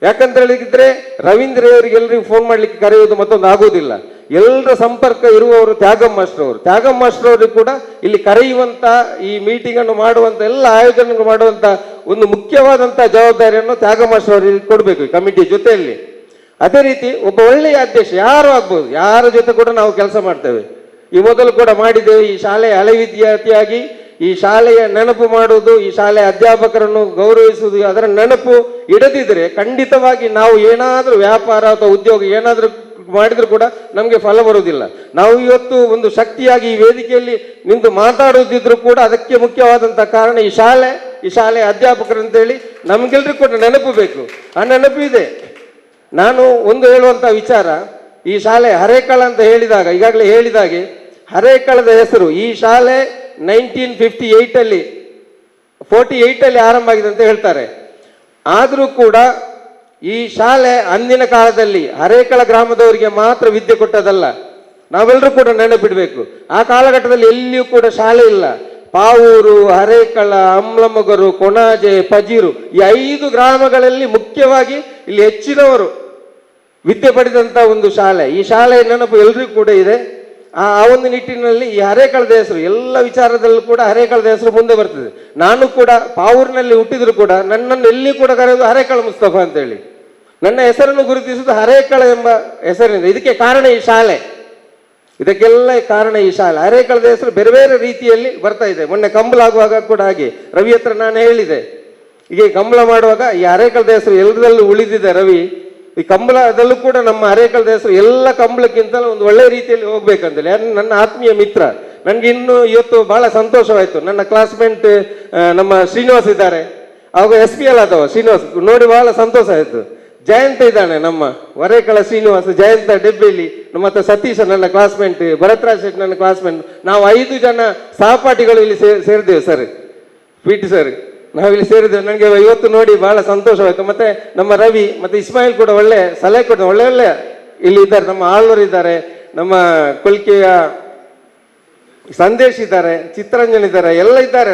ಯಾಕಂತ ಹೇಳಿದ್ರೆ ರವೀಂದ್ರಯ್ಯವರಿಗೆ ಎಲ್ಲರಿಗೂ ಫೋನ್ ಮಾಡಲಿಕ್ಕೆ ಕರೆಯುವುದು ಮತ್ತೊಂದು ಆಗುವುದಿಲ್ಲ. ಎಲ್ಲರ ಸಂಪರ್ಕ ಇರುವವರು ತ್ಯಾಗ ಮಾಸ್ಟರ್ ಅವರು. ತ್ಯಾಗ ಮಾಸ್ಟರ್ ಅವರಿಗೆ ಕೂಡ ಇಲ್ಲಿ ಕರೆಯುವಂಥ, ಈ ಮೀಟಿಂಗ್ ಅನ್ನು ಮಾಡುವಂಥ, ಎಲ್ಲ ಆಯೋಜನೆ ಮಾಡುವಂಥ ಒಂದು ಮುಖ್ಯವಾದಂಥ ಜವಾಬ್ದಾರಿಯನ್ನು ತ್ಯಾಗ ಮಾಸ್ಟರ್ ಅವರಿಗೆ ಕೊಡಬೇಕು ಈ ಕಮಿಟಿ ಜೊತೆಯಲ್ಲಿ. ಅದೇ ರೀತಿ ಒಬ್ಬ ಒಳ್ಳೆಯ ಅಧ್ಯಕ್ಷ ಯಾರು ಆಗ್ಬೋದು, ಯಾರ ಜೊತೆ ಕೂಡ ನಾವು ಕೆಲಸ ಮಾಡ್ತೇವೆ. ಈ ಮೊದಲು ಕೂಡ ಮಾಡಿದ್ದೇವೆ. ಈ ಶಾಲೆಯ ಹಳೆ ವಿದ್ಯಾರ್ಥಿಯಾಗಿ ಈ ಶಾಲೆಯ ನೆನಪು ಮಾಡುವುದು, ಈ ಶಾಲೆಯ ಅಧ್ಯಾಪಕರನ್ನು ಗೌರವಿಸುವುದು, ಅದರ ನೆನಪು ಇಡದಿದ್ರೆ ಖಂಡಿತವಾಗಿ ನಾವು ಏನಾದರೂ ವ್ಯಾಪಾರ ಅಥವಾ ಉದ್ಯೋಗ ಏನಾದರೂ ಮಾಡಿದ್ರು ಕೂಡ ನಮಗೆ ಫಲ ಬರುವುದಿಲ್ಲ. ನಾವು ಇವತ್ತು ಒಂದು ಶಕ್ತಿಯಾಗಿ ಈ ವೇದಿಕೆಯಲ್ಲಿ ನಿಂತು ಮಾತಾಡುವುದಿದ್ರು ಕೂಡ ಅದಕ್ಕೆ ಮುಖ್ಯವಾದಂಥ ಕಾರಣ ಈ ಶಾಲೆಯ ಅಧ್ಯಾಪಕರು ಅಂತೇಳಿ ನಮಗೆಲ್ಲರಿಗೂ ಕೂಡ ನೆನಪು ಬೇಕು. ಆ ನೆನಪು ಇದೆ. ನಾನು ಒಂದು ಹೇಳುವಂಥ ವಿಚಾರ, ಈ ಶಾಲೆ ಹರೇಕಳ ಅಂತ ಹೇಳಿದಾಗ, ಈಗಾಗಲೇ ಹೇಳಿದಾಗೆ ಹರೇಕಳದ ಹೆಸರು, ಈ ಶಾಲೆ 1948 ಆರಂಭ ಆಗಿದೆ ಅಂತ ಹೇಳ್ತಾರೆ. ಆದರೂ ಕೂಡ ಈ ಶಾಲೆ ಅಂದಿನ ಕಾಲದಲ್ಲಿ ಹರೇಕಳ ಗ್ರಾಮದವರಿಗೆ ಮಾತ್ರ ವಿದ್ಯೆ ಕೊಟ್ಟದಲ್ಲ, ನಾವೆಲ್ಲರೂ ಕೂಡ ನೆನಪಿಡಬೇಕು. ಆ ಕಾಲಘಟ್ಟದಲ್ಲಿ ಎಲ್ಲಿಯೂ ಕೂಡ ಶಾಲೆ ಇಲ್ಲ. ಪಾವೂರು, ಹರೇಕಳ, ಅಮ್ಲಮೊಗರು, ಕೊಣಾಜೆ, ಪಜೀರು, ಈ 5 ಗ್ರಾಮಗಳಲ್ಲಿ ಮುಖ್ಯವಾಗಿ ಇಲ್ಲಿ ಹೆಚ್ಚಿನವರು ವಿದ್ಯೆ ಪಡೆದಂಥ ಒಂದು ಶಾಲೆ. ಈ ಶಾಲೆಯ ನೆನಪು ಎಲ್ರಿಗೂ ಕೂಡ ಇದೆ. ಆ ಒಂದು ನಿಟ್ಟಿನಲ್ಲಿ ಈ ಹರೇಕಳದ ಹೆಸರು ಎಲ್ಲ ವಿಚಾರದಲ್ಲೂ ಕೂಡ ಹರೇಕಳದ ಹೆಸರು ಮುಂದೆ ಬರ್ತದೆ. ನಾನು ಕೂಡ ಪಾವೂರಿನಲ್ಲಿ ಹುಟ್ಟಿದ್ರು ಕೂಡ ನನ್ನನ್ನು ಎಲ್ಲಿ ಕೂಡ ಕರೆಯೋದು ಹರೇಕಳ ಮುಸ್ತಫಾ ಅಂತೇಳಿ. ನನ್ನ ಹೆಸರನ್ನು ಗುರುತಿಸುವುದು ಹರೇಕಳ ಎಂಬ ಹೆಸರಿನಿಂದ. ಇದಕ್ಕೆ ಕಾರಣ ಈ ಶಾಲೆ. ಇದಕ್ಕೆಲ್ಲ ಕಾರಣ ಈ ಶಾಲೆ. ಅರೇಕಳದ ಹೆಸರು ಬೇರೆ ಬೇರೆ ರೀತಿಯಲ್ಲಿ ಬರ್ತಾ ಇದೆ. ಮೊನ್ನೆ ಕಂಬಳ ಆಗುವಾಗ ಕೂಡ ಹಾಗೆ ರವಿ ಹತ್ರ ನಾನು ಹೇಳಿದೆ, ಈಗ ಈ ಕಂಬಳ ಮಾಡುವಾಗ ಈ ಅರೇಕಳದ ಹೆಸರು ಎಲ್ಲದಲ್ಲೂ ಉಳಿದಿದೆ ರವಿ. ಈ ಕಂಬಳದಲ್ಲೂ ಕೂಡ ನಮ್ಮ ಅರೇಕಳದ ಹೆಸರು ಎಲ್ಲ ಕಂಬಳಕ್ಕಿಂತಲೂ ಒಂದು ಒಳ್ಳೆ ರೀತಿಯಲ್ಲಿ ಹೋಗ್ಬೇಕಂತೇಳಿ. ನನ್ನ ಆತ್ಮೀಯ ಮಿತ್ರ, ನನಗೆ ಇನ್ನು ಇವತ್ತು ಬಹಳ ಸಂತೋಷವಾಯಿತು. ನನ್ನ ಕ್ಲಾಸ್ಮೇಟ್ ನಮ್ಮ ಶ್ರೀನಿವಾಸ್ ಇದ್ದಾರೆ, ಅವಾಗ SPL ಆದವ ಶ್ರೀನಿವಾಸ್, ನೋಡಿ ಬಹಳ ಸಂತೋಷ ಆಯಿತು. ಜಯಂತ ಇದ್ದಾನೆ ನಮ್ಮ ವರೇಕಳ ಶ್ರೀನಿವಾಸ, ಜಯಂತ ಡೆಬ್ಬಿಲಿ, ಮತ್ತೆ ಸತೀಶ ನನ್ನ ಕ್ಲಾಸ್ಮೇಟ್, ಭರತ್ರಾಜ್ ಶೆಟ್ಟಿ ನನ್ನ ಕ್ಲಾಸ್ಮೇಟ್. ನಾವು 5 ಜನ ಸಹಪಾಠಿಗಳು ಇಲ್ಲಿ ಸೇರಿದ್ದೇವೆ ಸರ್, PT ಸರ್, ನಾವಿಲ್ಲಿ ಸೇರಿದ್ದೇವೆ. ನನಗೆ ಇವತ್ತು ನೋಡಿ ಬಹಳ ಸಂತೋಷವಾಯಿತು. ಮತ್ತೆ ನಮ್ಮ ರವಿ ಮತ್ತೆ ಇಸ್ಮಾಯಿಲ್ ಕೂಡ ಒಳ್ಳೆ ಸಲಹೆ ಕೊಡ್ತಾರೆ, ಒಳ್ಳೆ ಒಳ್ಳೆ ಇಲ್ಲಿ ಇದ್ದಾರೆ. ನಮ್ಮ ಆಳ್ವರು ಇದ್ದಾರೆ, ನಮ್ಮ ಕೊಲ್ಕೆಯ ಸಂದೇಶ್ ಇದ್ದಾರೆ, ಚಿತ್ತರಂಜನ್ ಇದ್ದಾರೆ, ಎಲ್ಲ ಇದ್ದಾರೆ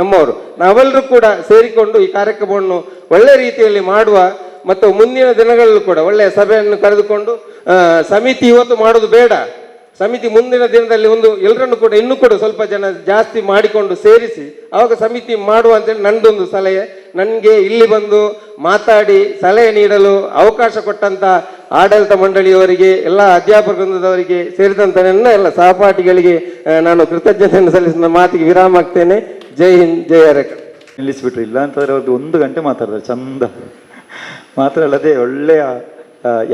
ನಮ್ಮವರು. ನಾವೆಲ್ಲರೂ ಕೂಡ ಸೇರಿಕೊಂಡು ಈ ಕಾರ್ಯಕ್ರಮವನ್ನು ಒಳ್ಳೆ ರೀತಿಯಲ್ಲಿ ಮಾಡುವ ಮತ್ತು ಮುಂದಿನ ದಿನಗಳಲ್ಲೂ ಕೂಡ ಒಳ್ಳೆಯ ಸಭೆಯನ್ನು ಕರೆದುಕೊಂಡು ಸಮಿತಿ ಇವತ್ತು ಮಾಡೋದು ಬೇಡ, ಸಮಿತಿ ಮುಂದಿನ ದಿನದಲ್ಲಿ ಒಂದು ಎಲ್ಲರನ್ನು ಕೂಡ ಇನ್ನೂ ಕೂಡ ಸ್ವಲ್ಪ ಜನ ಜಾಸ್ತಿ ಮಾಡಿಕೊಂಡು ಸೇರಿಸಿ ಆವಾಗ ಸಮಿತಿ ಮಾಡುವ ಅಂತೇಳಿ ನನ್ನದೊಂದು ಸಲಹೆ. ನನಗೆ ಇಲ್ಲಿ ಬಂದು ಮಾತಾಡಿ ಸಲಹೆ ನೀಡಲು ಅವಕಾಶ ಕೊಟ್ಟಂತ ಆಡಳಿತ ಮಂಡಳಿಯವರಿಗೆ, ಎಲ್ಲ ಅಧ್ಯಾಪಕ ವೃಂದದವರಿಗೆ ಸೇರಿದಂತ ನನ್ನ ಎಲ್ಲ ಸಹಪಾಠಿಗಳಿಗೆ ನಾನು ಕೃತಜ್ಞತೆಯನ್ನು ಸಲ್ಲಿಸಿದ ಮಾತಿಗೆ ವಿರಾಮ ಆಗ್ತೇನೆ. ಜೈ ಹಿಂದ್, ಜೈ ಅರೇಕಳ. ನಿಲ್ಲಿಸ್ಬಿಟ್ರು, ಇಲ್ಲ ಅಂತಂದ್ರೆ ಅವ್ರದ್ದು 1 ಗಂಟೆ ಮಾತಾಡಿದ್ರೆ ಚಂದ. ಮಾತ್ರ ಅಲ್ಲದೆ ಒಳ್ಳೆಯ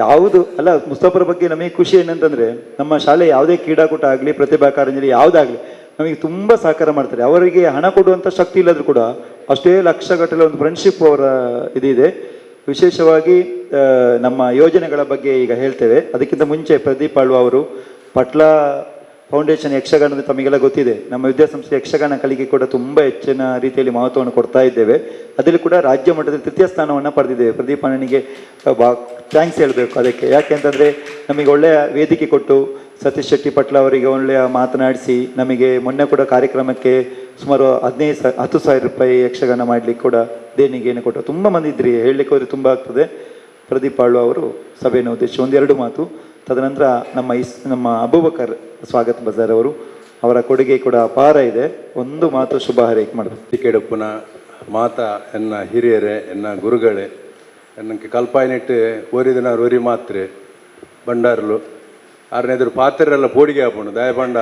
ಯಾವುದು ಅಲ್ಲ, ಮುಸ್ತಫರ ಬಗ್ಗೆ ನಮಗೆ ಖುಷಿ ಏನಂತಂದರೆ ನಮ್ಮ ಶಾಲೆ ಯಾವುದೇ ಕ್ರೀಡಾಕೂಟ ಆಗಲಿ, ಪ್ರತಿಭಾ ಕಾರಂಜಲಿ ಯಾವುದಾಗಲಿ ನಮಗೆ ತುಂಬ ಸಹಕಾರ ಮಾಡ್ತಾರೆ. ಅವರಿಗೆ ಹಣ ಕೊಡುವಂಥ ಶಕ್ತಿ ಇಲ್ಲದ್ರೂ ಕೂಡ ಅಷ್ಟೇ ಲಕ್ಷಗಟ್ಟಲೆ ಒಂದು ಫ್ರೆಂಡ್ಶಿಪ್ ಅವರ ಇದಿದೆ. ವಿಶೇಷವಾಗಿ ನಮ್ಮ ಯೋಜನೆಗಳ ಬಗ್ಗೆ ಈಗ ಹೇಳ್ತೇವೆ. ಅದಕ್ಕಿಂತ ಮುಂಚೆ ಪ್ರದೀಪ್ ಆಳ್ವ ಅವರು ಪಟ್ಲ ಫೌಂಡೇಶನ್ ಯಕ್ಷಗಾನದ ತಮಗೆಲ್ಲ ಗೊತ್ತಿದೆ, ನಮ್ಮ ವಿದ್ಯಾಸಂಸ್ಥೆ ಯಕ್ಷಗಾನ ಕಲಿಕೆ ಕೂಡ ತುಂಬ ಹೆಚ್ಚಿನ ರೀತಿಯಲ್ಲಿ ಮಹತ್ವವನ್ನು ಕೊಡ್ತಾ ಇದ್ದೇವೆ. ಅದರಲ್ಲಿ ಕೂಡ ರಾಜ್ಯ ಮಟ್ಟದಲ್ಲಿ 3ಯ ಸ್ಥಾನವನ್ನು ಪಡೆದಿದ್ದೇವೆ. ಪ್ರದೀಪ್ ಅಣ್ಣನಿಗೆ ಥ್ಯಾಂಕ್ಸ್ ಹೇಳಬೇಕು ಅದಕ್ಕೆ. ಯಾಕೆ ಅಂತಂದರೆ ನಮಗೆ ಒಳ್ಳೆಯ ವೇದಿಕೆ ಕೊಟ್ಟು ಸತೀಶ್ ಶೆಟ್ಟಿ ಪಟ್ಲ ಅವರಿಗೆ ಒಳ್ಳೆಯ ಮಾತನಾಡಿಸಿ, ನಮಗೆ ಮೊನ್ನೆ ಕೂಡ ಕಾರ್ಯಕ್ರಮಕ್ಕೆ ಸುಮಾರು 10,000 ರೂಪಾಯಿ ಯಕ್ಷಗಾನ ಮಾಡಲಿಕ್ಕೆ ಕೂಡ ದೇಣಿಗೆಯನ್ನು ಕೊಟ್ಟು ತುಂಬ ಮಂದಿ ಇದ್ರಿ, ಹೇಳಲಿಕ್ಕೆ ಹೋದರೆ ತುಂಬ ಆಗ್ತದೆ. ಪ್ರದೀಪ್ ಆಳ್ವ ಅವರು ಸಭೆಯನ್ನು ಉದ್ದೇಶಿಸಿ 1-2 ಮಾತು, ತದನಂತರ ನಮ್ಮ ಅಬೂಬಕರ್ ಸ್ವಾಗತ ಬಜಾರ್ ಅವರು, ಅವರ ಕೊಡುಗೆ ಕೂಡ ಅಪಾರ ಇದೆ. 1 ಮಾತು ಶುಭ ಹಾರೈಕೆ ಮಾಡಬೇಕು. ಟಿಕೆಡಪ್ಪನ ಮಾತ ಎನ್ನ ಹಿರಿಯರೇ, ಎನ್ನ ಗುರುಗಳೇ, ಎನ್ನಕ್ಕೆ ಕಲ್ಪಾಯಿನಿಟ್ಟು ಓರಿದಿನ ಒರಿ ಮಾತ್ರೆ ಬಂಡಾರ್ಲು ಆರನೇದ್ರು ಪಾತ್ರೆಲ್ಲ ಪೋಡಿಗೆ ಹಾಪುಂಡು ದಯಪಂಡ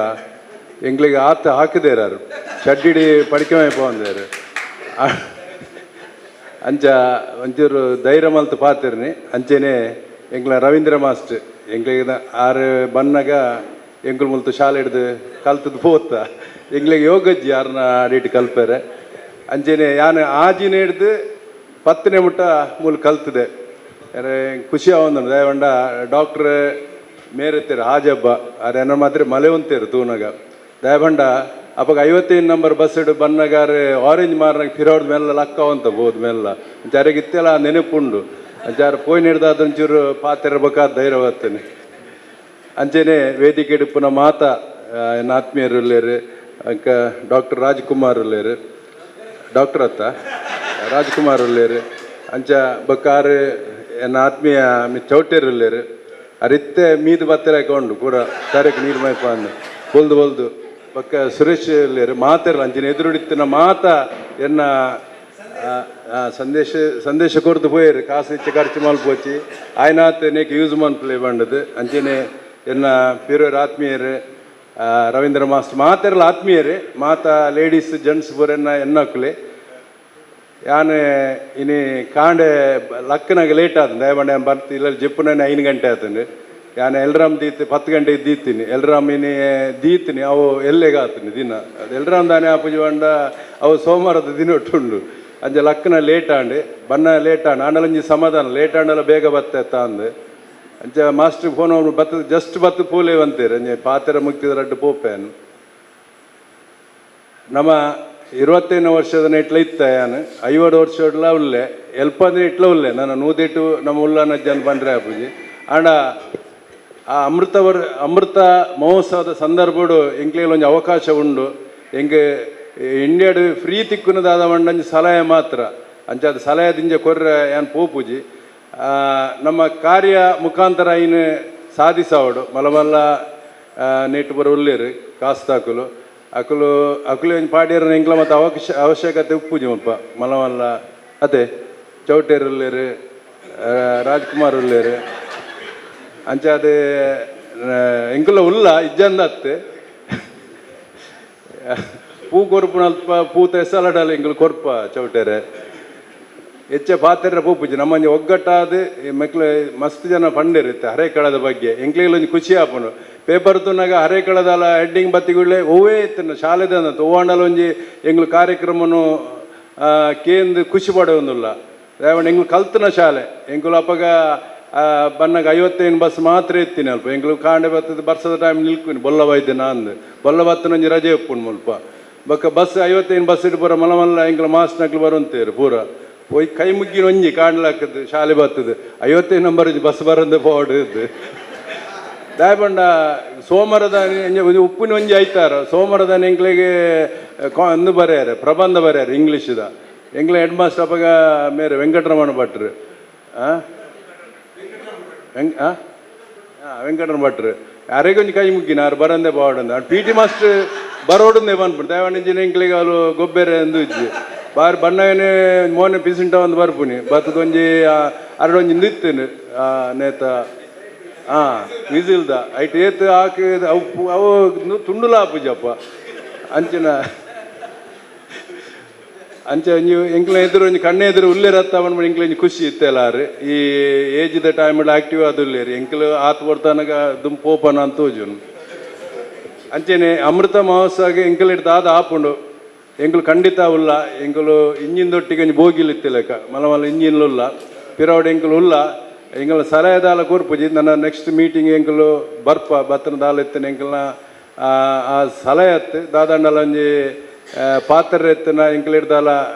ಎಂಗ್ಲಿಗೆ ಆತ ಹಾಕಿದೇರಾರು ಚಡ್ಡಿಡಿ ಪಡಿಕೆ ಪೋಂದೇರು ಅಂಚ ಒಂಚೂರು ಧೈರ್ಯ ಮಲ್ತು ಪಾತಿರ್ನಿ. ಅಂಚೆನೆ ಎಂಗ್ಲ ರವೀಂದ್ರ ಮಾಸ್ಟರ್ ಎಂಗ್ಲಿಗೆ 6 ಬನ್ನಗ ಎಂಗ್ಲು ಮುಲ್ತು ಶಾಲೆ ಹಿಡ್ದು ಕಲ್ತದ್ದು ಪೋತ್ತ ಎಂಗ್ಲಿಗೆ ಯೋಗಜ್ಜಿ ಯಾರನ್ನ ಆಡಿಟ್ಟು ಕಲ್ಪರೆ. ಅಂಚೆನೆ ಯಾನು ಆಜಿನ ಹಿಡ್ದು 10ನೇ ಮುಟ್ಟ ಮೂಲ ಕಲ್ತಿದೆ. ಖುಷಿ ಆವಂದ ದಯವಂಡ ಡಾಕ್ಟ್ರ್ ಮೇರೆತ್ತೇರು ಹಾಜಬ್ಬ ಅರೆನ ಮಾತ್ರ ಮಲೆ ಒಂತೇರು ತೂನಗ ದಯಬಂಡ ಅವಾಗ 55 ನಂಬರ್ ಬಸ್ ಇಡು ಬನ್ನಗಾರೆ ಆರೆಂಜ್ ಮಾರ್ನಾಗ ಫಿರೋಡ್ ಮೇಲೆ ಲಕ್ಕ ಅಂತ ಹೋದ ಮೇಲೆ ಜಾರಿಗಿತ್ತೆಲ್ಲ ನೆನಪುಂಡು. ಜಾರ ಪೋಯ್ ಹಿಡ್ದಾದ ಒಂಚೂರು ಪಾತಿರ್ಬೇಕಾದ ಧೈರ್ಯ ಬರ್ತೇನೆ. ಅಂಚೆನೆ ವೇದಿಕೆ ಇಡುಪುನ ಮಾತ ಎನ್ನ ಆತ್ಮೀಯರು ಇಲ್ಲೇರು ಅಂಕ ಡಾಕ್ಟರ್ ರಾಜ್ಕುಮಾರ್ ಇಲ್ಲೇರು, ಡಾಕ್ಟರ್ ಅತ್ತ ರಾಜ್ಕುಮಾರ್ ಇಲ್ಲೇರು ಅಂಚ ಬಕ್ಕಾರು ಎನ್ನ ಆತ್ಮೀಯ ಚೌಟ್ಯರು ಇಲ್ಲೇರು ಅರಿತ್ತೆ ಮೀದು ಬತ್ತರಾಕೊಂಡು ಕೂಡ ಕಾರ್ಯಕ್ಕೆ ನೀರು ಮೈಪ ಅಂದು ಬೊಲ್ದು ಪಕ್ಕ ಸುರೇಶ್ ಇಲ್ಲೇರು ಮಾತಾರಲ್ಲ ಅಂಚಿನ ಎದುರುಡಿತ್ತಿನ ಮಾತ ಎನ್ನ ಸಂದೇಶ ಕೊಡ್ದು ಪೋಯರು ಕಾಸು ಇಚ್ಚೆ ಖರ್ಚು ಮಲ್ಪೋಚಿ ಆಯ್ನಾತ್ ನೇಕ್ ಯೂಸ್ ಮನ್ಪ್ಲೇ ಬಂಡದು. ಅಂಚೆನೆ ಎನ್ನ ಪಿರೋರ್ ಆತ್ಮೀಯರು ರವೀಂದ್ರ ಮಾಸ್ಟರ್ ಮಾತಾರಲ್ಲ ಆತ್ಮೀಯರು ಮಾತ ಲೇಡೀಸ್ ಜೆಂಟ್ಸ್ ಪೂರೆನ್ನ ಎನ್ನಕ್ಲೆ ಯಾನು ಇನಿ ಕಾಂಡೆ ಲಕ್ಕನಾಗ ಲೇಟ್ ಆದ ದಯಬಂಡ ಬರ್ತಿ ಇಲ್ಲ ಜಪ್ಪುನ 5 ಗಂಟೆ ಆತಂಡು ಯಾನು ಎಲ್ರಾಮ್ ದೀತಿ 10 ಗಂಟೆಗೆ ದೀತೀನಿ ಎಲ್ರಾಮ್ ಇನಿ ದೀತೀನಿ ಅವು ಎಲ್ಲೆಗೆ ಆತೀನಿ ದಿನ ಅದು ಎಲ್ರಾಮ್ ದಾನೆ ಆಪುಜಿ ಬಂಡ ಅವು ಸೋಮವಾರದ ದಿನ ಒಟ್ಟುಂಡು ಅಂಚ ಲಕ್ಕನ ಲೇಟ್ ಆಂಡು ಬಣ್ಣ ಲೇಟ್ ಆಂಡು ಆಂಡಲಂಜಿ ಸಮಾಧಾನ ಲೇಟ್ ಆಂಡಲ್ಲ ಬೇಗ ಬತ್ತ ಅಂದು ಅಂಚ ಮಾಸ್ಟ್ರಿಗೆ ಫೋನ್ ಅವ್ರು ಬತ್ತ ಜಸ್ಟ್ ಬತ್ತು ಪೂಲೆ ಅಂತೀರಿ ಅಂಜೆ ಪಾತ್ರೆ ಮುಕ್ತಿದ್ರಡ್ಡು ಪೋಪೇನು ನಮ್ಮ 25 ವರ್ಷದ ಇಟ್ಲ ಇತ್ತ ಯಾನು 50 ವರ್ಷಡ್ಲ ಉಲ್ಲೆ ಎಲ್ಪಂದ್ರೆ ಇಟ್ಲ ಉಲ್ಲೆ ನಾನು ನೂದಿಟ್ಟು ನಮ್ಮ ಉಲ್ಲನ ಜನ ಬಂದ್ರೆ ಆಪುಜಿ ಆಂಡ ಆ ಅಮೃತ ಮಹೋತ್ಸವದ ಸಂದರ್ಭಡು ಎಂಕ್ಲೆಗೆ ಒಂದು ಅವಕಾಶ ಉಂಡು ಎಂಗೆ ಇಂಡಿಯಾಡು ಫ್ರೀ ತಿಕ್ಕುನದಾದ ಮಂಡಂಜಿ ಸಲಹೆ ಮಾತ್ರ ಅಂಚ ಅದು ಸಲಹೆ ದಿಂಜ ಕೊರ್ರೆ ಏನು ಪೋಪುಜಿ ನಮ್ಮ ಕಾರ್ಯ ಮುಖಾಂತರ ಇನ್ನು ಸಾಧಿಸವಡು ಮಲಮಲ್ಲ ನೆಟ್ಟು ಬರೋ ಉಲ್ಲೇರು ಕಾಸ್ತಾಕುಲು ಅಕುಲು ಪಾಡ್ಯರ ಎಂಗ್ಲ ಮತ್ತು ಅವಶ್ಯಕತೆ ಉಪ್ಪುಜಿ ಮಲ್ಪ ಮಲಮಲ್ಲ ಅದೇ ಚೌಟೇರು ಉಲ್ಲೇರು ರಾಜ್ಕುಮಾರ್ ಉಲ್ಲೇರು ಅಂಚ ಅದು ಎಂಕುಲ ಉಲ್ಲ ಇಜ್ಜಂದತ್ತೆ ಪೂ ಕೊರ್ಪು ಅಲ್ಪ ಪೂತ ಎಸಲಡಲ್ಲ ಎಂಕುಲು ಕೊರ್ಪ ಚೌಟೆರೆ ಹೆಚ್ಚೆ ಪಾತ್ರೆ ಪೂಪುಜಿ ನಮ್ಮಂಜೆ ಒಗ್ಗಟ್ಟಾದ ಮಕ್ಳು ಮಸ್ತ್ ಜನ ಪಂಡಿರುತ್ತೆ ಹರೇಕಳದ ಬಗ್ಗೆ ಎಂಕ್ಲಿಗೆ ಖುಷಿ ಆಪುಂಡು ಪೇಪರ್ ತುನಾಗ ಹರೇಕಳದಲ್ಲ ಹೆಡ್ಡಿಂಗ್ ಬತ್ತಿಗುಳ್ಳೆ ಓವೇ ಇತ್ತನ ಶಾಲೆದ ಓವಾಂಡಲ ಒಂಜಿ ಎಂಗ್ಲು ಕಾರ್ಯಕ್ರಮನು ಕೇಂದ್ರ ಖುಷಿ ಪಡೋದಿಲ್ಲ ಯಾವಣ್ಣ ಎಂಗ್ಲು ಕಲ್ತನ ಶಾಲೆ ಎಂಕುಲು ಅಪ್ಪಗ ಬನ್ನಗ 55 ಬಸ್ ಮಾತ್ರ ಎತ್ತೀನಿ ಅಲ್ಪ ಎಂಗ್ಲು ಕಾಂಡೆ ಬರ್ತದೆ ಬರ್ಸದ ಟೈಮ್ ನಿಲ್ಕುನಿ ಬೊಲ್ಲ ಬೈದೆ ನಾನು ಬೊಲ್ಲ ಬತ್ತನ ಒಂಜಿ ರಜೆ ಉಪ್ಪುಂಡು ಮುಲ್ಪ ಬೊಕ್ಕ ಬಸ್ 55 ಬಸ್ ಇಟ್ಟು ಪೂರ ಮಲ್ಲ ಮಲ್ಲ ಎಂಗ್ಲು ಮಾಸ್ನಕ್ಲು ಬರುಂತೇರು ಪೂರ ಒಯ್ ಕೈ ಮುಗ್ಗಿನ ಒಂಜಿ ಕಾಣ್ಲಾಕದ್ದು ಶಾಲೆ ಬರ್ತದೆ 55 ನಂಬರ್ ಬಸ್ ಬರಂದೆ ಪೋಡುದು ದಾಯಪಂಡ ಸೋಮರದ ಉಪ್ಪಿನ ಒಂಜಿ ಐತಾರ ಸೋಮರದ ಎಂಕ್ಲಿಗೆ ಅಂದು ಬರ್ಯಾರ ಪ್ರಬಂಧ ಬರ್ಯಾರ ಇಂಗ್ಲೀಷ್ದ ಎಂಗ್ಲ ಹೆಡ್ ಮಾಸ್ಟರ್ ಅಪ್ಪಗ ಮೇರೆ ವೆಂಕಟರಮಣ ಭಟ್ರು ವೆಂಕಟರಮಣ ಭಟ್ರು ಯಾರಿಗೊಂದು ಕೈ ಮುಗ್ಗಿನ ಅವ್ರು ಬರಂದೆ ಬಾವಡಂದ ಪಿ ಟಿ ಮಾಸ್ಟರ್ ಬರೋಡಂದೆ ಬಂದ್ಬಿಟ್ಟು ದೇವಣ್ಣ ಎಂಕ್ಲಿಗೆ ಅವರು ಗೊಬ್ಬರ ಅಂದು ಇಜ್ಜಿ ಬಾರಿ ಬಣ್ಣನೇ ಮೋನೆ ಪಿಸಿಂಟ ಒಂದು ಬರ್ಪುನಿ ಬತ್ತದೊಂಜಿ ಅರಡೊಂಜಿ ನಿತ್ತೇನು ನೇತ ವಿಸಿಲ್ದ ಐಟ್ ಏತ್ ಹಾಕಿ ಅವು ತುಂಡುಲ ಪೂಜಪ್ಪ ಅಂಚ ನೀವು ಎಂಕ್ಲ ಎದುರು ಒಂಜಿ ಕಣ್ಣೆ ಎದುರು ಉಲ್ಲೆ ರತ್ತ ಬಂದ್ಬಿಟ್ಟು ಎಂಕ್ಲ ಒಂಜಿ ಖುಷಿ ಇತ್ತೆಲ್ಲಾರು ಈ ಏಜ್ದ ಟೈಮಲ್ಲಿ ಆಕ್ಟಿವ್ ಆದುಲ್ಲೇರಿ ಎಂಕ್ಲು ಆತ್ ಬರ್ತಾನಾಗ ದುಮ್ ಪೋಪನ ಅಂತ ತೋಜುನು ಅಂಚೆನೆ ಅಮೃತ ಮಹೋತ್ಸವಗೆ ಎಂಕಲ್ ಹಿಡ್ದು ಆದ ಆಪುಂಡು ಎಂಕುಲು ಖಂಡಿತ ಉಲ್ಲ ಎಂಕುಲು ಇಂಜಿನ್ದೊಟ್ಟಿಗೆ ಒಂಜಿ ಬೋಗಿಲಿತ್ತಿಲೆಕ್ಕ ಮಲ ಮಲ ಇಂಜಿನ್ಲುಲ್ಲ ಪಿರವಡು ಎಂಕುಲು ಉಲ್ಲ ಎಂಕುಲ ಸಲಹೆದಾಲ ಕೂರ್ಪುಜಿ ನನ್ನ ನೆಕ್ಸ್ಟ್ ಮೀಟಿಂಗ್ ಎಂಕುಲು ಬರ್ಪ ಬತ್ತನ ದಾಲ ಎತ್ತಿನ ಎಂಕಲ್ನ ಆ ಸಲಹೆ ಎತ್ತು ದಾದಂಡಲ ಒಂಜಿ ಪಾತ್ರೆ ಎತ್ತಿನ ಎಂಕುಲು ಹಿಡ್ದಾಲ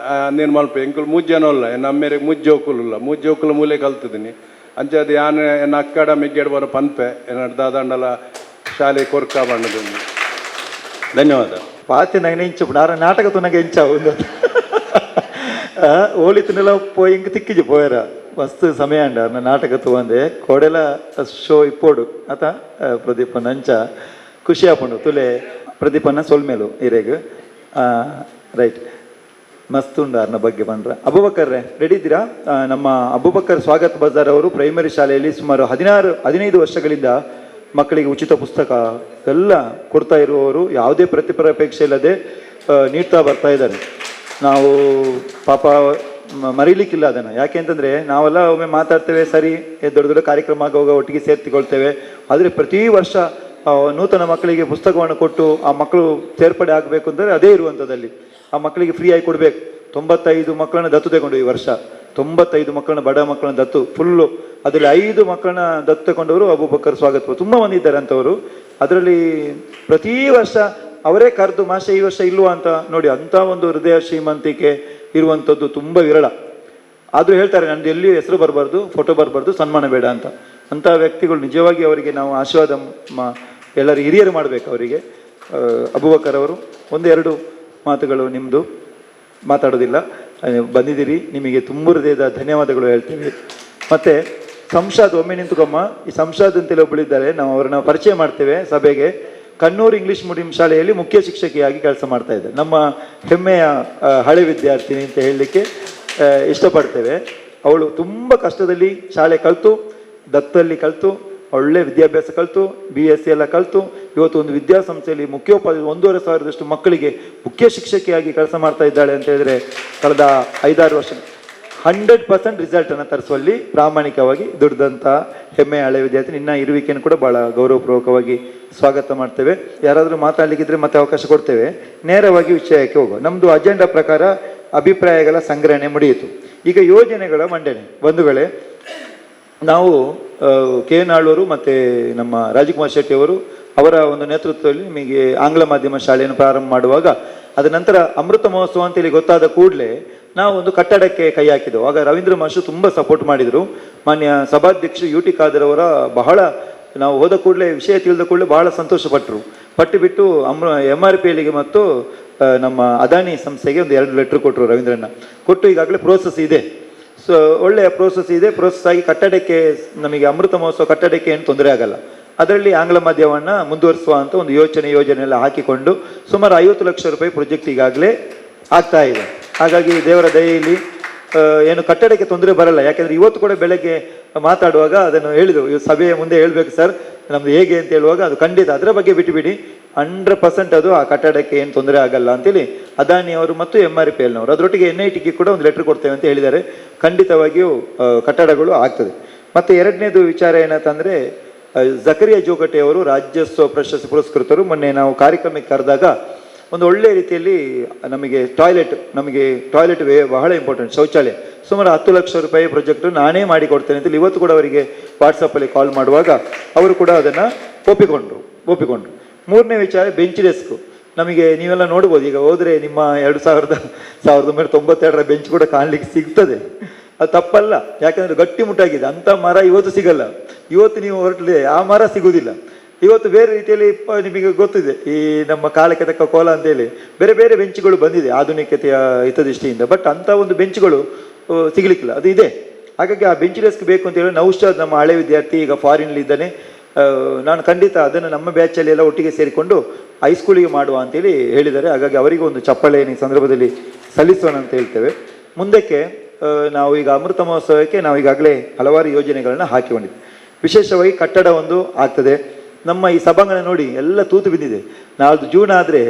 ಅಂದೇನು ಮಲ್ಪ ಎಂಕುಲು ಮುಜ್ಜನಲ್ಲ ಎನ್ನ ಅಮ್ಮೇರಿಗೆ ಮುಜ್ಜೋಕುಲ್ಲ ಮುಜ್ಜೋಕುಲು ಮೂಲೆ ಕಲ್ತಿದ್ದೀನಿ ಅಂಚೆ ಅದು ಯಾನು ಎನ್ನ ಅಕ್ಕಡ ಮೆಗ್ಗೆಡ್ ಬರೋ ಪನ್ಪೆ ಎನ್ನ ದಾದಂಡಲ ಶಾಲೆ ಕೊರ್ಕ ಬಣ್ಣದು ಧನ್ಯವಾದ ಪಾತೆ ನಂಗೆ ಇಂಚು ನಾಟಕ ತುನಗೆ ಇಂಚ ಒಂದು ಓಲಿತನೆಲ್ಲ ಪೋಯಿ ಇಂಕ ತಿಕ್ಕಿಜಿ ಪೋಯರ ಮಸ್ತ್ ಸಮಯ ಅಂಡ ನಾಟಕ ತಗೊಂಡೆ ಕೋಡೆಲ ಶೋ ಇಪ್ಪೋಡು ಆತ ಪ್ರದೀಪನ ಅಂಚ ಖುಷಿ ಆಪುಂಡು ತುಲೆ ಪ್ರದೀಪನ ಸೊಲ್ಮೇಲು ಹಿರೇಗ ರೈಟ್ ಮಸ್ತ್ ಉಂಡು ಅರ್ನ ಬಗ್ಗೆ ಬಂದ್ರ ಅಬೂಬಕರ್ರೆ ರೆಡಿ ಇದ್ದೀರಾ? ನಮ್ಮ ಅಬೂಬಕರ್ ಸ್ವಾಗತ್ ಬಜಾರ್ ಅವರು ಪ್ರೈಮರಿ ಶಾಲೆಯಲ್ಲಿ ಸುಮಾರು 15 ವರ್ಷಗಳಿಂದ ಮಕ್ಕಳಿಗೆ ಉಚಿತ ಪುಸ್ತಕ ಎಲ್ಲ ಕೊಡ್ತಾ ಇರುವವರು, ಯಾವುದೇ ಪ್ರತಿಫಲಾಪೇಕ್ಷೆ ಇಲ್ಲದೆ ನೀಡ್ತಾ ಬರ್ತಾ ಇದ್ದಾರೆ. ನಾವು ಪಾಪ ಮರೀಲಿಕ್ಕಿಲ್ಲ ಅದನ್ನು. ಯಾಕೆ ಅಂತಂದರೆ ನಾವೆಲ್ಲ ಒಮ್ಮೆ ಮಾತಾಡ್ತೇವೆ, ಸರಿ ದೊಡ್ಡ ದೊಡ್ಡ ಕಾರ್ಯಕ್ರಮ ಆಗುವಾಗ ಒಟ್ಟಿಗೆ ಸೇರ್ತಿಕೊಳ್ತೇವೆ. ಆದರೆ ಪ್ರತಿ ವರ್ಷ ನೂತನ ಮಕ್ಕಳಿಗೆ ಪುಸ್ತಕವನ್ನು ಕೊಟ್ಟು ಆ ಮಕ್ಕಳು ಸೇರ್ಪಡೆ ಆಗಬೇಕು ಅಂದರೆ ಅದೇ ಇರುವಂಥದ್ದಲ್ಲಿ ಆ ಮಕ್ಕಳಿಗೆ ಫ್ರೀ ಆಗಿ ಕೊಡಬೇಕು. 95 ಮಕ್ಕಳನ್ನ ದತ್ತು ತಗೊಂಡು ಈ ವರ್ಷ 95 ಮಕ್ಕಳನ್ನ, ಬಡ ಮಕ್ಕಳನ್ನ ದತ್ತು ಫುಲ್ಲು. ಅದರಲ್ಲಿ 5 ಮಕ್ಕಳನ್ನ ದತ್ತು ತಗೊಂಡವರು ಅಬೂಬಕರ್ ಸ್ವಾಗತ್ ತುಂಬ ಮಂದಿ ಇದ್ದಾರೆ ಅಂಥವರು. ಅದರಲ್ಲಿ ಪ್ರತಿ ವರ್ಷ ಅವರೇ ಕರೆದು ಮಾಷೆ ಈ ವರ್ಷ ಇಲ್ವಾ ಅಂತ ನೋಡಿ, ಅಂಥ ಒಂದು ಹೃದಯ ಶ್ರೀಮಂತಿಕೆ ಇರುವಂಥದ್ದು ತುಂಬ ವಿರಳ. ಆದರೂ ಹೇಳ್ತಾರೆ ನಂದು ಎಲ್ಲಿ ಹೆಸರು ಬರಬಾರ್ದು, ಫೋಟೋ ಬರಬಾರ್ದು, ಸನ್ಮಾನ ಬೇಡ ಅಂತ. ಅಂಥ ವ್ಯಕ್ತಿಗಳು ನಿಜವಾಗಿ ಅವರಿಗೆ ನಾವು ಆಶೀರ್ವಾದ ಎಲ್ಲರೂ ಹಿರಿಯರು ಮಾಡಬೇಕು ಅವರಿಗೆ. ಅಬೂಬಕರ್ ಅವರು 1-2 ಮಾತುಗಳು ನಿಮ್ಮದು, ಮಾತಾಡೋದಿಲ್ಲ, ಬಂದಿದ್ದೀರಿ, ನಿಮಗೆ ತುಂಬ ಹೃದಯದ ಧನ್ಯವಾದಗಳು ಹೇಳ್ತೀವಿ. ಮತ್ತು ಸಂಶಾದ್, ಒಮ್ಮೆ ನಿಂತುಕೊಮ್ಮ. ಈ ಸಂಶಾದ್ ಅಂತೇಳಿ ಒಬ್ಬಳಿದ್ದಾರೆ, ನಾವು ಅವ್ರನ್ನ ಪರಿಚಯ ಮಾಡ್ತೇವೆ ಸಭೆಗೆ. ಕಣ್ಣೂರು ಇಂಗ್ಲೀಷ್ ಮೀಡಿಯಂ ಶಾಲೆಯಲ್ಲಿ ಮುಖ್ಯ ಶಿಕ್ಷಕಿಯಾಗಿ ಕೆಲಸ ಮಾಡ್ತಾ ಇದ್ದಾರೆ. ನಮ್ಮ ಹೆಮ್ಮೆಯ ಹಳೆ ವಿದ್ಯಾರ್ಥಿನಿ ಅಂತ ಹೇಳಲಿಕ್ಕೆ ಇಷ್ಟಪಡ್ತೇವೆ. ಅವಳು ತುಂಬ ಕಷ್ಟದಲ್ಲಿ ಶಾಲೆ ಕಲಿತು, ದತ್ತಲ್ಲಿ ಕಲಿತು, ಒಳ್ಳೆ ವಿದ್ಯಾಭ್ಯಾಸ ಕಲಿತು, BSc ಎಲ್ಲ ಕಲಿತು, ಇವತ್ತು ಒಂದು ವಿದ್ಯಾಸಂಸ್ಥೆಯಲ್ಲಿ ಮುಖ್ಯೋಪಾಧ್ಯಾಯ 1,500 ಮಕ್ಕಳಿಗೆ ಮುಖ್ಯ ಶಿಕ್ಷಕಿಯಾಗಿ ಕೆಲಸ ಮಾಡ್ತಾ ಇದ್ದಾಳೆ ಅಂತ ಹೇಳಿದ್ರೆ, ಕಳೆದ 5-6 ವರ್ಷ 100% ರಿಸಲ್ಟನ್ನು ತರಿಸುವಲ್ಲಿ ಪ್ರಾಮಾಣಿಕವಾಗಿ ದುಡಿದಂಥ ಹೆಮ್ಮೆ ಹಳೆ ವಿದ್ಯಾರ್ಥಿ. ನಿನ್ನ ಇರುವಿಕೆಯನ್ನು ಕೂಡ ಭಾಳ ಗೌರವಪೂರ್ವಕವಾಗಿ ಸ್ವಾಗತ ಮಾಡ್ತೇವೆ. ಯಾರಾದರೂ ಮಾತಾಡಲಿಕ್ಕಿದ್ರೆ ಮತ್ತೆ ಅವಕಾಶ ಕೊಡ್ತೇವೆ. ನೇರವಾಗಿ ವಿಷಯಕ್ಕೆ ಹೋಗುವ. ನಮ್ಮದು ಅಜೆಂಡಾ ಪ್ರಕಾರ ಅಭಿಪ್ರಾಯಗಳ ಸಂಗ್ರಹಣೆ ಮುಡಿಯಿತು. ಈಗ ಯೋಜನೆಗಳ ಮಂಡನೆ. ಬಂಧುಗಳೇ, ನಾವು KN ಆಳ್ವರು ಮತ್ತು ನಮ್ಮ ರಾಜಕುಮಾರ್ ಶೆಟ್ಟಿ ಅವರು ಅವರ ಒಂದು ನೇತೃತ್ವದಲ್ಲಿ ನಿಮಗೆ ಆಂಗ್ಲ ಮಾಧ್ಯಮ ಶಾಲೆಯನ್ನು ಪ್ರಾರಂಭ ಮಾಡುವಾಗ, ಅದ ನಂತರ ಅಮೃತ ಮಹೋತ್ಸವ ಅಂತೇಳಿ ಗೊತ್ತಾದ ಕೂಡಲೇ ನಾವು ಒಂದು ಕಟ್ಟಡಕ್ಕೆ ಕೈ ಹಾಕಿದೆವು. ಆಗ ರವೀಂದ್ರ ಮಾಸ್ಟರ್ ತುಂಬ ಸಪೋರ್ಟ್ ಮಾಡಿದರು. ಮಾನ್ಯ ಸಭಾಧ್ಯಕ್ಷರು UT ಖಾದರ್ ಅವರ ಬಹಳ, ನಾವು ಹೋದ ಕೂಡಲೇ ವಿಷಯ ತಿಳಿದ ಕೂಡಲೇ ಬಹಳ ಸಂತೋಷಪಟ್ಟರು. ಪಟ್ಟುಬಿಟ್ಟು MRPLಗೆ ಮತ್ತು ನಮ್ಮ ಅದಾನಿ ಸಂಸ್ಥೆಗೆ ಒಂದು 2 ಲೆಟ್ರ್ ಕೊಟ್ಟರು. ರವೀಂದ್ರಣ್ಣ ಕೊಟ್ಟು ಈಗಾಗಲೇ ಪ್ರೋಸೆಸ್ ಇದೆ. ಸೊ ಒಳ್ಳೆಯ ಪ್ರೋಸೆಸ್ ಇದೆ. ಪ್ರೋಸೆಸ್ ಆಗಿ ಕಟ್ಟಡಕ್ಕೆ, ನಮಗೆ ಅಮೃತ ಮಹೋತ್ಸವ ಕಟ್ಟಡಕ್ಕೆ ಏನು ತೊಂದರೆ ಆಗಲ್ಲ. ಅದರಲ್ಲಿ ಆಂಗ್ಲ ಮಾಧ್ಯಮವನ್ನು ಮುಂದುವರಿಸುವ ಅಂತ ಒಂದು ಯೋಜನೆ ಎಲ್ಲ ಹಾಕಿಕೊಂಡು ಸುಮಾರು 50 ಲಕ್ಷ ರೂಪಾಯಿ ಪ್ರಾಜೆಕ್ಟ್ ಈಗಾಗಲೇ ಆಗ್ತಾ ಇದೆ. ಹಾಗಾಗಿ ದೇವರ ದಯೆಯಲ್ಲಿ ಏನು ಕಟ್ಟಡಕ್ಕೆ ತೊಂದರೆ ಬರಲ್ಲ. ಯಾಕೆಂದರೆ ಇವತ್ತು ಕೂಡ ಬೆಳಗ್ಗೆ ಮಾತಾಡುವಾಗ ಅದನ್ನು ಹೇಳಿದರು, ಸಭೆಯ ಮುಂದೆ ಹೇಳಬೇಕು ಸರ್, ನಮ್ದು ಹೇಗೆ ಅಂತ ಹೇಳುವಾಗ ಅದು ಖಂಡಿತ ಅದರ ಬಗ್ಗೆ ಬಿಟ್ಟುಬಿಡಿ, 100% ಅದು ಆ ಕಟ್ಟಡಕ್ಕೆ ಏನು ತೊಂದರೆ ಆಗಲ್ಲ ಅಂತೇಳಿ ಅದಾನಿ ಅವರು ಮತ್ತು MRPL ನವರು ಅದರೊಟ್ಟಿಗೆ NITಗೆ ಕೂಡ ಒಂದು ಲೆಟರ್ ಕೊಡ್ತೇವೆ ಅಂತ ಹೇಳಿದ್ದಾರೆ. ಖಂಡಿತವಾಗಿಯೂ ಕಟ್ಟಡಗಳು ಆಗ್ತದೆ. ಮತ್ತು ಎರಡನೇದು ವಿಚಾರ ಏನಂತಂದರೆ, ಜಕರಿಯಾ ಜೋಗಟೆ ಅವರು ರಾಜ್ಯೋತ್ಸವ ಪ್ರಶಸ್ತಿ ಪುರಸ್ಕೃತರು. ಮೊನ್ನೆ ನಾವು ಕಾರ್ಯಕ್ರಮಕ್ಕೆ ಕರೆದಾಗ ಒಂದು ಒಳ್ಳೆ ರೀತಿಯಲ್ಲಿ ನಮಗೆ ಟಾಯ್ಲೆಟ್ ಬಹಳ ಇಂಪಾರ್ಟೆಂಟ್, ಶೌಚಾಲಯ ಸುಮಾರು 10 ಲಕ್ಷ ರೂಪಾಯಿ ಪ್ರಾಜೆಕ್ಟ್ ನಾನೇ ಮಾಡಿಕೊಡ್ತೇನೆ ಅಂತೇಳಿ ಇವತ್ತು ಕೂಡ ಅವರಿಗೆ ವಾಟ್ಸಪ್ಪಲ್ಲಿ ಕಾಲ್ ಮಾಡುವಾಗ ಅವರು ಕೂಡ ಅದನ್ನು ಒಪ್ಪಿಕೊಂಡ್ರು. ಮೂರನೇ ವಿಚಾರ ಬೆಂಚ್ ಡೆಸ್ಕ್. ನಮಗೆ ನೀವೆಲ್ಲ ನೋಡ್ಬೋದು, ಈಗ ಹೋದರೆ ನಿಮ್ಮ 1992 ಬೆಂಚ್ ಕೂಡ ಕಾಣಲಿಕ್ಕೆ ಸಿಗ್ತದೆ. ಅದು ತಪ್ಪಲ್ಲ, ಯಾಕಂದರೆ ಗಟ್ಟಿಮುಟ್ಟಾಗಿದೆ. ಅಂಥ ಮರ ಇವತ್ತು ಸಿಗಲ್ಲ. ಇವತ್ತು ನೀವು ಹೊರಟಲೆ ಆ ಮರ ಸಿಗುವುದಿಲ್ಲ. ಇವತ್ತು ಬೇರೆ ರೀತಿಯಲ್ಲಿ ನಿಮಗೆ ಗೊತ್ತಿದೆ, ಈ ನಮ್ಮ ಕಾಲಕ್ಕೆ ತಕ್ಕ ಕೋಲ ಅಂತೇಳಿ ಬೇರೆ ಬೇರೆ ಬೆಂಚ್ಗಳು ಬಂದಿದೆ ಆಧುನಿಕತೆಯ ಹಿತದೃಷ್ಟಿಯಿಂದ. ಬಟ್ ಅಂಥ ಒಂದು ಬೆಂಚ್ಗಳು ಸಿಗಲಿಕ್ಕಿಲ್ಲ, ಅದು ಇದೆ. ಹಾಗಾಗಿ ಆ ಬೆಂಚ್ ಡೆಸ್ಕ್ ಬೇಕು ಅಂತೇಳಿ ನೌಶಾದ್ ನಮ್ಮ ಹಳೆ ವಿದ್ಯಾರ್ಥಿ ಈಗ ಫಾರಿನ್ಲಿದ್ದಾನೆ. ನಾನು ಖಂಡಿತ ಅದನ್ನು ನಮ್ಮ ಬ್ಯಾಚಲ್ಲಿ ಎಲ್ಲ ಒಟ್ಟಿಗೆ ಸೇರಿಕೊಂಡು ಹೈಸ್ಕೂಲಿಗೆ ಮಾಡುವ ಅಂತೇಳಿ ಹೇಳಿದ್ದಾರೆ. ಹಾಗಾಗಿ ಅವರಿಗೂ ಒಂದು ಚಪ್ಪಾಳೆ ಈ ಸಂದರ್ಭದಲ್ಲಿ ಸಲ್ಲಿಸೋಣ ಅಂತ ಹೇಳ್ತೇವೆ. ಮುಂದಕ್ಕೆ ನಾವು ಈಗ ಅಮೃತ ಮಹೋತ್ಸವಕ್ಕೆ ನಾವು ಈಗಾಗಲೇ ಹಲವಾರು ಯೋಜನೆಗಳನ್ನು ಹಾಕಿಕೊಂಡಿದ್ವಿ. ವಿಶೇಷವಾಗಿ ಕಟ್ಟಡ ಒಂದು ಆಗ್ತದೆ. ನಮ್ಮ ಈ ಸಭಾಂಗಣ ನೋಡಿ ಎಲ್ಲ ತೂತು ಬಿದ್ದಿದೆ. 4 ಜೂನ್ ಆದರೆ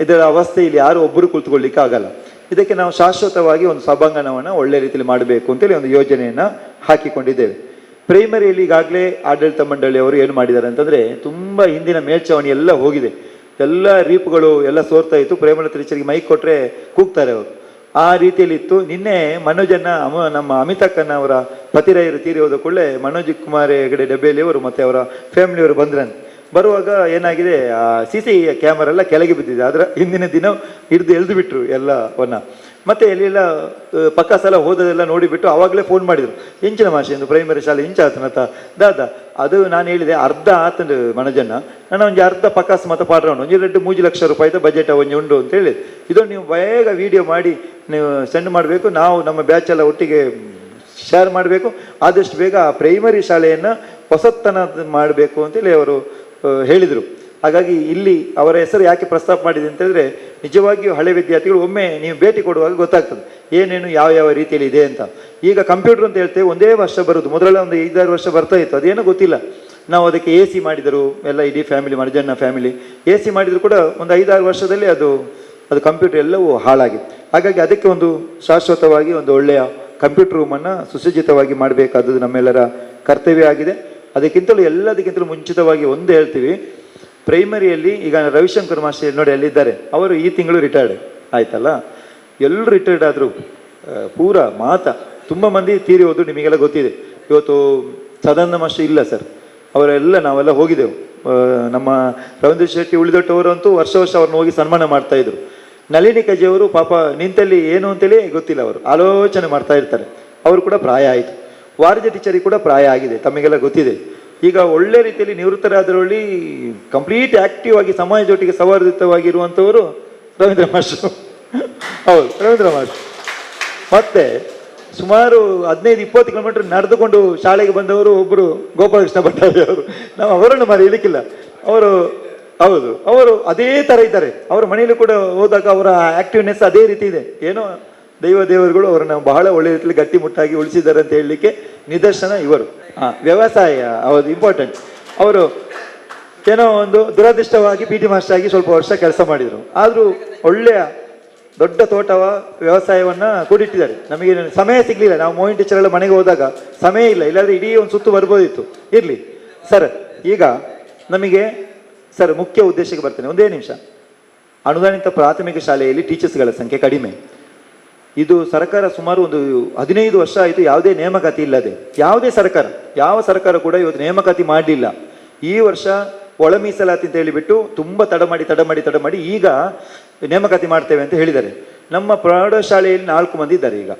ಇದರ ಅವಸ್ಥೆ ಇಲ್ಲಿ ಯಾರು ಒಬ್ಬರು ಕುಳಿತುಕೊಳ್ಳಿಕ್ಕೆ ಆಗಲ್ಲ. ಇದಕ್ಕೆ ನಾವು ಶಾಶ್ವತವಾಗಿ ಒಂದು ಸಭಾಂಗಣವನ್ನು ಒಳ್ಳೆ ರೀತಿಯಲ್ಲಿ ಮಾಡಬೇಕು ಅಂತೇಳಿ ಒಂದು ಯೋಜನೆಯನ್ನು ಹಾಕಿಕೊಂಡಿದ್ದೇವೆ. ಪ್ರೈಮರಿಯಲ್ಲಿ ಈಗಾಗಲೇ ಆಡಳಿತ ಮಂಡಳಿಯವರು ಏನು ಮಾಡಿದ್ದಾರೆ ಅಂತಂದರೆ, ತುಂಬ ಹಿಂದಿನ ಮೇಲ್ಛಾವಣಿ ಎಲ್ಲ ಹೋಗಿದೆ, ಎಲ್ಲ ರೀಪುಗಳು ಎಲ್ಲ ಸೋರ್ತಾ ಇತ್ತು. ಪ್ರೇಮಲತಾ ಟೀಚರ್ಗೆ ಮೈಕ್ ಕೊಟ್ಟರೆ ಕೂಗ್ತಾರೆ ಅವರು, ಆ ರೀತಿಯಲ್ಲಿ ಇತ್ತು. ನಿನ್ನೆ ಮನೋಜನ್ನ ನಮ್ಮ ಅಮಿತಾಕ್ಕನ್ನ ಅವರ ಪತಿರಾಯರು ತೀರಿ ಹೋದ ಕೂಡಲೇ ಮನೋಜ್ ಕುಮಾರ್ ಹೆಗಡೆ ಡಬ್ಬೇಲಿಯವರು ಮತ್ತು ಅವರ ಫ್ಯಾಮಿಲಿಯವರು ಬಂದ್ರಂತೆ. ಬರುವಾಗ ಏನಾಗಿದೆ, ಆ CC ಕ್ಯಾಮರಾ ಎಲ್ಲ ಕೆಳಗೆ ಬಿದ್ದಿದೆ. ಅದರ ಹಿಂದಿನ ದಿನ ಎಳೆದು ಬಿಟ್ಟರು ಎಲ್ಲವನ್ನ. ಮತ್ತೆ ಎಲ್ಲೆಲ್ಲ ಪಕ್ಕ ಸಲ ಹೋದದೆಲ್ಲ ನೋಡಿಬಿಟ್ಟು ಆವಾಗಲೇ ಫೋನ್ ಮಾಡಿದರು, ಇಂಚಿನ ಮಾಷೆ ಎಂದು ಪ್ರೈಮರಿ ಶಾಲೆ ಇಂಚ ಆತನತ ದಾದ. ಅದು ನಾನು ಹೇಳಿದೆ ಅರ್ಧ ಆತಂದು ಮನೋಜನ್ನ, ನಾನು ಒಂದು ಅರ್ಧ ಪಕ್ಕಾಸ್ ಮತ್ತು ಪಾಡ್ರೌಂಡ್ 2-3 ಲಕ್ಷ ರೂಪಾಯಿದ ಬಜೆಟ್ ಒಂಜಿ ಉಂಡು ಅಂತೇಳಿ, ಇದನ್ನು ನೀವು ಬೇಗ ವಿಡಿಯೋ ಮಾಡಿ ನೀವು ಸೆಂಡ್ ಮಾಡಬೇಕು. ನಾವು ನಮ್ಮ ಬ್ಯಾಚ್ ಎಲ್ಲ ಒಟ್ಟಿಗೆ ಶೇರ್ ಮಾಡಬೇಕು. ಆದಷ್ಟು ಬೇಗ ಆ ಪ್ರೈಮರಿ ಶಾಲೆಯನ್ನು ಹೊಸತನ ಮಾಡಬೇಕು ಅಂತೇಳಿ ಅವರು ಹೇಳಿದರು. ಹಾಗಾಗಿ ಇಲ್ಲಿ ಅವರ ಹೆಸರು ಯಾಕೆ ಪ್ರಸ್ತಾಪ ಮಾಡಿದೆ ಅಂತಂದರೆ, ನಿಜವಾಗಿಯೂ ಹಳೆ ವಿದ್ಯಾರ್ಥಿಗಳು ಒಮ್ಮೆ ನೀವು ಭೇಟಿ ಕೊಡುವಾಗ ಗೊತ್ತಾಗ್ತದೆ ಏನೇನು ಯಾವ ರೀತಿಯಲ್ಲಿ ಇದೆ ಅಂತ. ಈಗ ಕಂಪ್ಯೂಟರ್ ಅಂತ ಹೇಳ್ತೇವೆ, ಒಂದೇ ವರ್ಷ ಬರೋದು, ಮೊದಲೆಲ್ಲ ಒಂದು 5-6 ವರ್ಷ ಬರ್ತಾ ಇತ್ತು, ಅದೇನೋ ಗೊತ್ತಿಲ್ಲ. ನಾವು ಅದಕ್ಕೆ AC ಮಾಡಿದರು, ಎಲ್ಲ ಇಡೀ ಫ್ಯಾಮಿಲಿ ಮರ್ಜನ್ನ ಫ್ಯಾಮಿಲಿ AC ಮಾಡಿದ್ರು ಕೂಡ ಒಂದು 5-6 ವರ್ಷದಲ್ಲಿ ಅದು ಕಂಪ್ಯೂಟರ್ ಎಲ್ಲವೂ ಹಾಳಾಗಿದೆ. ಹಾಗಾಗಿ ಅದಕ್ಕೆ ಒಂದು ಶಾಶ್ವತವಾಗಿ ಒಂದು ಒಳ್ಳೆಯ ಕಂಪ್ಯೂಟರ್ ರೂಮನ್ನು ಸುಸಜ್ಜಿತವಾಗಿ ಮಾಡಬೇಕಾದದ್ದು ನಮ್ಮೆಲ್ಲರ ಕರ್ತವ್ಯ ಆಗಿದೆ. ಎಲ್ಲದಕ್ಕಿಂತಲೂ ಮುಂಚಿತವಾಗಿ ಒಂದು ಹೇಳ್ತೀವಿ, ಪ್ರೈಮರಿಯಲ್ಲಿ ಈಗ ರವಿಶಂಕರ್ ಮಾಸ್ಟರ್ ನೋಡಿ ಅಲ್ಲಿದ್ದಾರೆ, ಅವರು ಈ ತಿಂಗಳು ರಿಟೈರ್ಡ್ ಆಯ್ತಲ್ಲ. ಎಲ್ಲರೂ ರಿಟೈರ್ಡ್ ಆದರು, ಪೂರ ತುಂಬ ಮಂದಿ ತೀರಿ ಹೋದ್ರು, ನಿಮಗೆಲ್ಲ ಗೊತ್ತಿದೆ. ಇವತ್ತು ಸದಾನಂದ ಮಾಸ್ಟರ್ ಇಲ್ಲ ಸರ್, ನಾವೆಲ್ಲ ಹೋಗಿದ್ದೆವು. ನಮ್ಮ ರವೀಂದ್ರ ಶೆಟ್ಟಿ ಉಳಿದೊಟ್ಟವರಂತೂ ವರ್ಷ ಅವ್ರನ್ನ ಹೋಗಿ ಸನ್ಮಾನ ಮಾಡ್ತಾಯಿದ್ರು. ನಳಿನಿ ಕಜೆಯವರು ಪಾಪ ನಿಂತಲ್ಲಿ ಏನು ಅಂತೇಳಿ ಗೊತ್ತಿಲ್ಲ, ಅವರು ಆಲೋಚನೆ ಮಾಡ್ತಾ ಇರ್ತಾರೆ. ಅವರು ಕೂಡ ಪ್ರಾಯ ಆಯಿತು. ವಾರಜ ಟೀಚರಿಗೆ ಕೂಡ ಪ್ರಾಯ ಆಗಿದೆ, ತಮಗೆಲ್ಲ ಗೊತ್ತಿದೆ. ಈಗ ಒಳ್ಳೆ ರೀತಿಯಲ್ಲಿ ನಿವೃತ್ತರಾದರಲ್ಲಿ ಕಂಪ್ಲೀಟ್ ಆಕ್ಟಿವ್ ಆಗಿ ಸಮಾಜದೊಟ್ಟಿಗೆ ಸೌಹಾರ್ದಿತವಾಗಿರುವಂಥವರು ರವೀಂದ್ರ ಮಾಸ್ಟರ್. ಹೌದು, ರವೀಂದ್ರ ಮಾಸ್ಟರ್. ಮತ್ತೆ ಸುಮಾರು 15-20 ಕಿಲೋಮೀಟರ್ ನಡೆದುಕೊಂಡು ಶಾಲೆಗೆ ಬಂದವರು ಒಬ್ಬರು ಗೋಪಾಲಕೃಷ್ಣ ಭಟ್ಟಾಚಾರ್ಯ ಅವರು. ನಾವು ಅವರನ್ನು ಮರೆಯಲಿಕ್ಕಿಲ್ಲ. ಅವರು ಅದೇ ಥರ ಇದ್ದಾರೆ. ಅವರ ಮನೆಯಲ್ಲೂ ಕೂಡ ಹೋದಾಗ ಅವರ ಆಕ್ಟಿವ್ನೆಸ್ ಅದೇ ರೀತಿ ಇದೆ. ಏನೋ ದೇವರುಗಳು ಅವರನ್ನು ಬಹಳ ಒಳ್ಳೆ ರೀತಿಯಲ್ಲಿ ಗಟ್ಟಿಮುಟ್ಟಾಗಿ ಉಳಿಸಿದ್ದಾರೆ ಅಂತ ಹೇಳಲಿಕ್ಕೆ ನಿದರ್ಶನ ಇವರು. ವ್ಯವಸಾಯ ಹೌದು ಇಂಪಾರ್ಟೆಂಟ್. ಅವರು ಏನೋ ಒಂದು ದುರದೃಷ್ಟವಾಗಿ PT ಮಾಸ್ಟರ್ ಆಗಿ ಸ್ವಲ್ಪ ವರ್ಷ ಕೆಲಸ ಮಾಡಿದರು. ಆದರೂ ಒಳ್ಳೆಯ ದೊಡ್ಡ ತೋಟವ ವ್ಯವಸಾಯವನ್ನು ಕೂಡಿಟ್ಟಿದ್ದಾರೆ. ನಮಗೆ ಸಮಯ ಸಿಗಲಿಲ್ಲ, ನಾವು ಮೋಹಿನ್ ಟೀಚರ್ ಎಲ್ಲ ಮನೆಗೆ ಹೋದಾಗ ಸಮಯ ಇಲ್ಲ, ಇಲ್ಲಾಂದರೆ ಇಡೀ ಒಂದು ಸುತ್ತು ಬರ್ಬೋದಿತ್ತು. ಇರಲಿ ಸರ್, ಈಗ ನಮಗೆ ಸರ್ ಮುಖ್ಯ ಉದ್ದೇಶಕ್ಕೆ ಬರ್ತೇನೆ, ಒಂದೇ ನಿಮಿಷ. ಅನುದಾನಿತ ಪ್ರಾಥಮಿಕ ಶಾಲೆಯಲ್ಲಿ ಟೀಚರ್ಸ್ಗಳ ಸಂಖ್ಯೆ ಕಡಿಮೆ. ಇದು ಸರ್ಕಾರ ಸುಮಾರು ಒಂದು 15 ವರ್ಷ ಆಯಿತು ಯಾವುದೇ ನೇಮಕಾತಿ ಇಲ್ಲದೆ. ಯಾವ ಸರ್ಕಾರ ಕೂಡ ಇವತ್ತು ನೇಮಕಾತಿ ಮಾಡಲಿಲ್ಲ. ಈ ವರ್ಷ ಒಳ ಮೀಸಲಾತಿ ಅಂತ ಹೇಳಿಬಿಟ್ಟು ತುಂಬ ತಡ ಮಾಡಿ ಈಗ ನೇಮಕಾತಿ ಮಾಡ್ತೇವೆ ಅಂತ ಹೇಳಿದ್ದಾರೆ. ನಮ್ಮ ಪ್ರೌಢಶಾಲೆಯಲ್ಲಿ 4 ಮಂದಿ ಇದ್ದಾರೆ. ಈಗ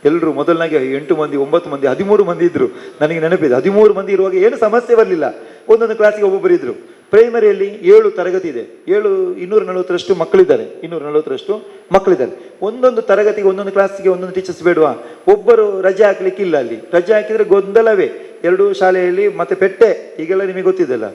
ಎಲ್ಲರೂ ಮೊದಲನಾಗಿ 8 ಮಂದಿ 9 ಮಂದಿ 13 ಮಂದಿ ಇದ್ರು. ನನಗೆ ನೆನಪಿದೆ, 13 ಮಂದಿ ಇರುವಾಗ ಏನು ಸಮಸ್ಯೆ ಬರಲಿಲ್ಲ. ಒಂದೊಂದು ಕ್ಲಾಸಿಗೆ ಒಬ್ಬೊಬ್ಬರು ಇದ್ರು. ಪ್ರೈಮರಿಯಲ್ಲಿ 7 ತರಗತಿ ಇದೆ, 240ರಷ್ಟು ಮಕ್ಕಳಿದ್ದಾರೆ. ಒಂದೊಂದು ತರಗತಿಗೆ ಒಂದೊಂದು ಕ್ಲಾಸಿಗೆ ಒಂದೊಂದು ಟೀಚರ್ಸ್ ಬೇಡವಾ? ಒಬ್ಬರು ರಜೆ ಹಾಕ್ಲಿಕ್ಕಿಲ್ಲ. ಅಲ್ಲಿ ರಜೆ ಹಾಕಿದರೆ ಗೊಂದಲವೇ. 2 ಶಾಲೆಯಲ್ಲಿ ಮತ್ತೆ ಪೆಟ್ಟೆ ಈಗೆಲ್ಲ ನಿಮಗೆ ಗೊತ್ತಿದೆಲ್ಲ,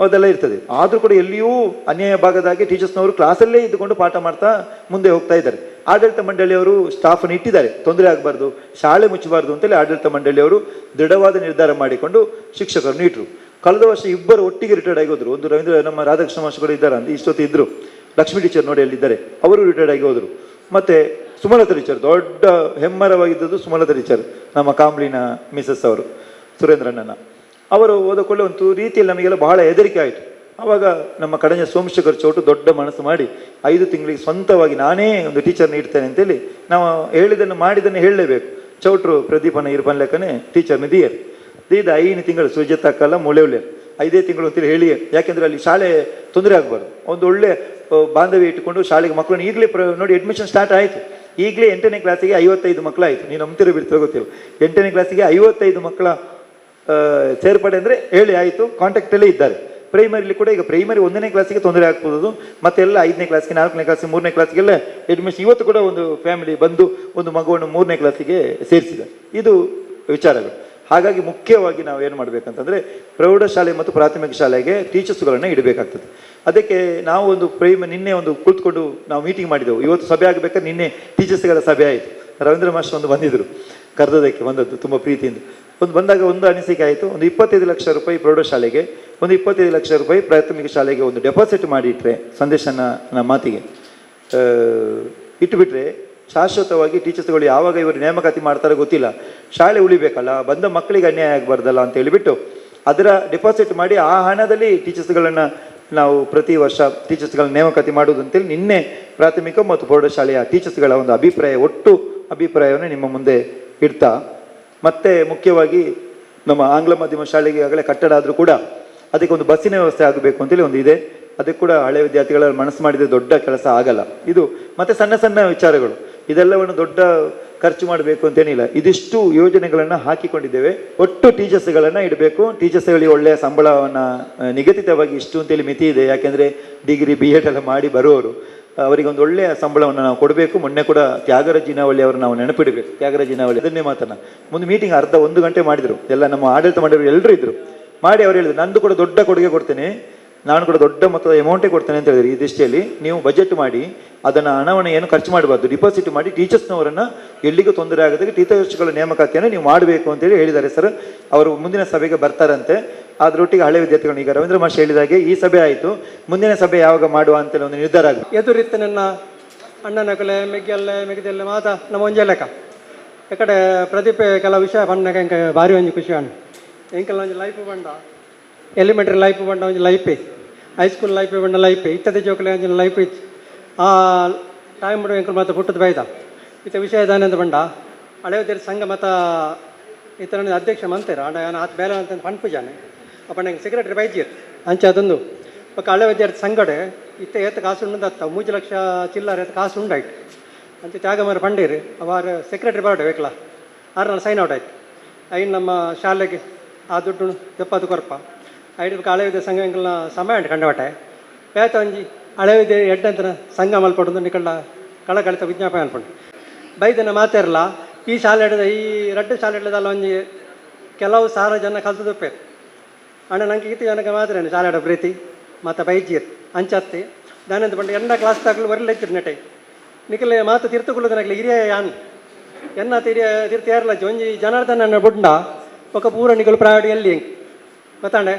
ಅದೆಲ್ಲ ಇರ್ತದೆ. ಆದರೂ ಕೂಡ ಎಲ್ಲಿಯೂ ಅನ್ಯಾಯ ಭಾಗದಾಗಿ ಟೀಚರ್ಸ್ನವರು ಕ್ಲಾಸಲ್ಲೇ ಇದ್ದುಕೊಂಡು ಪಾಠ ಮಾಡ್ತಾ ಮುಂದೆ ಹೋಗ್ತಾ ಇದ್ದಾರೆ. ಆಡಳಿತ ಮಂಡಳಿಯವರು ಸ್ಟಾಫನ್ನು ಇಟ್ಟಿದ್ದಾರೆ, ತೊಂದರೆ ಆಗಬಾರ್ದು, ಶಾಲೆ ಮುಚ್ಚಬಾರ್ದು ಅಂತೇಳಿ ಆಡಳಿತ ಮಂಡಳಿಯವರು ದೃಢವಾದ ನಿರ್ಧಾರ ಮಾಡಿಕೊಂಡು ಶಿಕ್ಷಕರನ್ನು ಇಟ್ಟರು. ಕಳೆದ ವರ್ಷ ಇಬ್ಬರು ಒಟ್ಟಿಗೆ ರಿಟೈರ್ಡ್ ಆಗಿ ಹೋದ್ರು. ಒಂದು ರವೀಂದ್ರ ನಮ್ಮ ರಾಧಾಕೃಷ್ಣ ಮಾಸ್ಟರ್ ಕೂಡ ಇದ್ದಾರೆ ಅಂತ ಇಷ್ಟೊತ್ತು ಇದ್ರು. ಲಕ್ಷ್ಮೀ ಟೀಚರ್ ನೋಡಿ ಅಲ್ಲಿದ್ದಾರೆ, ಅವರು ರಿಟೈರ್ಡ್ ಆಗಿ ಹೋದರು. ಮತ್ತೆ ಸುಮಲತಾ ಟೀಚರ್, ದೊಡ್ಡ ಹೆಮ್ಮರವಾಗಿದ್ದದ್ದು ಸುಮಲತಾ ಟೀಚರ್, ನಮ್ಮ ಕಾಂಬ್ಲಿನ ಮಿಸಸ್ ಅವರು, ಸುರೇಂದ್ರಣ್ಣನ ಅವರು ಹೋದ ಕೂಡಲೇ ಒಂದು ರೀತಿಯಲ್ಲಿ ನಮಗೆಲ್ಲ ಬಹಳ ಹೆದರಿಕೆ ಆಯಿತು. ಆವಾಗ ನಮ್ಮ ಕಡಂಜ ಸೋಮಶೇಖರ್ ಚೌಟು ದೊಡ್ಡ ಮನಸ್ಸು ಮಾಡಿ 5 ತಿಂಗಳಿಗೆ ಸ್ವಂತವಾಗಿ ನಾನೇ ಒಂದು ಟೀಚರ್ನ ಇಡ್ತೇನೆ ಅಂತೇಳಿ ನಾವು ಹೇಳಿದ್ದನ್ನು ಮಾಡಿದ್ದನ್ನು ಹೇಳಲೇಬೇಕು. ಚೌಟ್ರು ಪ್ರದೀಪನ ಇರ್ಬನ್ ಲೆಕ್ಕನೆ ಟೀಚರ್ನ ದಿಯರ್ ದೀದ 5 ತಿಂಗಳು ಸುಜಾತಕ್ಕಲ್ಲ ಮೊಳೆವ್ಲೆ 5 ತಿಂಗಳು ಅಂತೇಳಿ ಹೇಳಿ, ಯಾಕೆಂದರೆ ಅಲ್ಲಿ ಶಾಲೆ ತೊಂದರೆ ಆಗಬಾರ್ದು, ಒಂದು ಒಳ್ಳೆ ಬಾಂಧವ್ಯ ಇಟ್ಟುಕೊಂಡು ಶಾಲೆಗೆ ಮಕ್ಕಳನ್ನು ಈಗಲೇ ನೋಡಿ ಅಡ್ಮಿಷನ್ ಸ್ಟಾರ್ಟ್ ಆಯಿತು. ಈಗಲೇ 8ನೇ ಕ್ಲಾಸಿಗೆ 55 ಮಕ್ಕಳಾಯಿತು. ನೀವು ನಂಬ್ತಿರೋ ಬಿಡ್ತಿರೋ ಗೊತ್ತಿಲ್ಲ, 8ನೇ ಕ್ಲಾಸಿಗೆ 55 ಮಕ್ಕಳ ಸೇರ್ಪಡೆ ಅಂದರೆ ಹೇಳಿ ಆಯಿತು, ಕಾಂಟ್ಯಾಕ್ಟಲ್ಲೇ ಇದ್ದಾರೆ. ಪ್ರೈಮರಿಲಿ ಕೂಡ ಈಗ ಪ್ರೈಮರಿ 1ನೇ ಕ್ಲಾಸಿಗೆ ತೊಂದರೆ ಆಗ್ಬೋದು, ಮತ್ತೆಲ್ಲ 5ನೇ ಕ್ಲಾಸ್ಗೆ 4ನೇ ಕ್ಲಾಸಿಗೆ 3ನೇ ಕ್ಲಾಸಿಗೆಲ್ಲ ಅಡ್ಮಿಷನ್. ಇವತ್ತು ಕೂಡ ಒಂದು ಫ್ಯಾಮಿಲಿ ಬಂದು ಒಂದು ಮಗುವನ್ನು 3ನೇ ಕ್ಲಾಸಿಗೆ ಸೇರಿಸಿದೆ. ಇದು ವಿಚಾರಗಳು. ಹಾಗಾಗಿ ಮುಖ್ಯವಾಗಿ ನಾವು ಏನು ಮಾಡಬೇಕಂತಂದರೆ ಪ್ರೌಢಶಾಲೆ ಮತ್ತು ಪ್ರಾಥಮಿಕ ಶಾಲೆಗೆ ಟೀಚರ್ಸ್ಗಳನ್ನು ಇಡಬೇಕಾಗ್ತದೆ. ಅದಕ್ಕೆ ನಾವು ಒಂದು ನಿನ್ನೆ ಒಂದು ಕುಳಿತುಕೊಂಡು ನಾವು ಮೀಟಿಂಗ್ ಮಾಡಿದೆವು. ಇವತ್ತು ಸಭೆ ಆಗಬೇಕಾದ್ರೆ ನಿನ್ನೆ ಟೀಚರ್ಸ್ಗಳ ಸಭೆ ಆಯಿತು. ರವೀಂದ್ರ ಮಾಸ್ಟರ್ ಒಂದು ಬಂದಿದ್ದರು, ಕರೆದೋದಕ್ಕೆ ಬಂದದ್ದು ತುಂಬ ಪ್ರೀತಿಯಿಂದ. ಬಂದಾಗ ಒಂದು ಅನಿಸಿಕೆ ಆಯಿತು, ಒಂದು 25 ಲಕ್ಷ ರೂಪಾಯಿ ಪ್ರೌಢಶಾಲೆಗೆ, ಒಂದು 25 ಲಕ್ಷ ರೂಪಾಯಿ ಪ್ರಾಥಮಿಕ ಶಾಲೆಗೆ ಒಂದು ಡೆಪಾಸಿಟ್ ಮಾಡಿಟ್ರೆ, ಸಂದೇಶನ ಮಾತಿಗೆ ಇಟ್ಟುಬಿಟ್ರೆ ಶಾಶ್ವತವಾಗಿ ಟೀಚರ್ಸ್ಗಳು ಯಾವಾಗ ಇವರು ನೇಮಕಾತಿ ಮಾಡ್ತಾರೋ ಗೊತ್ತಿಲ್ಲ, ಶಾಲೆ ಉಳಿಬೇಕಲ್ಲ, ಬಂದ ಮಕ್ಕಳಿಗೆ ಅನ್ಯಾಯ ಆಗಬಾರ್ದಲ್ಲ ಅಂತ ಹೇಳಿಬಿಟ್ಟು ಅದರ ಡೆಪಾಸಿಟ್ ಮಾಡಿ ಆ ಹಣದಲ್ಲಿ ಟೀಚರ್ಸ್ಗಳನ್ನು ನಾವು ಪ್ರತಿ ವರ್ಷ ಟೀಚರ್ಸ್ಗಳನ್ನ ನೇಮಕಾತಿ ಮಾಡುವುದು ಅಂತೇಳಿ ನಿನ್ನೆ ಪ್ರಾಥಮಿಕ ಮತ್ತು ಪ್ರೌಢಶಾಲೆಯ ಟೀಚರ್ಸ್ಗಳ ಒಂದು ಒಟ್ಟು ಅಭಿಪ್ರಾಯವನ್ನು ನಿಮ್ಮ ಮುಂದೆ ಇಡ್ತಾ, ಮತ್ತೆ ಮುಖ್ಯವಾಗಿ ನಮ್ಮ ಆಂಗ್ಲ ಮಾಧ್ಯಮ ಶಾಲೆಗೆ ಆಗಲೇ ಕಟ್ಟಡ ಆದರೂ ಕೂಡ ಅದಕ್ಕೆ ಒಂದು ಬಸ್ಸಿನ ವ್ಯವಸ್ಥೆ ಆಗಬೇಕು ಅಂತೇಳಿ ಒಂದು ಇದೆ. ಅದಕ್ಕೆ ಕೂಡ ಹಳೆ ವಿದ್ಯಾರ್ಥಿಗಳ ಮನಸ್ಸು ಮಾಡಿದರೆ ದೊಡ್ಡ ಕೆಲಸ ಆಗಲ್ಲ ಇದು. ಮತ್ತೆ ಸಣ್ಣ ಸಣ್ಣ ವಿಚಾರಗಳು, ಇದೆಲ್ಲವನ್ನು ದೊಡ್ಡ ಖರ್ಚು ಮಾಡಬೇಕು ಅಂತೇನಿಲ್ಲ. ಇದಿಷ್ಟು ಯೋಜನೆಗಳನ್ನು ಹಾಕಿಕೊಂಡಿದ್ದೇವೆ. ಒಟ್ಟು ಟೀಚರ್ಸ್ಗಳನ್ನು ಇಡಬೇಕು. ಟೀಚರ್ಸ್ಗಳಿಗೆ ಒಳ್ಳೆಯ ಸಂಬಳವನ್ನು ನಿಗದಿತವಾಗಿ ಇಷ್ಟು ಅಂತೇಳಿ ಮಿತಿ ಇದೆ. ಯಾಕೆಂದರೆ ಡಿಗ್ರಿ BEd ಎಲ್ಲ ಮಾಡಿ ಬರುವವರು ಅವರಿಗೆ ಒಂದು ಒಳ್ಳೆಯ ಸಂಬಳವನ್ನು ನಾವು ಕೊಡಬೇಕು. ಮೊನ್ನೆ ಕೂಡ ತ್ಯಾಗರಾಜ ಜಿನಾವಳಿ ಅವರು ನಾವು ನೆನಪಿಡಬೇಕು. ತ್ಯಾಗರಾಜ ಜಿನಾವಳಿ ಅದನ್ನೇ ಮಾತನ್ನ ಮುಂದೆ ಮೀಟಿಂಗ್ 1 ಗಂಟೆ ಮಾಡಿದರು. ಎಲ್ಲ ನಮ್ಮ ಆಡಳಿತ ಮಂಡಳಿಯವರು ಎಲ್ಲರೂ ಇದ್ದರು. ಮಾಡಿ ಅವ್ರು ಹೇಳಿದ್ರು, ನಂದು ಕೂಡ ದೊಡ್ಡ ಕೊಡುಗೆ ಕೊಡ್ತೇನೆ, ನಾನು ಕೂಡ ದೊಡ್ಡ ಮೊತ್ತದ ಅಮೌಂಟೇ ಕೊಡ್ತೇನೆ ಅಂತ ಹೇಳಿದ್ರು. ಈ ದೃಷ್ಟಿಯಲ್ಲಿ ನೀವು ಬಜೆಟ್ ಮಾಡಿ ಅದನ್ನು ಹಣವನ್ನು ಏನು ಖರ್ಚು ಮಾಡಬಾರ್ದು, ಡಿಪಾಸಿಟ್ ಮಾಡಿ ಟೀಚರ್ಸ್ನವರನ್ನು ಎಲ್ಲಿಗೂ ತೊಂದರೆ ಆಗದೆ ಟೀಚರ್ಸ್ಗಳ ನೇಮಕಾತಿಯನ್ನು ನೀವು ಮಾಡಬೇಕು ಅಂತೇಳಿ ಹೇಳಿದ್ದಾರೆ ಸರ್. ಅವರು ಮುಂದಿನ ಸಭೆಗೆ ಬರ್ತಾರಂತೆ. ಅದರೊಟ್ಟಿಗೆ ಹಳೆ ವಿದ್ಯಾರ್ಥಿಗಳು ಈಗ ರವೀಂದ್ರ ಮಾಸ್ಟರ್ ಹೇಳಿದಾಗೆ ಈ ಸಭೆ ಆಯಿತು, ಮುಂದಿನ ಸಭೆ ಯಾವಾಗ ಮಾಡುವ ಅಂತೇಳಿ ಒಂದು ನಿರ್ಧಾರ ಆಗುತ್ತೆ. ಎದುರಿತ್ತು ನನ್ನ ಅಣ್ಣನಕಲೆ ಮೆಗ್ಗೆಲ್ಲ ಮಾತ ನಮ್ಮ ಒಂಜೆ ಲೆಕ್ಕ ಯಾಕಡೆ ಪ್ರದೀಪ ಕೆಲವು ವಿಷಯ ಬಂದಾಗ ಎಂಕ ಭಾರಿ ಒಂಜಿ ಖುಷಿ ಅಣ್ಣ. ಎಂಕೆಲ್ಲ ಒಂಜಿ ಲೈಫ್ ಬಂಡ, ಎಲಿಮೆಂಟ್ರಿ ಲೈಫ್ ಬಂಡ ಒಂಜಿ ಲೈಫೇ, ಹೈಸ್ಕೂಲ್ ಲೈಫ್ ಬಂಡ ಲೈಫೇ, ಇತ್ತದ ಜೋಕಲೆ ಒಂಜಿ ಲೈಫ್ ಇತ್ತು. ಆ ಟೈಮ್ ಬಿಡು ಎಂಕಲ್ ಮತ್ತು ಪುಟ್ಟದ ಬೈದ ಇತ್ತ ವಿಷಯ ದಾನಂದ ಬಂಡ ಹಳೆ ವಿದ್ಯಾರ್ಥಿ ಸಂಘ ಮತ್ತು ಇತರ ಅಧ್ಯಕ್ಷ ಮಂತೇರ ಅಣ್ಣ ನಾನು ಆತ ಬೇಲೆ ಅಂತ ಪಂಪುಜಾನೆ ಅಪ್ಪ ನಂಗೆ ಸೆಕ್ರೆಟರಿ ಬೈದ್ಯರ್ ಅಂಚೆ ಅದೊಂದು ಪಕ್ಕ ಹಳೆ ವಿದ್ಯಾರ್ಥಿ ಸಂಘಡೆ ಇತ್ತ ಏತ ಕಾಸು ಉಂಡತ್ತ 3 ಲಕ್ಷ ಚಿಲ್ಲರೆ ಏತ ಕಾಸು ಉಂಡಾಯ್ತು ಅಂಚೆ ತ್ಯಾಗಮರ ಪಂಡೀರಿ ಅವಾರ ಸೆಕ್ರೆಟರಿ ಬರಡೆ ಬೇಕಲ್ಲ ಆರು ಸೈನ್ ಔಟ್ ಆಯ್ತು. ಐನು ನಮ್ಮ ಶಾಲೆಗೆ ಆ ದುಡ್ಡು 70 ಕೊರಪ ಐದು ಹಳೆ ವಿದ್ಯಾರ್ಥಿ ಸಂಘ ಎಂಕಲ್ನ ಸಮಯ ಉಂಟು ಕಂಡವಟೆ ಬೇತ ಒಂಜಿ ಹಳೆ ವಿದ್ಯೆ ಎಡ್ಡಂತನ ಸಂಘ ಮಲ್ಪಡೋದು ನಿಕಳ್ಳ ಕಳಕಳಿತ ವಿಜ್ಞಾಪನೆ ಅನ್ಕೊಂಡು ಬೈದನ ಮಾತಾರಲ್ಲ. ಈ ಶಾಲೆ ಹಿಡಿದ ಈ ರಡ್ಡು ಶಾಲೆ ಹಿಡಿದಲ್ಲ ಒಂಜಿ ಕೆಲವು ಸಾವಿರ ಜನ ಕಲ್ತದಪ್ಪೇರು ಅಣ್ಣ ನಂಗೆ ಇತ್ತು ಜನಕ್ಕೆ ಮಾತ್ರ ಶಾಲೆ ಹಿಡ ಪ್ರೀತಿ ಮತ್ತು ಬೈಜಿಯರ್ ಅಂಚತ್ತಿ ದಾನಂದ ಬಂದು ಎಂಡ ಕ್ಲಾಸ್ ತಾಕಲು ಬರಲಿಚ್ಚಿರು ನೆಟೆ ನಿಖಲೆ ಮಾತು ತಿರ್ತುಕೊಳ್ಳೋದನಾಗಲಿ ಹಿರಿಯ ಯಾನ್ ಎನ್ನ ತಿರ್ತಿ ಯಾರಲ್ಲ ಒಂಜಿ ಜನಾರ್ದನ ಬುಡ್ಡ ఒక ಪೂರ ನಿಕಲು ಪ್ರಾಡಿ ಎಲ್ಲಿ ಹೆಂಗೆ ಗೊತ್ತಾಂಡೆ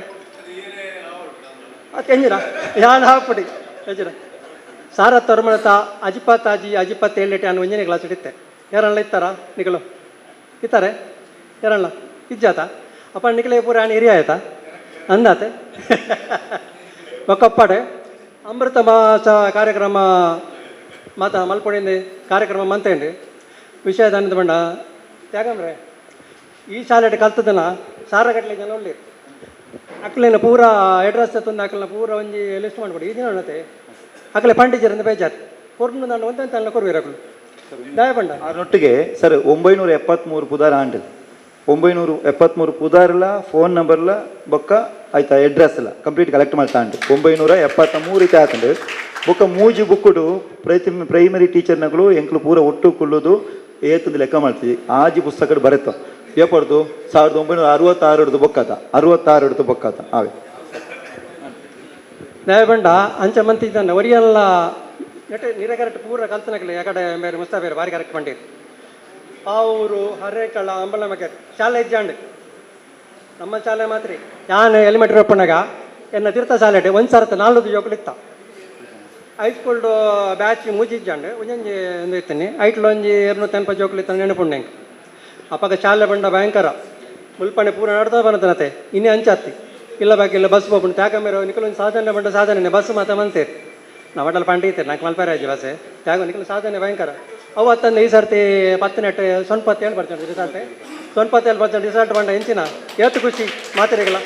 ಎಂಜಿನ ಯಾನ್ ಹಾಕ್ಬಿಡಿ ಎಂಜಿನ ಸಾರತ್ ತರ್ಮಣತ ಅಜಿಪತ್ತಾಜಿ 7 ಅನ್ನು ಒಂಜನೇ ಕ್ಲಾಸ್ ಹಿಡಿತೆ ಯಾರಣ್ಣ ಇತ್ತಾರ ನಿಕಲು ಇತ್ತಾರೆ ಯಾರಣ್ಣ ಇಜ್ಜಾತ ಅಪ್ಪ ನಿಕಲೇ ಪೂರ ಆನೆ ಹಿರಿಯ ಆಯ್ತಾ ಅಂದಾತೆ ಒಕ್ಕಪ್ಪಡೆ ಅಮೃತ ಮಾಸ ಕಾರ್ಯಕ್ರಮ ಮಾತ ಮಲ್ಪೊಡಿಂದ ಕಾರ್ಯಕ್ರಮ ಮಂತೇಂಡಿ ವಿಷಯ ದಾನದ ಬಂಡ ತ್ಯಾಗಮ್ರೆ ಈ ಶಾಲೆ ಕಲ್ತದನ ಸಾರಗಟ್ಲೆ ಜನ ಒಳ್ಳೆ ಅಕ್ಲೇನ ಪೂರ ಅಡ್ರೆಸ್ ತಂದು ಅಕ್ಲನ ಪೂರ ಒಂಜಿ ಲಿಸ್ಟ್ ಮಾಡ್ಕೊಡಿ ಈ ದಿನ ಅನ್ನತ್ತೆ ಅಕ್ಲೆ ಪಂಡಿಜರಿಂದ ಬೇಜಾರು ಕೊರ್ನು ನಾನು ಒಂದಂತ ಕೊರ್ವೀರ ಅಕ್ಳು ದಯ ಬಂಡ ಅದರೊಟ್ಟಿಗೆ ಸರ್ 973 ಪುದಾರ ಆಂಡ್ 973 ಪುದಾರ್ಲ ಫೋನ್ ನಂಬರ್ಲ ಬೊಕ್ಕ ಆಯ್ತಾ ಅಡ್ರೆಸ್ ಎಲ್ಲ ಕಂಪ್ಲೀಟ್ ಕಲೆಕ್ಟ್ ಮಾಡ್ತಾ ಉಂಟು 973 ಇತ್ತೆ ಹಾಕೊಂಡು ಬೊಕ್ಕ ಮೂಜಿ ಬುಕ್ಕುಡು ಪ್ರೈಮರಿ ಟೀಚರ್ನಗಳು ಎಂಕ್ಲು ಪೂರ ಒಟ್ಟು ಕುಳ್ಳೋದು ಏತಂದು ಲೆಕ್ಕ ಮಾಡ್ತೀವಿ ಆಜಿ ಪುಸ್ತಕ ಬರೆತ ಏಪಡ್ದು 1966 ಬೊಕ್ಕಾತ 66 ಬೊಕ್ಕಾತ ಅವೇ ದಯ ಬಂಡ ಅಂಚ ಮಂತಿದ್ದಾನೆ ಒರಿಯಲ್ಲ ನೆಟ್ಟೆ ನಿರಗರಟ್ಟು ಪೂರ ಕಲ್ತನಕಲೆ ಯಾಕಡೆ ಬೇರೆ ಮುಸ್ತಾ ಬೇರೆ ಭಾರಿ ಕರೆಕ್ಟ್ ಬಂಡಿ ಆ ಊರು ಹರೇಕಳ ಅಂಬಲಮಕ್ಕೆ ಶಾಲೆ ಇಜ್ಜಾಂಡೆ ನಮ್ಮ ಶಾಲೆ ಮಾತ್ರ ಯಾನ್ ಎಲಿಮೆಂಟ್ರಿ ಒಪ್ಪನಾಗ ಎನ್ನ ತೀರ್ಥ ಶಾಲೆ ಒಂದು ಸರ್ತ 4 ಜೋಕುಲು ಇತ್ತ ಹೈಸ್ಕೂಲ್ ಬ್ಯಾಚ್ ಮುಜಿಜ್ಜಂಡು ಒಂಜಿ ಒಂದು ಇತ್ತನಿ ಐಟ್ಲು ಒಂಜಿ 200 ಜೋಕುಲು ಇತ್ತ ನೆನಪುಂಡೆ ಅಪ್ಪಗ ಶಾಲೆ ಬಂಡ ಭಯಂಕರ ಮುಲ್ಪನೆ ಪೂರ ನಡ್ತಾ ಬಂದನತೆ ಇನ್ನೇ ಅಂಚಾತಿ ಇಲ್ಲ ಬಾಕಿಲ್ಲ ಬಸ್ ಹೋಗ್ಬಿಟ್ಟು ತ್ಯಾಗಮೇರ ನಿಖಲು ಒಂದು ಸಾಧನೆ ಬಂಡ ಸಾಧನೆ ಬಸ್ ಮಾತ ಮಂತೇರಿ ನಾವು ಒಟ್ಟಲ್ಲಿ ಪಂಡಿ ಇತ್ತೇನೆ ನಾಲ್ಕು ಮಲ್ಪರಾಜಿ ಬಸ್ಸೆ ತ್ಯಾಗ ನಿಖಲು ಸಾಧನೆ ಭಯಂಕರ ಅವತ್ತಂದು ಈ ಸರ್ತಿ 10 27% ರಿಸಲ್ಟ್ 27% ರಿಸಲ್ಟ್ ಬಂಡ ಎಂಚಿನ ಏತು ಖುಷಿ ಮಾತಿರಿಗಲ್ಲ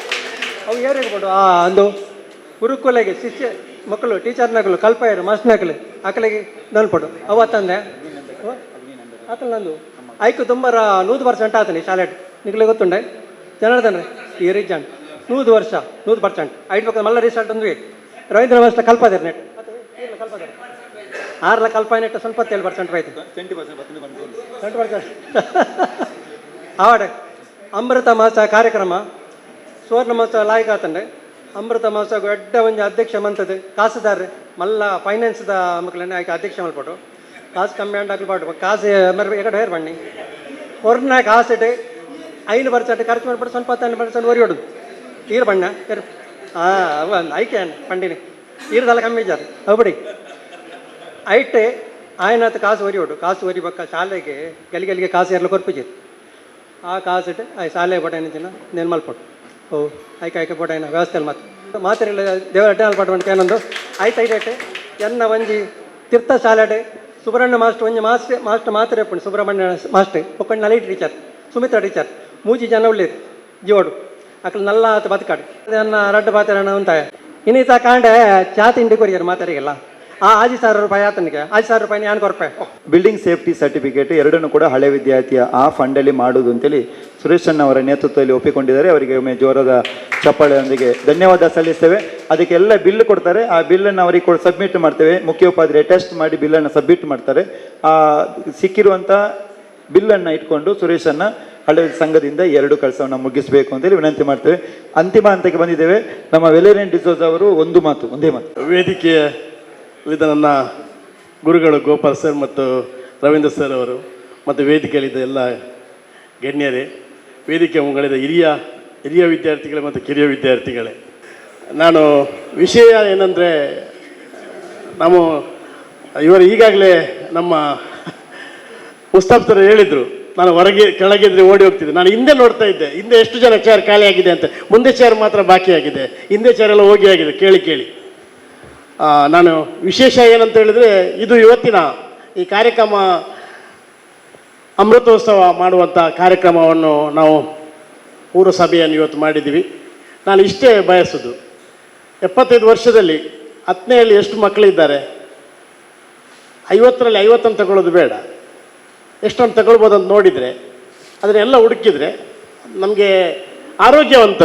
ಅವು ಏರಿಗೆ ಬಿಡು ಆ ಒಂದು ಗುರುಕುಲೆಗೆ ಶಿಷ್ಯ ಮಕ್ಕಳು ಟೀಚರ್ನಗಳು ಕಲ್ಪಾಯರು ಮಾಸ್ಟರ್ನಗಳು ಆಕಲಿಗೆ ನಲ್ಪಡು ಅವತ್ತಂದೆ ಆಕಲ್ ನಂದು ಐಕು ತುಂಬರ 100% ಆತನಿ ಶಾಲೆ ನಿಖಲೆ ಗೊತ್ತುಂಡೆ ಜನಾರ್ದನ್ ಈ ರೀಜನ್ 100% ಐದು ಪಕ್ಕ ಮಲ್ಲ ರಿಸಲ್ಟ್ ಅಂದ್ರೆ ರವೀಂದ್ರ ಮಾಸ್ಟರ್ ಕಲ್ಪದಿರ್ ನೆಟ್ ಕಲ್ಪದಿರ್ 6 ಲಕ್ಷ ಕಲ್ಪ ನೆಟ್ಟು ಸ್ವಲ್ಪ 7% ಆಯ್ತು 20% ಆವಾಡೆ ಅಮೃತ ಮಾಸ ಕಾರ್ಯಕ್ರಮ ಸುವರ್ಣ ಮಹೋತ್ಸವ ಲಾಯ್ಕ ಆತಂಡೆ ಅಮೃತ ಮಹೋತ್ಸವ ಎಡ್ಡ ಒಂಜಿ ಅಧ್ಯಕ್ಷ ಮಂತದ್ದು ಕಾಸುದಾರ್ರಿ ಮಲ್ಲ ಫೈನಾನ್ಸ್ದ ಮಕ್ಕಳನ್ನೇ ಆಯ್ಕೆ ಅಧ್ಯಕ್ಷ ಮಲ್ಪಟ್ಟು ಕಾಸು ಕಮ್ಮಿ ಅಂಡ್ ಹಾಕ್ಲ್ಪಾಟು ಕಾಸು ಮರ ಎಕಡೆ ಹೇರ್ ಬಣ್ಣಿ ಹೊರನ ಕಾಸಿಟ್ಟು 5% ಖರ್ಚು ಮಾಡ್ಬಿಟ್ಟು ಸ್ವಲ್ಪ 10% ಒರಿ ಹೊಡೋದು ಈರು ಬಣ್ಣ ಒಂದು ಐಕೆ ಪಂಡಿನಿ ಈರ್ದೆಲ್ಲ ಕಮ್ಮಿ ಜಾರ ಬಿಡಿ ಐಟೆ ಆಯ್ನತ್ ಕಾಸು ಒರಿ ಹೊಡು ಕಾಸು ಒರಿ ಬಕ್ಕ ಶಾಲೆಗೆ ಗಲಿಗೆ ಕಾಸು ಎಲ್ಲ ಕೊರ್ಪಿಜಿರು ಆ ಕಾಸಿಟ್ಟು ಆಯ್ ಶಾಲೆ ಬಟಾಯಿನ ನೇನು ಮಲ್ಪಟ್ಟು ಓ ಐಕೆ ಬಟಾಯಿನ ವ್ಯವಸ್ಥೆ ಮಾತ್ರೆಲ್ಲ ದೇವರ ಅಡ್ಡೆ ಮಲ್ಪಟ್ಟು ಅಂತ ಏನೊಂದು ಐತೆ ಎನ್ನ ಒಂಜಿ ತೀರ್ಥ ಶಾಲೆ ಸುಬ್ರಹ್ಮಣ್ಯ ಮಾಸ್ಟರ್ ಒಂಜಿ ಮಾಸ್ಟರ್ ಮಾತ್ರ ಎಪ್ಪುಂಡು ಸುಬ್ರಹ್ಮಣ್ಯ ಮಾಸ್ಟರ್ ಒಕ್ಕಂಡು ನಲೈಟ್ ಟೀಚರ್ ಸುಮಿತ್ರಾ ಟೀಚರ್ 3 ಜನ ಉಳ್ಳೇರು ಜೀವಡು ಅಕ್ಕಳು ನಲ್ಲ ಆತ ಬದುಕಾಡು ನನ್ನ ರಡ್ಡು ಪಾತ್ರನ ಉಂಟಾಯ ಇನ್ನೀತ ಕಾಂಡೆ ಚಾ ತಿಂಡಿ ಕೊರಿಯರು ಮಾತಾರಿಗೆಲ್ಲ ಆ 1000 ರೂಪಾಯಿ ಆತನಿಗೆ 1000 ರೂಪಾಯಿ ನಾನು ಕೊರ್ಪೆ ಬಿಲ್ಡಿಂಗ್ ಸೇಫ್ಟಿ ಸರ್ಟಿಫಿಕೇಟ್ ಎರಡನ್ನು ಕೂಡ ಹಳೆ ವಿದ್ಯಾರ್ಥಿಯ ಆ ಫಂಡಲ್ಲಿ ಮಾಡುವುದು ಅಂತೇಳಿ ಸುರೇಶ್ ಅಣ್ಣ ಅವರ ನೇತೃತ್ವದಲ್ಲಿ ಒಪ್ಪಿಕೊಂಡಿದ್ದಾರೆ. ಅವರಿಗೆ ಒಮ್ಮೆ ಜೋರದ ಚಪ್ಪಾಳೆಯೊಂದಿಗೆ ಧನ್ಯವಾದ ಸಲ್ಲಿಸ್ತೇವೆ. ಅದಕ್ಕೆಲ್ಲ ಬಿಲ್ ಕೊಡ್ತಾರೆ, ಆ ಬಿಲ್ಲನ್ನು ಅವರಿಗೆ ಸಬ್ಮಿಟ್ ಮಾಡ್ತೇವೆ. ಮುಖ್ಯೋಪಾಧ್ಯಾಯ ಟೆಸ್ಟ್ ಮಾಡಿ ಬಿಲ್ಲನ್ನು ಸಬ್ಮಿಟ್ ಮಾಡ್ತಾರೆ. ಆ ಸಿಕ್ಕಿರುವಂಥ ಬಿಲ್ಲನ್ನು ಇಟ್ಕೊಂಡು ಸುರೇಶನ್ನ ಹಳೆ ಸಂಘದಿಂದ 2 ಕೆಲಸವನ್ನು ಮುಗಿಸಬೇಕು ಅಂತೇಳಿ ವಿನಂತಿ ಮಾಡ್ತೇವೆ. ಅಂತಿಮ ಹಂತಕ್ಕೆ ಬಂದಿದ್ದೇವೆ. ನಮ್ಮ ವೆಲೇರಿಯನ್ ಡಿಸೋಜ್ ಅವರು ಒಂದೇ ಮಾತು ವೇದಿಕೆಯ ನನ್ನ ಗುರುಗಳು ಗೋಪಾಲ್ ಸರ್ ಮತ್ತು ರವೀಂದ್ರ ಸರ್ ಅವರು ಮತ್ತು ವೇದಿಕೆಯಲ್ಲಿದ್ದ ಎಲ್ಲ ಗಣ್ಯರೇ, ವೇದಿಕೆ ಮುಂಗಳಿದ ಹಿರಿಯ ವಿದ್ಯಾರ್ಥಿಗಳೇ ಮತ್ತು ಕಿರಿಯ ವಿದ್ಯಾರ್ಥಿಗಳೇ, ನಾನು ವಿಷಯ ಏನಂದರೆ ಇವರು ಈಗಾಗಲೇ ನಮ್ಮ ಮುಸ್ತಾಫ್ ಹೇಳಿದರು, ನಾನು ಕೆಳಗಿದ್ರೆ ಓಡಿ ಹೋಗ್ತಿದ್ದೆ. ನಾನು ಹಿಂದೆ ನೋಡ್ತಾ ಇದ್ದೆ, ಹಿಂದೆ ಎಷ್ಟು ಜನ ಚೇರ್ ಖಾಲಿ ಆಗಿದೆ ಅಂತ. ಮುಂದೆ ಚೇರ್ ಮಾತ್ರ ಬಾಕಿ ಆಗಿದೆ, ಹಿಂದೆ ಚೇರ್ ಎಲ್ಲ ಹೋಗಿ ಆಗಿದೆ. ಕೇಳಿ ನಾನು ವಿಶೇಷ ಏನಂತ ಹೇಳಿದರೆ, ಇದು ಇವತ್ತಿನ ಈ ಕಾರ್ಯಕ್ರಮ ಅಮೃತೋತ್ಸವ ಮಾಡುವಂಥ ಕಾರ್ಯಕ್ರಮವನ್ನು ನಾವು ಪೂರ್ವಸಭೆಯನ್ನು ಇವತ್ತು ಮಾಡಿದ್ದೀವಿ. ನಾನು ಇಷ್ಟೇ ಬಯಸೋದು, 75 ವರ್ಷದಲ್ಲಿ 10ನೇಯಲ್ಲಿ ಎಷ್ಟು ಮಕ್ಕಳಿದ್ದಾರೆ, 50ರಲ್ಲಿ 50 ತಗೊಳ್ಳೋದು ಬೇಡ, ಎಷ್ಟೊಂದು ತಗೊಳ್ಬೋದು ಅಂತ ನೋಡಿದರೆ, ಅದನ್ನೆಲ್ಲ ಹುಡುಕಿದರೆ ನಮಗೆ ಆರೋಗ್ಯವಂತ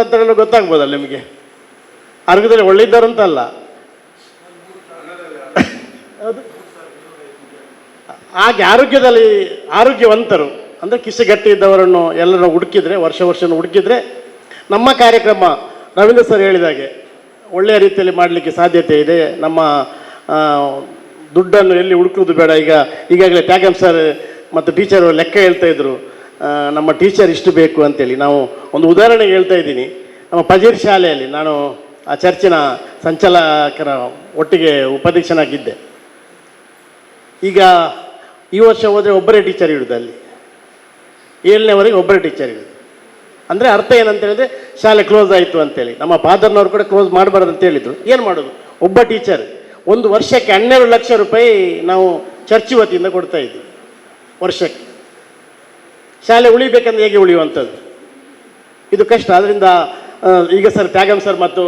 ಅಂತ ಹೇಳಲು ಗೊತ್ತಾಗ್ಬೋದಲ್ಲ ನಿಮಗೆ. ಆರೋಗ್ಯದಲ್ಲಿ ಒಳ್ಳೆಯಿದ್ದಾರಂತಲ್ಲ, ಹಾಗೆ ಆರೋಗ್ಯವಂತರು ಅಂದರೆ ಕಿಸೆ ಗಟ್ಟಿ ಇದ್ದವರನ್ನು ಎಲ್ಲರನ್ನು ಹುಡುಕಿದರೆ, ವರ್ಷ ಹುಡುಕಿದರೆ ನಮ್ಮ ಕಾರ್ಯಕ್ರಮ ರವೀಂದ್ರ ಸರ್ ಹೇಳಿದಾಗೆ ಒಳ್ಳೆಯ ರೀತಿಯಲ್ಲಿ ಮಾಡಲಿಕ್ಕೆ ಸಾಧ್ಯತೆ ಇದೆ. ನಮ್ಮ ದುಡ್ಡನ್ನು ಎಲ್ಲಿ ಹುಡುಕುವುದು ಬೇಡ. ಈಗಾಗಲೇ ತ್ಯಾಗಂ ಸರ್ ಮತ್ತು ಟೀಚರು ಲೆಕ್ಕ ಹೇಳ್ತಾ ಇದ್ರು, ನಮ್ಮ ಟೀಚರ್ ಇಷ್ಟು ಬೇಕು ಅಂತೇಳಿ. ನಾವು ಒಂದು ಉದಾಹರಣೆಗೆ ಹೇಳ್ತಾ ಇದ್ದೀನಿ. ನಮ್ಮ ಪಜೀರ್ ಶಾಲೆಯಲ್ಲಿ ನಾನು ಆ ಚರ್ಚಿನ ಸಂಚಾಲಕರ ಒಟ್ಟಿಗೆ ಉಪಾಧ್ಯಕ್ಷನಾಗಿದ್ದೆ. ಈಗ ಈ ವರ್ಷ ಹೋದರೆ ಒಬ್ಬರೇ ಟೀಚರ್ ಇಡುದು, ಅಲ್ಲಿ 7ನೇವರೆಗೆ ಒಬ್ಬರೇ ಟೀಚರ್ ಇಡುದು. ಅಂದರೆ ಅರ್ಥ ಏನಂತ ಹೇಳಿದ್ರೆ ಶಾಲೆ ಕ್ಲೋಸ್ ಆಯಿತು ಅಂತೇಳಿ. ನಮ್ಮ ಫಾದರ್ನವ್ರು ಕೂಡ ಕ್ಲೋಸ್ ಮಾಡಬಾರ್ದು ಅಂತ ಹೇಳಿದರು. ಏನು ಮಾಡೋದು, ಒಬ್ಬ ಟೀಚರ್ ಒಂದು ವರ್ಷಕ್ಕೆ 12 ಲಕ್ಷ ರೂಪಾಯಿ ನಾವು ಚರ್ಚ್ ವತಿಯಿಂದ ಕೊಡ್ತಾ ಇದ್ವಿ ವರ್ಷಕ್ಕೆ. ಶಾಲೆ ಉಳಿಬೇಕಂದ್ರೆ ಹೇಗೆ ಉಳಿಯುವಂಥದ್ದು, ಇದು ಕಷ್ಟ. ಅದರಿಂದ ಈಗ ಸರ್ ತ್ಯಾಗಂ ಸರ್ ಮತ್ತು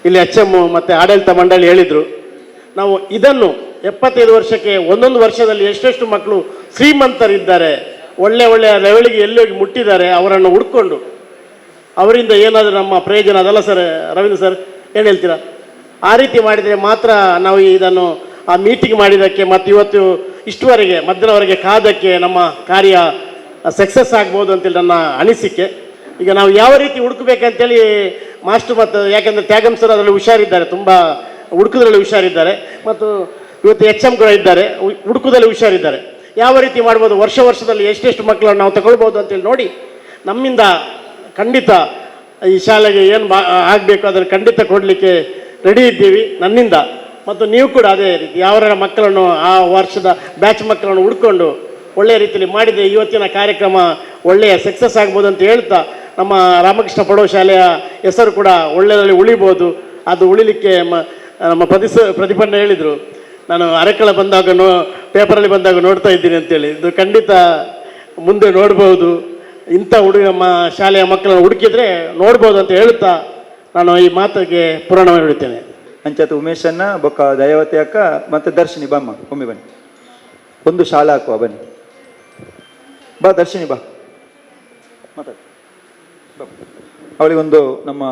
ಇಲ್ಲಿ HM ಮತ್ತು ಆಡಳಿತ ಮಂಡಳಿ ಹೇಳಿದರು, ನಾವು ಇದನ್ನು 75 ವರ್ಷಕ್ಕೆ ಒಂದೊಂದು ವರ್ಷದಲ್ಲಿ ಎಷ್ಟೆಷ್ಟು ಮಕ್ಕಳು ಶ್ರೀಮಂತರಿದ್ದಾರೆ, ಒಳ್ಳೆಯ ಲೆವೆಲಿಗೆ ಎಲ್ಲಿ ಹೋಗಿ ಮುಟ್ಟಿದ್ದಾರೆ, ಅವರನ್ನು ಹುಡ್ಕೊಂಡು ಅವರಿಂದ ಏನಾದರೂ ನಮ್ಮ ಪ್ರಯೋಜನ ಅದಲ್ಲ ಸರ್. ರವೀಂದ್ರ ಸರ್ ಏನು ಹೇಳ್ತೀರಾ? ಆ ರೀತಿ ಮಾಡಿದರೆ ಮಾತ್ರ ನಾವು ಇದನ್ನು ಆ ಮೀಟಿಂಗ್ ಮಾಡಿದ್ದಕ್ಕೆ ಮತ್ತು ಇವತ್ತು ಇಷ್ಟುವರೆಗೆ ಮಧ್ಯಾಹ್ನವರೆಗೆ ಕಾದಕ್ಕೆ ನಮ್ಮ ಕಾರ್ಯ ಸಕ್ಸಸ್ ಆಗ್ಬೋದು ಅಂತೇಳಿ ನನ್ನ ಅನಿಸಿಕೆ. ಈಗ ನಾವು ಯಾವ ರೀತಿ ಹುಡುಕಬೇಕಂತೇಳಿ ಮಾಸ್ಟರ್ ಮತ್ತು ಯಾಕೆಂದರೆ ತ್ಯಾಗಂ ಸರ್ ಅದರಲ್ಲಿ ಹುಷಾರಿದ್ದಾರೆ, ತುಂಬ ಹುಡುಕೋದ್ರಲ್ಲಿ ಹುಷಾರಿದ್ದಾರೆ, ಮತ್ತು ಇವತ್ತು HM ಕೂಡ ಇದ್ದಾರೆ, ಹುಡುಕೋದ್ರಲ್ಲಿ ಹುಷಾರಿದ್ದಾರೆ. ಯಾವ ರೀತಿ ಮಾಡ್ಬೋದು, ವರ್ಷದಲ್ಲಿ ಎಷ್ಟೆಷ್ಟು ಮಕ್ಕಳನ್ನು ನಾವು ತಗೊಳ್ಬೋದು ಅಂತೇಳಿ ನೋಡಿ ನಮ್ಮಿಂದ ಖಂಡಿತ ಈ ಶಾಲೆಗೆ ಏನು ಆಗಬೇಕು ಅದನ್ನು ಖಂಡಿತ ಕೊಡಲಿಕ್ಕೆ ರೆಡಿ ಇದ್ದೀವಿ ನನ್ನಿಂದ. ಮತ್ತು ನೀವು ಕೂಡ ಅದೇ ರೀತಿ ಯಾವರ ಮಕ್ಕಳನ್ನು ಆ ವರ್ಷದ ಬ್ಯಾಚ್ ಮಕ್ಕಳನ್ನು ಹುಡ್ಕೊಂಡು ಒಳ್ಳೆಯ ರೀತಿಯಲ್ಲಿ ಮಾಡಿದರೆ ಇವತ್ತಿನ ಕಾರ್ಯಕ್ರಮ ಒಳ್ಳೆಯ ಸಕ್ಸಸ್ ಆಗ್ಬೋದು ಅಂತ ಹೇಳ್ತಾ, ನಮ್ಮ ರಾಮಕೃಷ್ಣ ಪ್ರೌಢಶಾಲೆಯ ಹೆಸರು ಕೂಡ ಒಳ್ಳೆಯದಲ್ಲಿ ಉಳಿಬೋದು. ಅದು ಉಳಿಲಿಕ್ಕೆ ನಮ್ಮ ಪ್ರತಿಭಟನೆ ಹೇಳಿದರು, ನಾನು ಅರೆಕಳ ಬಂದಾಗ ಪೇಪರಲ್ಲಿ ಬಂದಾಗ ನೋಡ್ತಾ ಇದ್ದೀನಿ ಅಂತೇಳಿ. ಇದು ಖಂಡಿತ ಮುಂದೆ ನೋಡ್ಬೋದು, ಇಂಥ ಶಾಲೆಯ ಮಕ್ಕಳನ್ನು ಹುಡುಕಿದ್ರೆ ನೋಡ್ಬೋದು ಅಂತ ಹೇಳ್ತಾ ನಾನು ಈ ಮಾತಿಗೆ ಪೂರ್ಣ ಮಾಡಿಬಿಡ್ತೇನೆ. ಅಂಚತ್ ಉಮೇಶನ್ನ ಬೊಕ್ಕ ದಯಾವತಿ ಅಕ್ಕ ಮತ್ತು ದರ್ಶಿನಿ ಬಾಮ್ಮ ಒಮ್ಮೆ ಬನ್ನಿ, ಒಂದು ಶಾಲಾ ಹಾಕುವ ಬನ್ನಿ. ಬಾ ದರ್ಶಿನಿ ಬಾ ಮಾತಾಡಿ. ಅವಳಿಗೊಂದು ನಮ್ಮ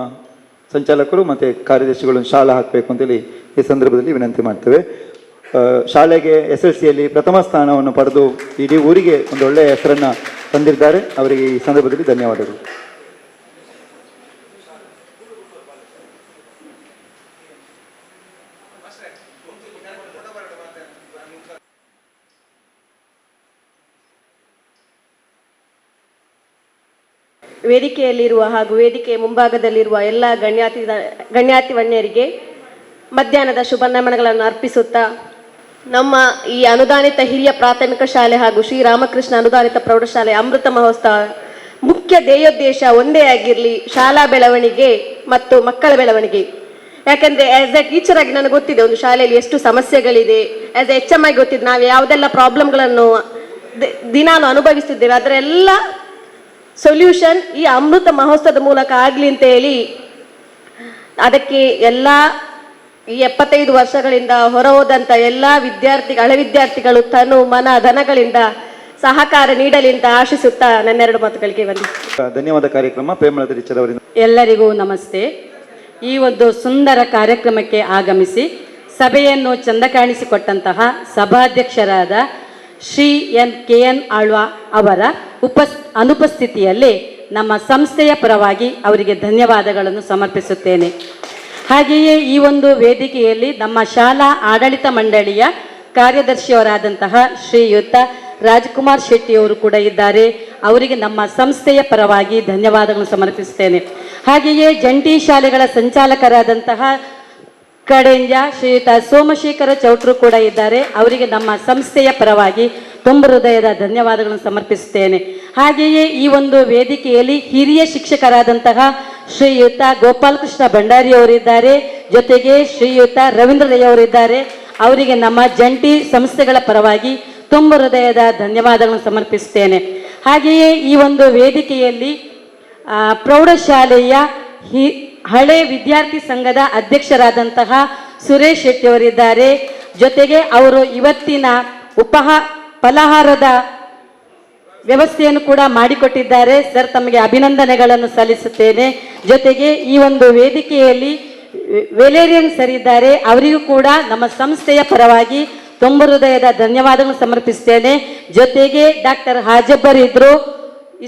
ಸಂಚಾಲಕರು ಮತ್ತು ಕಾರ್ಯದರ್ಶಿಗಳನ್ನು ಶಾಲಾ ಹಾಕಬೇಕು ಅಂತೇಳಿ ಈ ಸಂದರ್ಭದಲ್ಲಿ ವಿನಂತಿ ಮಾಡ್ತೇವೆ. ಶಾಲೆಗೆ SSLCಯಲ್ಲಿ ಪ್ರಥಮ ಸ್ಥಾನವನ್ನು ಪಡೆದು ಇಡೀ ಊರಿಗೆ ಒಂದು ಒಳ್ಳೆಯ ಹೆಸರನ್ನು ತಂದಿದ್ದಾರೆ. ಅವರಿಗೆ ಈ ಸಂದರ್ಭದಲ್ಲಿ ಧನ್ಯವಾದಗಳು. ವೇದಿಕೆಯಲ್ಲಿರುವ ಹಾಗೂ ವೇದಿಕೆಯ ಮುಂಭಾಗದಲ್ಲಿರುವ ಎಲ್ಲ ಗಣ್ಯಾತಿವಣ್ಯರಿಗೆ ಮಧ್ಯಾಹ್ನದ ಶುಭ ನಮನಗಳನ್ನು ಅರ್ಪಿಸುತ್ತಾ, ನಮ್ಮ ಈ ಅನುದಾನಿತ ಹಿರಿಯ ಪ್ರಾಥಮಿಕ ಶಾಲೆ ಹಾಗೂ ಶ್ರೀರಾಮಕೃಷ್ಣ ಅನುದಾನಿತ ಪ್ರೌಢಶಾಲೆ ಅಮೃತ ಮಹೋತ್ಸವ ಮುಖ್ಯ ಧ್ಯೇಯೋದ್ದೇಶ ಒಂದೇ ಆಗಿರಲಿ, ಶಾಲಾ ಬೆಳವಣಿಗೆ ಮತ್ತು ಮಕ್ಕಳ ಬೆಳವಣಿಗೆ. ಯಾಕಂದರೆ ಆ್ಯಸ್ ಎ ಟೀಚರ್ ಆಗಿ ನನಗೆ ಗೊತ್ತಿದೆ ಒಂದು ಶಾಲೆಯಲ್ಲಿ ಎಷ್ಟು ಸಮಸ್ಯೆಗಳಿದೆ. ಆ್ಯಸ್ ಎ HM ಆಗಿ ಗೊತ್ತಿದೆ ನಾವು ಯಾವುದೆಲ್ಲ ಪ್ರಾಬ್ಲಮ್ಗಳನ್ನು ದಿನಾನು ಅನುಭವಿಸ್ತಿದ್ದೇವೆ. ಅದರೆಲ್ಲ ಸೊಲ್ಯೂಷನ್ ಈ ಅಮೃತ ಮಹೋತ್ಸವದ ಮೂಲಕ ಆಗಲಿ ಅಂತ ಹೇಳಿ, ಅದಕ್ಕೆ ಎಲ್ಲ ಈ 75 ವರ್ಷಗಳಿಂದ ಹೊರ ಹೋದಂಥ ಎಲ್ಲ ಹಳೆ ವಿದ್ಯಾರ್ಥಿಗಳು ತನು ಮನ ಧನಗಳಿಂದ ಸಹಕಾರ ನೀಡಲಿ ಅಂತ ಆಶಿಸುತ್ತಾ ನನ್ನೆರಡು ಮಾತುಗಳಿಗೆ ಧನ್ಯವಾದ. ಕಾರ್ಯಕ್ರಮ ಪ್ರೇಮಲತಾ ಟೀಚರ್ ಅವರಿಂದ ಎಲ್ಲರಿಗೂ ನಮಸ್ತೆ. ಈ ಒಂದು ಸುಂದರ ಕಾರ್ಯಕ್ರಮಕ್ಕೆ ಆಗಮಿಸಿ ಸಭೆಯನ್ನು ಚಂದ ಕಾಣಿಸಿಕೊಟ್ಟಂತಹ ಸಭಾಧ್ಯಕ್ಷರಾದ ಶ್ರೀ KN ಆಳ್ವ ಅವರ ಅನುಪಸ್ಥಿತಿಯಲ್ಲಿ ನಮ್ಮ ಸಂಸ್ಥೆಯ ಪರವಾಗಿ ಅವರಿಗೆ ಧನ್ಯವಾದಗಳನ್ನು ಸಮರ್ಪಿಸುತ್ತೇನೆ. ಹಾಗೆಯೇ ಈ ಒಂದು ವೇದಿಕೆಯಲ್ಲಿ ನಮ್ಮ ಶಾಲಾ ಆಡಳಿತ ಮಂಡಳಿಯ ಕಾರ್ಯದರ್ಶಿಯವರಾದಂತಹ ಶ್ರೀಯುತ ರಾಜ್ಕುಮಾರ್ ಶೆಟ್ಟಿಯವರು ಕೂಡ ಇದ್ದಾರೆ. ಅವರಿಗೆ ನಮ್ಮ ಸಂಸ್ಥೆಯ ಪರವಾಗಿ ಧನ್ಯವಾದಗಳನ್ನು ಸಮರ್ಪಿಸುತ್ತೇನೆ. ಹಾಗೆಯೇ ಜಂಟಿ ಶಾಲೆಗಳ ಸಂಚಾಲಕರಾದಂತಹ ಕಡೆಂಜ ಶ್ರೀಯುತ ಸೋಮಶೇಖರ ಚೌಟ್ರು ಕೂಡ ಇದ್ದಾರೆ. ಅವರಿಗೆ ನಮ್ಮ ಸಂಸ್ಥೆಯ ಪರವಾಗಿ ತುಂಬ ಹೃದಯದ ಧನ್ಯವಾದಗಳನ್ನು ಸಮರ್ಪಿಸುತ್ತೇನೆ. ಹಾಗೆಯೇ ಈ ಒಂದು ವೇದಿಕೆಯಲ್ಲಿ ಹಿರಿಯ ಶಿಕ್ಷಕರಾದಂತಹ ಶ್ರೀಯುತ ಗೋಪಾಲಕೃಷ್ಣ ಭಂಡಾರಿಯವರಿದ್ದಾರೆ, ಜೊತೆಗೆ ಶ್ರೀಯುತ ರವೀಂದ್ರ ರೈ ಅವರಿದ್ದಾರೆ. ಅವರಿಗೆ ನಮ್ಮ ಜಂಟಿ ಸಂಸ್ಥೆಗಳ ಪರವಾಗಿ ತುಂಬ ಹೃದಯದ ಧನ್ಯವಾದಗಳನ್ನು ಸಮರ್ಪಿಸುತ್ತೇನೆ. ಹಾಗೆಯೇ ಈ ಒಂದು ವೇದಿಕೆಯಲ್ಲಿ ಪ್ರೌಢಶಾಲೆಯ ಹಳೆ ವಿದ್ಯಾರ್ಥಿ ಸಂಘದ ಅಧ್ಯಕ್ಷರಾದಂತಹ ಸುರೇಶ್ ಶೆಟ್ಟಿಯವರಿದ್ದಾರೆ. ಜೊತೆಗೆ ಅವರು ಇವತ್ತಿನ ಫಲಹಾರದ ವ್ಯವಸ್ಥೆಯನ್ನು ಕೂಡ ಮಾಡಿಕೊಟ್ಟಿದ್ದಾರೆ. ಸರ್, ತಮಗೆ ಅಭಿನಂದನೆಗಳನ್ನು ಸಲ್ಲಿಸುತ್ತೇನೆ. ಜೊತೆಗೆ ಈ ಒಂದು ವೇದಿಕೆಯಲ್ಲಿ ವೆಲೇರಿಯನ್ ಸರ್ ಇದ್ದಾರೆ. ಅವರಿಗೂ ಕೂಡ ನಮ್ಮ ಸಂಸ್ಥೆಯ ಪರವಾಗಿ ತುಂಬ ಹೃದಯದ ಧನ್ಯವಾದಗಳನ್ನು ಸಮರ್ಪಿಸ್ತೇನೆ. ಜೊತೆಗೆ ಡಾಕ್ಟರ್ ಹಾಜಬ್ಬರ್ ಇದ್ರು,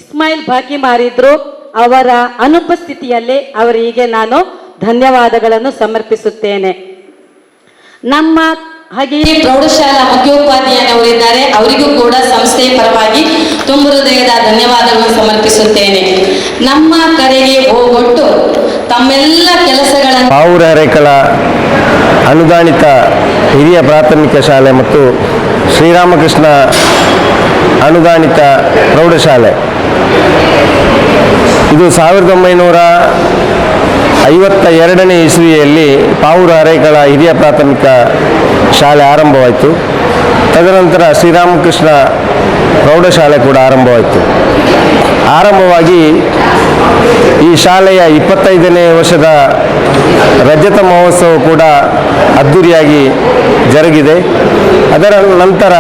ಇಸ್ಮಾಯಿಲ್ ಬಾಕಿಮಾರ್ ಇದ್ರು. ಅವರ ಅನುಪಸ್ಥಿತಿಯಲ್ಲೇ ಅವರಿಗೆ ನಾನು ಧನ್ಯವಾದಗಳನ್ನು ಸಮರ್ಪಿಸುತ್ತೇನೆ. ನಮ್ಮ ಹಾಗೆಯೇ ಪ್ರೌಢಶಾಲಾ ಮುಖ್ಯೋಪಾಧ್ಯಾಯರವರಿದ್ದಾರೆ. ಅವರಿಗೂ ಕೂಡ ಸಂಸ್ಥೆಯ ಪರವಾಗಿ ತುಂಬ ಹೃದಯದ ಧನ್ಯವಾದಗಳನ್ನು ಸಮರ್ಪಿಸುತ್ತೇನೆ. ನಮ್ಮ ಕರೆಗೆ ಹೋಗೊಟ್ಟು ತಮ್ಮೆಲ್ಲ ಕೆಲಸಗಳನ್ನು ಪಾವೂರು ಅರೇಕಳ ಅನುದಾನಿತ ಹಿರಿಯ ಪ್ರಾಥಮಿಕ ಶಾಲೆ ಮತ್ತು ಶ್ರೀರಾಮಕೃಷ್ಣ ಅನುದಾನಿತ ಪ್ರೌಢಶಾಲೆ ಇದು 1952ನೇ ಇಸ್ವಿಯಲ್ಲಿ ಪಾವೂರು ಅರೇಕಳ ಹಿರಿಯ ಪ್ರಾಥಮಿಕ ಶಾಲೆ ಆರಂಭವಾಯಿತು. ತದನಂತರ ಶ್ರೀರಾಮಕೃಷ್ಣ ಪ್ರೌಢಶಾಲೆ ಕೂಡ ಆರಂಭವಾಯಿತು. ಆರಂಭವಾಗಿ ಈ ಶಾಲೆಯ 25ನೇ ವರ್ಷದ ರಜತ ಮಹೋತ್ಸವ ಕೂಡ ಅದ್ಧೂರಿಯಾಗಿ ಜರುಗಿದೆ. ಅದರ ನಂತರ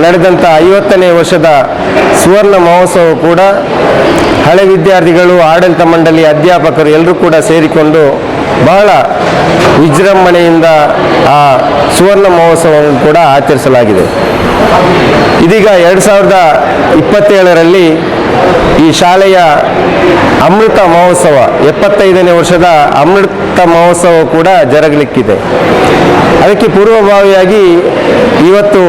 ನಡೆದಂಥ 50ನೇ ವರ್ಷದ ಸುವರ್ಣ ಮಹೋತ್ಸವ ಕೂಡ ಹಳೆ ವಿದ್ಯಾರ್ಥಿಗಳು, ಆಡಳಿತ ಮಂಡಳಿ, ಅಧ್ಯಾಪಕರು ಎಲ್ಲರೂ ಕೂಡ ಸೇರಿಕೊಂಡು ಬಹಳ ವಿಜೃಂಭಣೆಯಿಂದ ಆ ಸುವರ್ಣ ಮಹೋತ್ಸವವನ್ನು ಕೂಡ ಆಚರಿಸಲಾಗಿದೆ. ಇದೀಗ 2027ರಲ್ಲಿ ಈ ಶಾಲೆಯ ಅಮೃತ ಮಹೋತ್ಸವ 75ನೇ ವರ್ಷದ ಅಮೃತ ಮಹೋತ್ಸವ ಕೂಡ ಜರುಗಲಿಕ್ಕಿದೆ. ಅದಕ್ಕೆ ಪೂರ್ವಭಾವಿಯಾಗಿ ಇವತ್ತು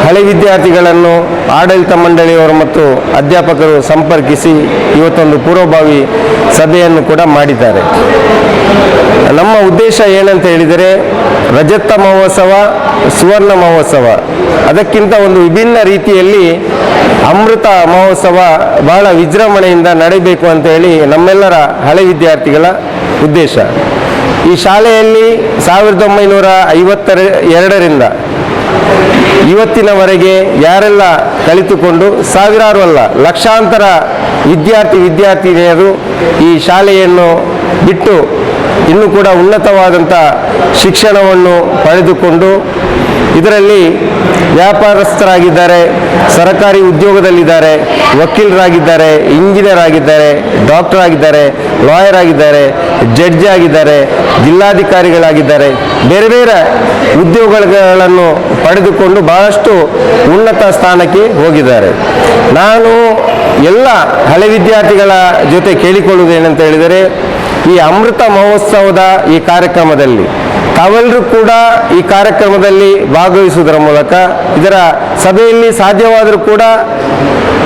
ಹಳೆ ವಿದ್ಯಾರ್ಥಿಗಳನ್ನು ಆಡಳಿತ ಮಂಡಳಿಯವರು ಮತ್ತು ಅಧ್ಯಾಪಕರು ಸಂಪರ್ಕಿಸಿ ಇವತ್ತೊಂದು ಪೂರ್ವಭಾವಿ ಸಭೆಯನ್ನು ಕೂಡ ಮಾಡಿದ್ದಾರೆ. ನಮ್ಮ ಉದ್ದೇಶ ಏನಂತ ಹೇಳಿದರೆ ರಜತ ಮಹೋತ್ಸವ, ಸುವರ್ಣ ಮಹೋತ್ಸವ, ಅದಕ್ಕಿಂತ ಒಂದು ವಿಭಿನ್ನ ರೀತಿಯಲ್ಲಿ ಅಮೃತ ಮಹೋತ್ಸವ ಬಹಳ ವಿಜೃಂಭಣೆಯಿಂದ ನಡೆಯಬೇಕು ಅಂತ ಹೇಳಿ ನಮ್ಮೆಲ್ಲರ ಹಳೆ ವಿದ್ಯಾರ್ಥಿಗಳ ಉದ್ದೇಶ. ಈ ಶಾಲೆಯಲ್ಲಿ 1952ರಿಂದ ಇವತ್ತಿನವರೆಗೆ ಯಾರೆಲ್ಲ ಕಲಿತುಕೊಂಡು ಸಾವಿರಾರು ಅಲ್ಲ ಲಕ್ಷಾಂತರ ವಿದ್ಯಾರ್ಥಿನಿಯರು ಈ ಶಾಲೆಯನ್ನು ಬಿಟ್ಟು ಇನ್ನೂ ಕೂಡ ಉನ್ನತವಾದಂಥ ಶಿಕ್ಷಣವನ್ನು ಪಡೆದುಕೊಂಡು ಇದರಲ್ಲಿ ವ್ಯಾಪಾರಸ್ಥರಾಗಿದ್ದಾರೆ, ಸರ್ಕಾರಿ ಉದ್ಯೋಗದಲ್ಲಿದ್ದಾರೆ, ವಕೀಲರಾಗಿದ್ದಾರೆ, ಇಂಜಿನಿಯರ್ ಆಗಿದ್ದಾರೆ, ಡಾಕ್ಟರ್ ಆಗಿದ್ದಾರೆ, ಲಾಯರ್ ಆಗಿದ್ದಾರೆ, ಜಡ್ಜ್ ಆಗಿದ್ದಾರೆ, ಜಿಲ್ಲಾಧಿಕಾರಿಗಳಾಗಿದ್ದಾರೆ, ಬೇರೆ ಬೇರೆ ಉದ್ಯೋಗಗಳನ್ನು ಪಡೆದುಕೊಂಡು ಬಹಳಷ್ಟು ಉನ್ನತ ಸ್ಥಾನಕ್ಕೆ ಹೋಗಿದ್ದಾರೆ. ನಾನು ಎಲ್ಲ ಹಳೆ ವಿದ್ಯಾರ್ಥಿಗಳ ಜೊತೆ ಕೇಳಿಕೊಳ್ಳುವುದೇನಂತ ಹೇಳಿದರೆ, ಈ ಅಮೃತ ಮಹೋತ್ಸವದ ಈ ಕಾರ್ಯಕ್ರಮದಲ್ಲಿ ತಾವೆಲ್ಲರೂ ಕೂಡ ಈ ಕಾರ್ಯಕ್ರಮದಲ್ಲಿ ಭಾಗವಹಿಸುವುದರ ಮೂಲಕ ಇದರ ಸಭೆಯಲ್ಲಿ ಸಾಧ್ಯವಾದರೂ ಕೂಡ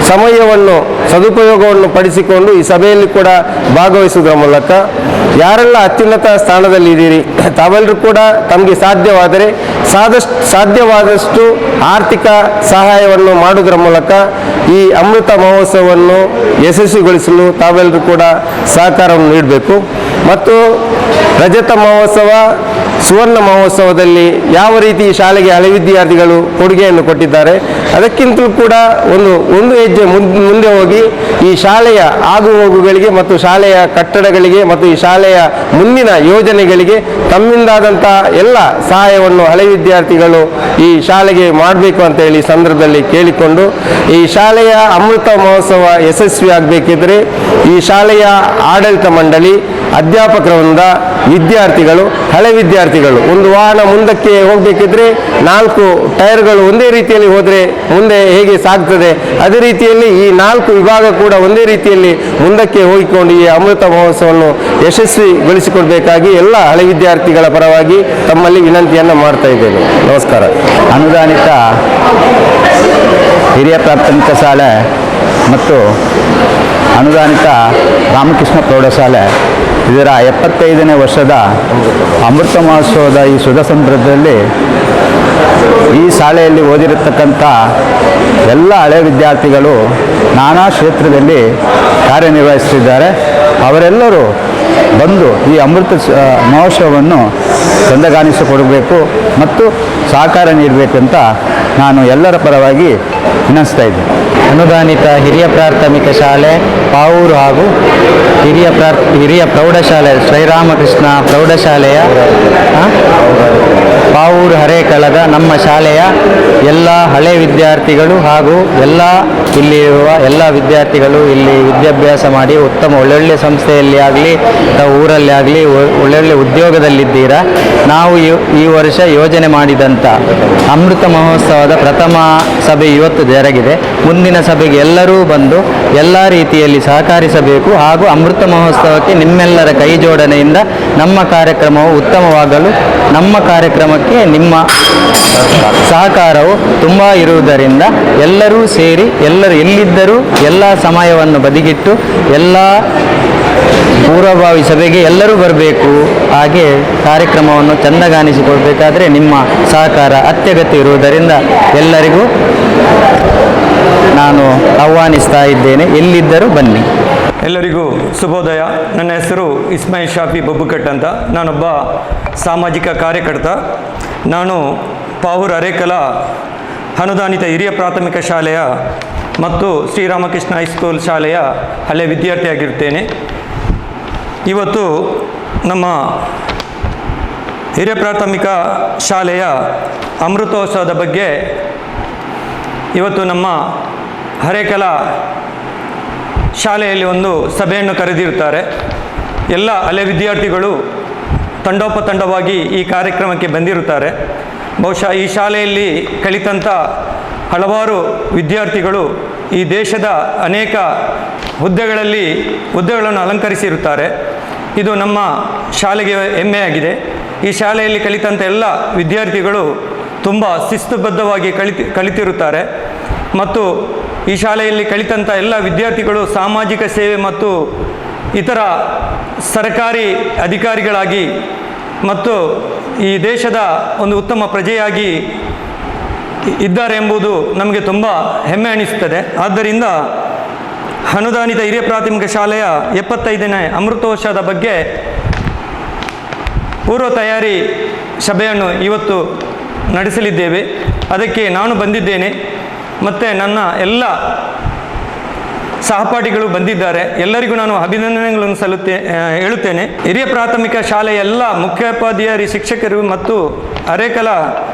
ಸಮಯವನ್ನು ಸದುಪಯೋಗವನ್ನು ಪಡಿಸಿಕೊಂಡು ಈ ಸಭೆಯಲ್ಲಿ ಕೂಡ ಭಾಗವಹಿಸುವುದರ ಮೂಲಕ ಯಾರೆಲ್ಲ ಅತ್ಯುನ್ನತ ಸ್ಥಾನದಲ್ಲಿ ಇದ್ದೀರಿ ತಾವೆಲ್ಲರೂ ಕೂಡ ತಮಗೆ ಸಾಧ್ಯವಾದಷ್ಟು ಆರ್ಥಿಕ ಸಹಾಯವನ್ನು ಮಾಡುವುದರ ಮೂಲಕ ಈ ಅಮೃತ ಮಹೋತ್ಸವವನ್ನು ಯಶಸ್ವಿಗೊಳಿಸಲು ತಾವೆಲ್ಲರೂ ಕೂಡ ಸಹಕಾರವನ್ನು ನೀಡಬೇಕು. ಮತ್ತು ರಜತ ಮಹೋತ್ಸವ, ಸುವರ್ಣ ಮಹೋತ್ಸವದಲ್ಲಿ ಯಾವ ರೀತಿ ಶಾಲೆಗೆ ಹಳೆ ವಿದ್ಯಾರ್ಥಿಗಳು ಕೊಡುಗೆಯನ್ನು ಕೊಟ್ಟಿದ್ದಾರೆ ಅದಕ್ಕಿಂತಲೂ ಕೂಡ ಒಂದು ಹೆಜ್ಜೆ ಮುಂದೆ ಹೋಗಿ ಈ ಶಾಲೆಯ ಆಗುಹೋಗುಗಳಿಗೆ ಮತ್ತು ಶಾಲೆಯ ಕಟ್ಟಡಗಳಿಗೆ ಮತ್ತು ಈ ಶಾಲೆಯ ಮುಂದಿನ ಯೋಜನೆಗಳಿಗೆ ತಮ್ಮಿಂದಾದಂಥ ಎಲ್ಲ ಸಹಾಯವನ್ನು ಹಳೆ ವಿದ್ಯಾರ್ಥಿಗಳು ಈ ಶಾಲೆಗೆ ಮಾಡಬೇಕು ಅಂತ ಹೇಳಿ ಸಂದರ್ಭದಲ್ಲಿ ಕೇಳಿಕೊಂಡು ಈ ಶಾಲೆಯ ಅಮೃತ ಮಹೋತ್ಸವ ಯಶಸ್ವಿಯಾಗಬೇಕಿದ್ರೆ ಈ ಶಾಲೆಯ ಆಡಳಿತ ಮಂಡಳಿ, ಅಧ್ಯಾಪಕರ ವೃಂದ, ವಿದ್ಯಾರ್ಥಿಗಳು, ಹಳೆ ವಿದ್ಯಾರ್ಥಿಗಳು ಒಂದು ವಾಹನ ಮುಂದಕ್ಕೆ ಹೋಗಬೇಕಿದ್ರೆ 4 ಟೈರ್ಗಳು ಒಂದೇ ರೀತಿಯಲ್ಲಿ ಹೋದರೆ ಮುಂದೆ ಹೇಗೆ ಸಾಗ್ತದೆ ಅದೇ ರೀತಿಯಲ್ಲಿ ಈ 4 ವಿಭಾಗ ಕೂಡ ಒಂದೇ ರೀತಿಯಲ್ಲಿ ಮುಂದಕ್ಕೆ ಹೋಗಿಕೊಂಡು ಈ ಅಮೃತ ಮಹೋತ್ಸವವನ್ನು ಯಶಸ್ವಿಗೊಳಿಸಿಕೊಡ್ಬೇಕಾಗಿ ಎಲ್ಲ ಹಳೆ ವಿದ್ಯಾರ್ಥಿಗಳ ಪರವಾಗಿ ತಮ್ಮಲ್ಲಿ ವಿನಂತಿಯನ್ನು ಮಾಡ್ತಾ ಇದ್ದೇನೆ. ನಮಸ್ಕಾರ. ಅನುದಾನಿತ ಹಿರಿಯ ಪ್ರಾಥಮಿಕ ಶಾಲೆ ಮತ್ತು ಅನುದಾನಿತ ರಾಮಕೃಷ್ಣ ಪ್ರೌಢಶಾಲೆ ಇದರ 75ನೇ ವರ್ಷದ ಅಮೃತ ಮಹೋತ್ಸವದ ಈ ಶುಭ ಸಂದರ್ಭದಲ್ಲಿ ಈ ಶಾಲೆಯಲ್ಲಿ ಓದಿರತಕ್ಕಂಥ ಎಲ್ಲ ಹಳೆ ವಿದ್ಯಾರ್ಥಿಗಳು ನಾನಾ ಕ್ಷೇತ್ರದಲ್ಲಿ ಕಾರ್ಯನಿರ್ವಹಿಸುತ್ತಿದ್ದಾರೆ. ಅವರೆಲ್ಲರೂ ಬಂದು ಈ ಅಮೃತ ಮಹೋತ್ಸವವನ್ನು ಚಂದಗಾನಿಸಿಕೊಡಬೇಕು ಮತ್ತು ಸಹಕಾರ ನೀಡಬೇಕಂತ ನಾನು ಎಲ್ಲರ ಪರವಾಗಿ ವಿನಂತಿಸ್ತಾ ಇದ್ದೇನೆ. ಅನುದಾನಿತ ಹಿರಿಯ ಪ್ರಾಥಮಿಕ ಶಾಲೆ ಪಾವೂರು ಹಾಗೂ ಹಿರಿಯ ಪ್ರೌಢಶಾಲೆ ಶ್ರೀರಾಮಕೃಷ್ಣ ಪ್ರೌಢಶಾಲೆಯ ಪಾವೂರು ಹರೇಕಳದ ನಮ್ಮ ಶಾಲೆಯ ಎಲ್ಲ ಹಳೆ ವಿದ್ಯಾರ್ಥಿಗಳು ಹಾಗೂ ಇಲ್ಲಿರುವ ಎಲ್ಲ ವಿದ್ಯಾರ್ಥಿಗಳು ಇಲ್ಲಿ ವಿದ್ಯಾಭ್ಯಾಸ ಮಾಡಿ ಉತ್ತಮ ಒಳ್ಳೊಳ್ಳೆ ಸಂಸ್ಥೆಯಲ್ಲಿ ಆಗಲಿ ಅಥವಾ ಊರಲ್ಲಿ ಆಗಲಿ ಒಳ್ಳೊಳ್ಳೆ ಉದ್ಯೋಗದಲ್ಲಿದ್ದೀರಾ. ನಾವು ಈ ವರ್ಷ ಯೋಜನೆ ಮಾಡಿದಂಥ ಅಮೃತ ಮಹೋತ್ಸವದ ಪ್ರಥಮ ಸಭೆ ಇವತ್ತು ಜರುಗಿದೆ. ಮುಂದಿನ ಸಭೆಗೆ ಎಲ್ಲರೂ ಬಂದು ಎಲ್ಲ ರೀತಿಯಲ್ಲಿ ಸಹಕರಿಸಬೇಕು ಹಾಗೂ ಅಮೃತ ಮಹೋತ್ಸವಕ್ಕೆ ನಿಮ್ಮೆಲ್ಲರ ಕೈ ಜೋಡಣೆಯಿಂದ ನಮ್ಮ ಕಾರ್ಯಕ್ರಮವು ಉತ್ತಮವಾಗಲು ನಮ್ಮ ಕಾರ್ಯಕ್ರಮಕ್ಕೆ ನಿಮ್ಮ ಸಹಕಾರವು ತುಂಬ ಇರುವುದರಿಂದ ಎಲ್ಲರೂ ಸೇರಿ ಎಲ್ಲರೂ ಎಲ್ಲಿದ್ದರೂ ಎಲ್ಲ ಸಮಯವನ್ನು ಬದಿಗಿಟ್ಟು ಎಲ್ಲ ಪೂರ್ವಭಾವಿ ಸಭೆಗೆ ಎಲ್ಲರೂ ಬರಬೇಕು. ಹಾಗೆ ಕಾರ್ಯಕ್ರಮವನ್ನು ಚಂದಗಾನಿಸಿಕೊಳ್ಬೇಕಾದ್ರೆ ನಿಮ್ಮ ಸಹಕಾರ ಅತ್ಯಗತ್ಯ ಇರುವುದರಿಂದ ಎಲ್ಲರಿಗೂ ನಾನು ಆಹ್ವಾನಿಸ್ತಾ ಇದ್ದೇನೆ. ಎಲ್ಲಿದ್ದರೂ ಬನ್ನಿ. ಎಲ್ಲರಿಗೂ ಶುಭೋದಯ. ನನ್ನ ಹೆಸರು ಇಸ್ಮಾಯಿಲ್ ಶಾಫಿ ಬಬ್ಬುಕಟ್ ಅಂತ. ನಾನೊಬ್ಬ ಸಾಮಾಜಿಕ ಕಾರ್ಯಕರ್ತ. ನಾನು ಪಾವೂರು ಅರೇಕಲ ಅನುದಾನಿತ ಹಿರಿಯ ಪ್ರಾಥಮಿಕ ಶಾಲೆಯ ಮತ್ತು ಶ್ರೀರಾಮಕೃಷ್ಣ ಹೈಸ್ಕೂಲ್ ಶಾಲೆಯ ಹಳೆ ವಿದ್ಯಾರ್ಥಿಯಾಗಿರುತ್ತೇನೆ. ಇವತ್ತು ನಮ್ಮ ಹಿರಿಯ ಪ್ರಾಥಮಿಕ ಶಾಲೆಯ ಅಮೃತೋತ್ಸವದ ಬಗ್ಗೆ ಇವತ್ತು ನಮ್ಮ ಅರೇಕಲ ಶಾಲೆಯಲ್ಲಿ ಒಂದು ಸಭೆಯನ್ನು ಕರೆದಿರುತ್ತಾರೆ. ಎಲ್ಲ ಹಳೆ ವಿದ್ಯಾರ್ಥಿಗಳು ತಂಡೋಪತಂಡವಾಗಿ ಈ ಕಾರ್ಯಕ್ರಮಕ್ಕೆ ಬಂದಿರುತ್ತಾರೆ. ಬಹುಶಃ ಈ ಶಾಲೆಯಲ್ಲಿ ಕಲಿತಂಥ ಹಲವಾರು ವಿದ್ಯಾರ್ಥಿಗಳು ಈ ದೇಶದ ಅನೇಕ ಹುದ್ದೆಗಳನ್ನು ಅಲಂಕರಿಸಿರುತ್ತಾರೆ. ಇದು ನಮ್ಮ ಶಾಲೆಗೆ ಹೆಮ್ಮೆಯಾಗಿದೆ. ಈ ಶಾಲೆಯಲ್ಲಿ ಕಲಿತಂಥ ಎಲ್ಲ ವಿದ್ಯಾರ್ಥಿಗಳು ತುಂಬ ಶಿಸ್ತುಬದ್ಧವಾಗಿ ಕಲಿತಿರುತ್ತಾರೆ ಮತ್ತು ಈ ಶಾಲೆಯಲ್ಲಿ ಕಲಿತಂಥ ಎಲ್ಲ ವಿದ್ಯಾರ್ಥಿಗಳು ಸಾಮಾಜಿಕ ಸೇವೆ ಮತ್ತು ಇತರ ಸರ್ಕಾರಿ ಅಧಿಕಾರಿಗಳಾಗಿ ಮತ್ತು ಈ ದೇಶದ ಒಂದು ಉತ್ತಮ ಪ್ರಜೆಯಾಗಿ ಇದ್ದಾರೆ ಎಂಬುದು ನಮಗೆ ತುಂಬ ಹೆಮ್ಮೆ ಅನಿಸುತ್ತದೆ. ಆದ್ದರಿಂದ ಅನುದಾನಿತ ಹಿರಿಯ ಪ್ರಾಥಮಿಕ ಶಾಲೆಯ 75ನೇ ಅಮೃತೋತ್ಸವದ ಬಗ್ಗೆ ಪೂರ್ವ ತಯಾರಿ ಸಭೆಯನ್ನು ಇವತ್ತು ನಡೆಸಲಿದ್ದೇವೆ. ಅದಕ್ಕೆ ನಾನು ಬಂದಿದ್ದೇನೆ ಮತ್ತು ನನ್ನ ಎಲ್ಲ ಸಹಪಾಠಿಗಳು ಬಂದಿದ್ದಾರೆ. ಎಲ್ಲರಿಗೂ ನಾನು ಅಭಿನಂದನೆಗಳನ್ನು ಹೇಳುತ್ತೇನೆ. ಹಿರಿಯ ಪ್ರಾಥಮಿಕ ಶಾಲೆಯ ಎಲ್ಲ ಮುಖ್ಯೋಪಾಧ್ಯಾಯರು, ಶಿಕ್ಷಕರು ಮತ್ತು ಅರೇಕಲ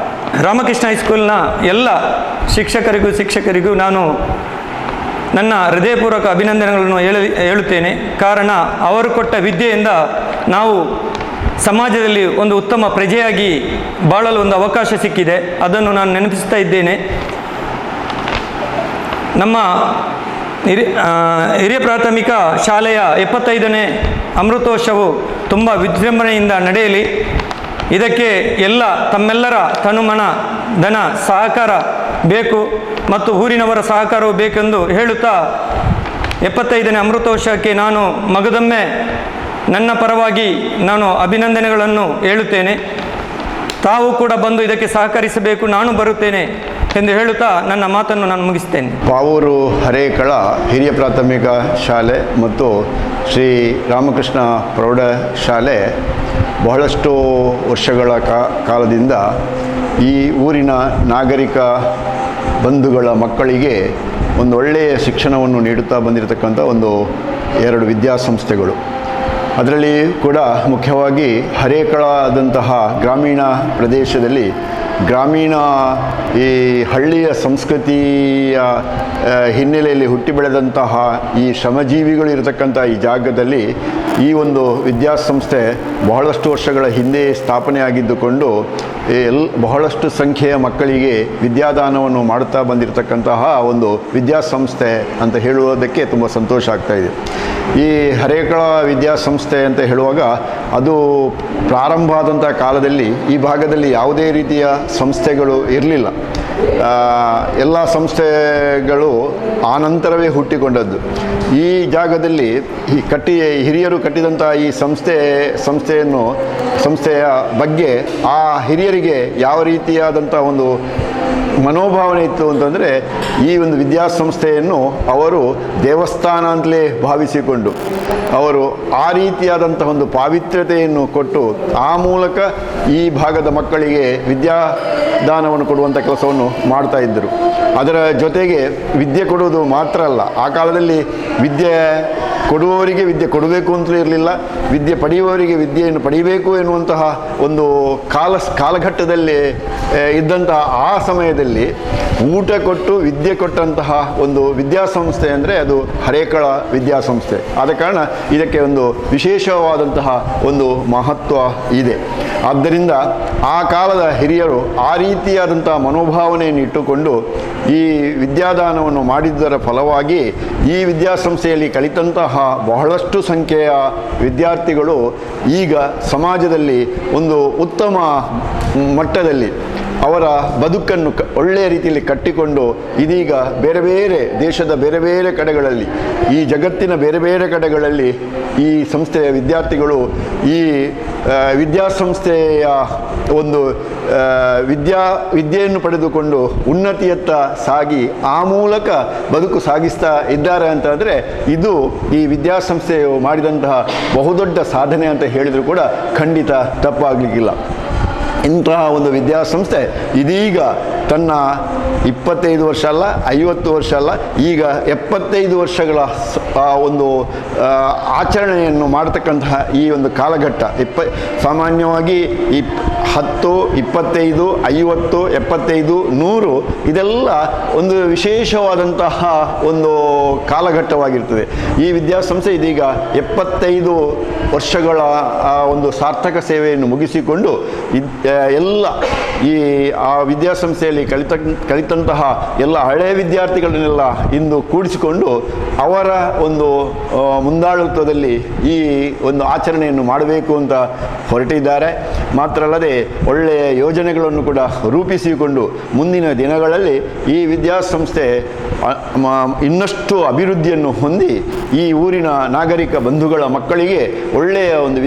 ರಾಮಕೃಷ್ಣ ಹೈಸ್ಕೂಲ್ನ ಎಲ್ಲ ಶಿಕ್ಷಕರಿಗೂ ನಾನು ನನ್ನ ಹೃದಯಪೂರ್ವಕ ಅಭಿನಂದನೆಗಳನ್ನು ಹೇಳುತ್ತೇನೆ. ಕಾರಣ ಅವರು ಕೊಟ್ಟ ವಿದ್ಯೆಯಿಂದ ನಾವು ಸಮಾಜದಲ್ಲಿ ಒಂದು ಉತ್ತಮ ಪ್ರಜೆಯಾಗಿ ಬಾಳಲು ಒಂದು ಅವಕಾಶ ಸಿಕ್ಕಿದೆ. ಅದನ್ನು ನಾನು ನೆನಪಿಸ್ತಾ ಇದ್ದೇನೆ. ನಮ್ಮ ಹಿರಿಯ ಪ್ರಾಥಮಿಕ ಶಾಲೆಯ 75ನೇ ಅಮೃತೋತ್ಸವವು ತುಂಬ ವಿಜೃಂಭಣೆಯಿಂದ ನಡೆಯಲಿ. ಇದಕ್ಕೆ ತಮ್ಮೆಲ್ಲರ ತನುಮನ ಧನ ಸಹಕಾರ ಬೇಕು ಮತ್ತು ಊರಿನವರ ಸಹಕಾರವೂ ಬೇಕೆಂದು ಹೇಳುತ್ತಾ 75ನೇ ಅಮೃತೋತ್ಸವಕ್ಕೆ ನಾನು ಮಗದೊಮ್ಮೆ ನನ್ನ ಪರವಾಗಿ ನಾನು ಅಭಿನಂದನೆಗಳನ್ನು ಹೇಳುತ್ತೇನೆ. ತಾವು ಕೂಡ ಬಂದು ಇದಕ್ಕೆ ಸಹಕರಿಸಬೇಕು, ನಾನು ಬರುತ್ತೇನೆ ಎಂದು ಹೇಳುತ್ತಾ ನನ್ನ ಮಾತನ್ನು ನಾನು ಮುಗಿಸ್ತೇನೆ. ಪಾವೂರು ಹರೇಕಳ ಹಿರಿಯ ಪ್ರಾಥಮಿಕ ಶಾಲೆ ಮತ್ತು ಶ್ರೀ ರಾಮಕೃಷ್ಣ ಪ್ರೌಢಶಾಲೆ ಬಹಳಷ್ಟು ವರ್ಷಗಳ ಕಾಲದಿಂದ ಈ ಊರಿನ ನಾಗರಿಕ ಬಂಧುಗಳ ಮಕ್ಕಳಿಗೆ ಒಂದು ಒಳ್ಳೆಯ ಶಿಕ್ಷಣವನ್ನು ನೀಡುತ್ತಾ ಬಂದಿರತಕ್ಕಂಥ ಒಂದು 2 ವಿದ್ಯಾಸಂಸ್ಥೆಗಳು. ಅದರಲ್ಲಿ ಕೂಡ ಮುಖ್ಯವಾಗಿ ಹರೇಕಳದಂತಹ ಗ್ರಾಮೀಣ ಪ್ರದೇಶದಲ್ಲಿ ಗ್ರಾಮೀಣ ಈ ಹಳ್ಳಿಯ ಸಂಸ್ಕೃತಿಯ ಹಿನ್ನೆಲೆಯಲ್ಲಿ ಹುಟ್ಟಿ ಬೆಳೆದಂತಹ ಈ ಶ್ರಮಜೀವಿಗಳು ಇರತಕ್ಕಂಥ ಈ ಜಾಗದಲ್ಲಿ ಈ ಒಂದು ವಿದ್ಯಾಸಂಸ್ಥೆ ಬಹಳಷ್ಟು ವರ್ಷಗಳ ಹಿಂದೆ ಸ್ಥಾಪನೆಯಾಗಿದ್ದುಕೊಂಡು ಬಹಳಷ್ಟು ಸಂಖ್ಯೆಯ ಮಕ್ಕಳಿಗೆ ವಿದ್ಯಾದಾನವನ್ನು ಮಾಡುತ್ತಾ ಬಂದಿರತಕ್ಕಂತಹ ಒಂದು ವಿದ್ಯಾಸಂಸ್ಥೆ ಅಂತ ಹೇಳುವುದಕ್ಕೆ ತುಂಬ ಸಂತೋಷ ಆಗ್ತಾಯಿದೆ. ಈ ಹರೇಕಳ ವಿದ್ಯಾಸಂಸ್ಥೆ ಅಂತ ಹೇಳುವಾಗ ಅದು ಪ್ರಾರಂಭ ಆದಂಥ ಕಾಲದಲ್ಲಿ ಈ ಭಾಗದಲ್ಲಿ ಯಾವುದೇ ರೀತಿಯ ಸಂಸ್ಥೆಗಳು ಇರಲಿಲ್ಲ. ಎಲ್ಲ ಸಂಸ್ಥೆಗಳು ಆನಂತರವೇ ಹುಟ್ಟಿಕೊಂಡದ್ದು. ಈ ಜಾಗದಲ್ಲಿ ಹಿರಿಯರು ಕಟ್ಟಿದಂಥ ಈ ಸಂಸ್ಥೆಯ ಬಗ್ಗೆ ಆ ಹಿರಿಯರಿಗೆ ಯಾವ ರೀತಿಯಾದಂಥ ಒಂದು ಮನೋಭಾವನೆ ಇತ್ತು ಅಂತಂದರೆ ಈ ಒಂದು ವಿದ್ಯಾಸಂಸ್ಥೆಯನ್ನು ಅವರು ದೇವಸ್ಥಾನ ಅಂತಲೇ ಭಾವಿಸಿಕೊಂಡು ಅವರು ಆ ರೀತಿಯಾದಂತಹ ಒಂದು ಪಾವಿತ್ರ್ಯತೆಯನ್ನು ಕೊಟ್ಟು ಆ ಮೂಲಕ ಈ ಭಾಗದ ಮಕ್ಕಳಿಗೆ ವಿದ್ಯಾದಾನವನ್ನು ಕೊಡುವಂಥ ಕೆಲಸವನ್ನು ಮಾಡ್ತಾ ಇದ್ದರು. ಅದರ ಜೊತೆಗೆ ವಿದ್ಯೆ ಕೊಡುವುದು ಮಾತ್ರ ಅಲ್ಲ, ಆ ಕಾಲದಲ್ಲಿ ವಿದ್ಯೆ ಕೊಡುವವರಿಗೆ ವಿದ್ಯೆ ಕೊಡಬೇಕು ಅಂತಲೂ ಇರಲಿಲ್ಲ, ವಿದ್ಯೆ ಪಡೆಯುವವರಿಗೆ ವಿದ್ಯೆಯನ್ನು ಪಡೆಯಬೇಕು ಎನ್ನುವಂತಹ ಒಂದು ಕಾಲಘಟ್ಟದಲ್ಲಿ ಇದ್ದಂತಹ ಆ ಸಮಯದಲ್ಲಿ ಊಟ ಕೊಟ್ಟು ವಿದ್ಯೆ ಕೊಟ್ಟಂತಹ ಒಂದು ವಿದ್ಯಾಸಂಸ್ಥೆ ಅಂದರೆ ಅದು ಹರೇಕಳ ವಿದ್ಯಾಸಂಸ್ಥೆ. ಆದ ಕಾರಣ ಇದಕ್ಕೆ ಒಂದು ವಿಶೇಷವಾದಂತಹ ಒಂದು ಮಹತ್ವ ಇದೆ. ಆದ್ದರಿಂದ ಆ ಕಾಲದ ಹಿರಿಯರು ಆ ರೀತಿಯಾದಂಥ ಮನೋಭಾವನೆಯನ್ನು ಇಟ್ಟುಕೊಂಡು ಈ ವಿದ್ಯಾದಾನವನ್ನು ಮಾಡಿದ್ದರ ಫಲವಾಗಿ ಈ ವಿದ್ಯಾಸಂಸ್ಥೆಯಲ್ಲಿ ಕಲಿತಂತಹ ಬಹಳಷ್ಟು ಸಂಖ್ಯೆಯ ವಿದ್ಯಾರ್ಥಿಗಳು ಈಗ ಸಮಾಜದಲ್ಲಿ ಒಂದು ಉತ್ತಮ ಮಟ್ಟದಲ್ಲಿ ಅವರ ಬದುಕನ್ನು ಒಳ್ಳೆಯ ರೀತಿಯಲ್ಲಿ ಕಟ್ಟಿಕೊಂಡು ಇದೀಗ ಬೇರೆ ಬೇರೆ ದೇಶದ ಬೇರೆ ಬೇರೆ ಕಡೆಗಳಲ್ಲಿ ಈ ಜಗತ್ತಿನ ಬೇರೆ ಬೇರೆ ಕಡೆಗಳಲ್ಲಿ ಈ ಸಂಸ್ಥೆಯ ವಿದ್ಯಾರ್ಥಿಗಳು ಈ ವಿದ್ಯಾಸಂಸ್ಥೆಯ ಒಂದು ವಿದ್ಯೆಯನ್ನು ಪಡೆದುಕೊಂಡು ಉನ್ನತಿಯತ್ತ ಸಾಗಿ ಆ ಮೂಲಕ ಬದುಕು ಸಾಗಿಸ್ತಾ ಇದ್ದಾರೆ ಅಂತಂದರೆ ಇದು ಈ ವಿದ್ಯಾಸಂಸ್ಥೆಯು ಮಾಡಿದಂತಹ ಬಹುದೊಡ್ಡ ಸಾಧನೆ ಅಂತ ಹೇಳಿದರೂ ಕೂಡ ಖಂಡಿತ ತಪ್ಪಾಗಲಿಕ್ಕಿಲ್ಲ. ಇಂತಹ ಒಂದು ವಿದ್ಯಾಸಂಸ್ಥೆ ಇದೀಗ ತನ್ನ 25 ವರ್ಷ ಅಲ್ಲ, 50 ವರ್ಷ ಅಲ್ಲ, ಈಗ 75 ವರ್ಷಗಳ ಒಂದು ಆಚರಣೆಯನ್ನು ಮಾಡತಕ್ಕಂತಹ ಈ ಒಂದು ಕಾಲಘಟ್ಟ. ಸಾಮಾನ್ಯವಾಗಿ 10, 25, 50, 75, 100 ಇದೆಲ್ಲ ಒಂದು ವಿಶೇಷವಾದಂತಹ ಒಂದು ಕಾಲಘಟ್ಟವಾಗಿರ್ತದೆ. ಈ ವಿದ್ಯಾಸಂಸ್ಥೆ ಇದೀಗ 75 ವರ್ಷಗಳ ಒಂದು ಸಾರ್ಥಕ ಸೇವೆಯನ್ನು ಮುಗಿಸಿಕೊಂಡು ಎಲ್ಲ ಆ ವಿದ್ಯಾಸಂಸ್ಥೆಯಲ್ಲಿ ಕಲಿತಂತಹ ಎಲ್ಲ ಹಳೆಯ ವಿದ್ಯಾರ್ಥಿಗಳನ್ನೆಲ್ಲ ಇಂದು ಕೂಡಿಸಿಕೊಂಡು ಅವರ ಒಂದು ಮುಂದಾಳತ್ವದಲ್ಲಿ ಈ ಒಂದು ಆಚರಣೆಯನ್ನು ಮಾಡಬೇಕು ಅಂತ ಹೊರಟಿದ್ದಾರೆ. ಮಾತ್ರ ಅಲ್ಲದೆ ಒಳ್ಳೆಯ ಯೋಜನೆಗಳನ್ನು ಕೂಡ ರೂಪಿಸಿಕೊಂಡು ಮುಂದಿನ ದಿನಗಳಲ್ಲಿ ಈ ವಿದ್ಯಾಸಂಸ್ಥೆ ಇನ್ನಷ್ಟು ಅಭಿವೃದ್ಧಿಯನ್ನು ಹೊಂದಿ ಈ ಊರಿನ ನಾಗರಿಕ ಬಂಧುಗಳ ಮಕ್ಕಳಿಗೆ ಒಳ್ಳೆಯ ಒಂದು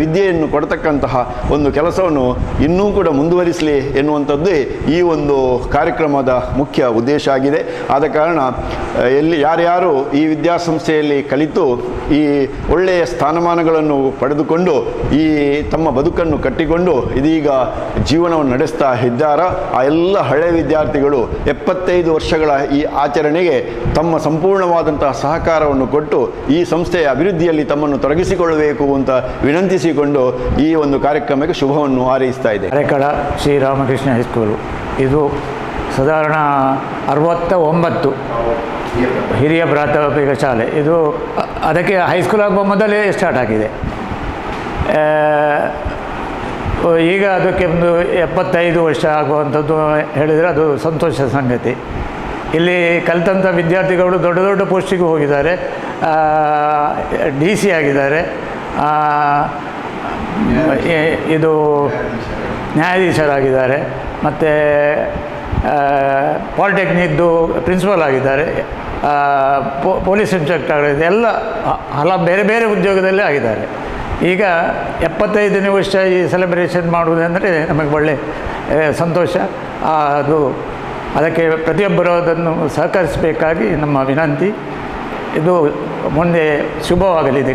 ವಿದ್ಯೆಯನ್ನು ಕೊಡತಕ್ಕಂತಹ ಒಂದು ಕೆಲಸವನ್ನು ಇನ್ನೂ ಕೂಡ ಮುಂದುವರಿಸಲಿ ಎನ್ನುವಂಥದ್ದೇ ಈ ಒಂದು ಕಾರ್ಯಕ್ರಮದ ಮುಖ್ಯ ಉದ್ದೇಶ ಆಗಿದೆ. ಆದ ಕಾರಣ ಯಾರ್ಯಾರು ಈ ವಿದ್ಯಾಸಂಸ್ಥೆಯಲ್ಲಿ ಕಲಿತು ಈ ಒಳ್ಳೆಯ ಸ್ಥಾನಮಾನಗಳನ್ನು ಪಡೆದುಕೊಂಡು ಈ ತಮ್ಮ ಬದುಕನ್ನು ಕಟ್ಟಿಕೊಂಡು ಇದೀಗ ಜೀವನವನ್ನು ನಡೆಸ್ತಾ ಇದ್ದಾರೋ ಆ ಎಲ್ಲ ಹಳೆಯ ವಿದ್ಯಾರ್ಥಿಗಳು 75 ವರ್ಷಗಳ ಈ ಆಚರಣೆಗೆ ತಮ್ಮ ಸಂಪೂರ್ಣವಾದಂತಹ ಸಹಕಾರವನ್ನು ಕೊಟ್ಟು ಈ ಸಂಸ್ಥೆಯ ಅಭಿವೃದ್ಧಿಯಲ್ಲಿ ತಮ್ಮನ್ನು ತೊಡಗಿಸಿಕೊಳ್ಳಬೇಕು ಅಂತ ವಿನಂತಿಸಿಕೊಂಡು ಈ ಒಂದು ಕಾರ್ಯಕ್ರಮಕ್ಕೆ ಶುಭವನ್ನು ಹಾರೈಸ್ತಾ ಇದೆ. ಅರೆಕಳ ಶ್ರೀರಾಮಕೃಷ್ಣ ಹೈಸ್ಕೂಲು ಇದು ಸಾಧಾರಣ 69 ಹಿರಿಯ ಪ್ರಾಥಮಿಕ ಶಾಲೆ. ಇದು ಅದಕ್ಕೆ ಹೈಸ್ಕೂಲ್ ಆಗುವ ಮೊದಲೇ ಸ್ಟಾರ್ಟ್ ಆಗಿದೆ. ಈಗ ಅದಕ್ಕೆ ಒಂದು 75 ವರ್ಷ ಆಗುವಂಥದ್ದು ಹೇಳಿದರೆ ಅದು ಸಂತೋಷ ಸಂಗತಿ. ಇಲ್ಲಿ ಕಲಿತಂಥ ವಿದ್ಯಾರ್ಥಿಗಳು ದೊಡ್ಡ ದೊಡ್ಡ ಪೋಸ್ಟಿಗೆ ಹೋಗಿದ್ದಾರೆ, DC ಆಗಿದ್ದಾರೆ, ಇದು ನ್ಯಾಯಾಧೀಶರಾಗಿದ್ದಾರೆ, ಮತ್ತು ಪಾಲಿಟೆಕ್ನಿಕ್ದು ಪ್ರಿನ್ಸಿಪಲ್ ಆಗಿದ್ದಾರೆ, ಪೊಲೀಸ್ ಇನ್ಸ್ಪೆಕ್ಟರ್ ಎಲ್ಲ ಬೇರೆ ಬೇರೆ ಉದ್ಯೋಗದಲ್ಲೇ ಆಗಿದ್ದಾರೆ. ಈಗ 75ನೇ ವರ್ಷ ಈ ಸೆಲೆಬ್ರೇಷನ್ ಮಾಡುವುದಂದರೆ ನಮಗೆ ಒಳ್ಳೆಯ ಸಂತೋಷ. ಅದಕ್ಕೆ ಪ್ರತಿಯೊಬ್ಬರು ಅದನ್ನು ಸಹಕರಿಸಬೇಕಾಗಿ ನಮ್ಮ ವಿನಂತಿ. ಇದು ಮುಂದೆ ಶುಭವಾಗಲಿದೆ.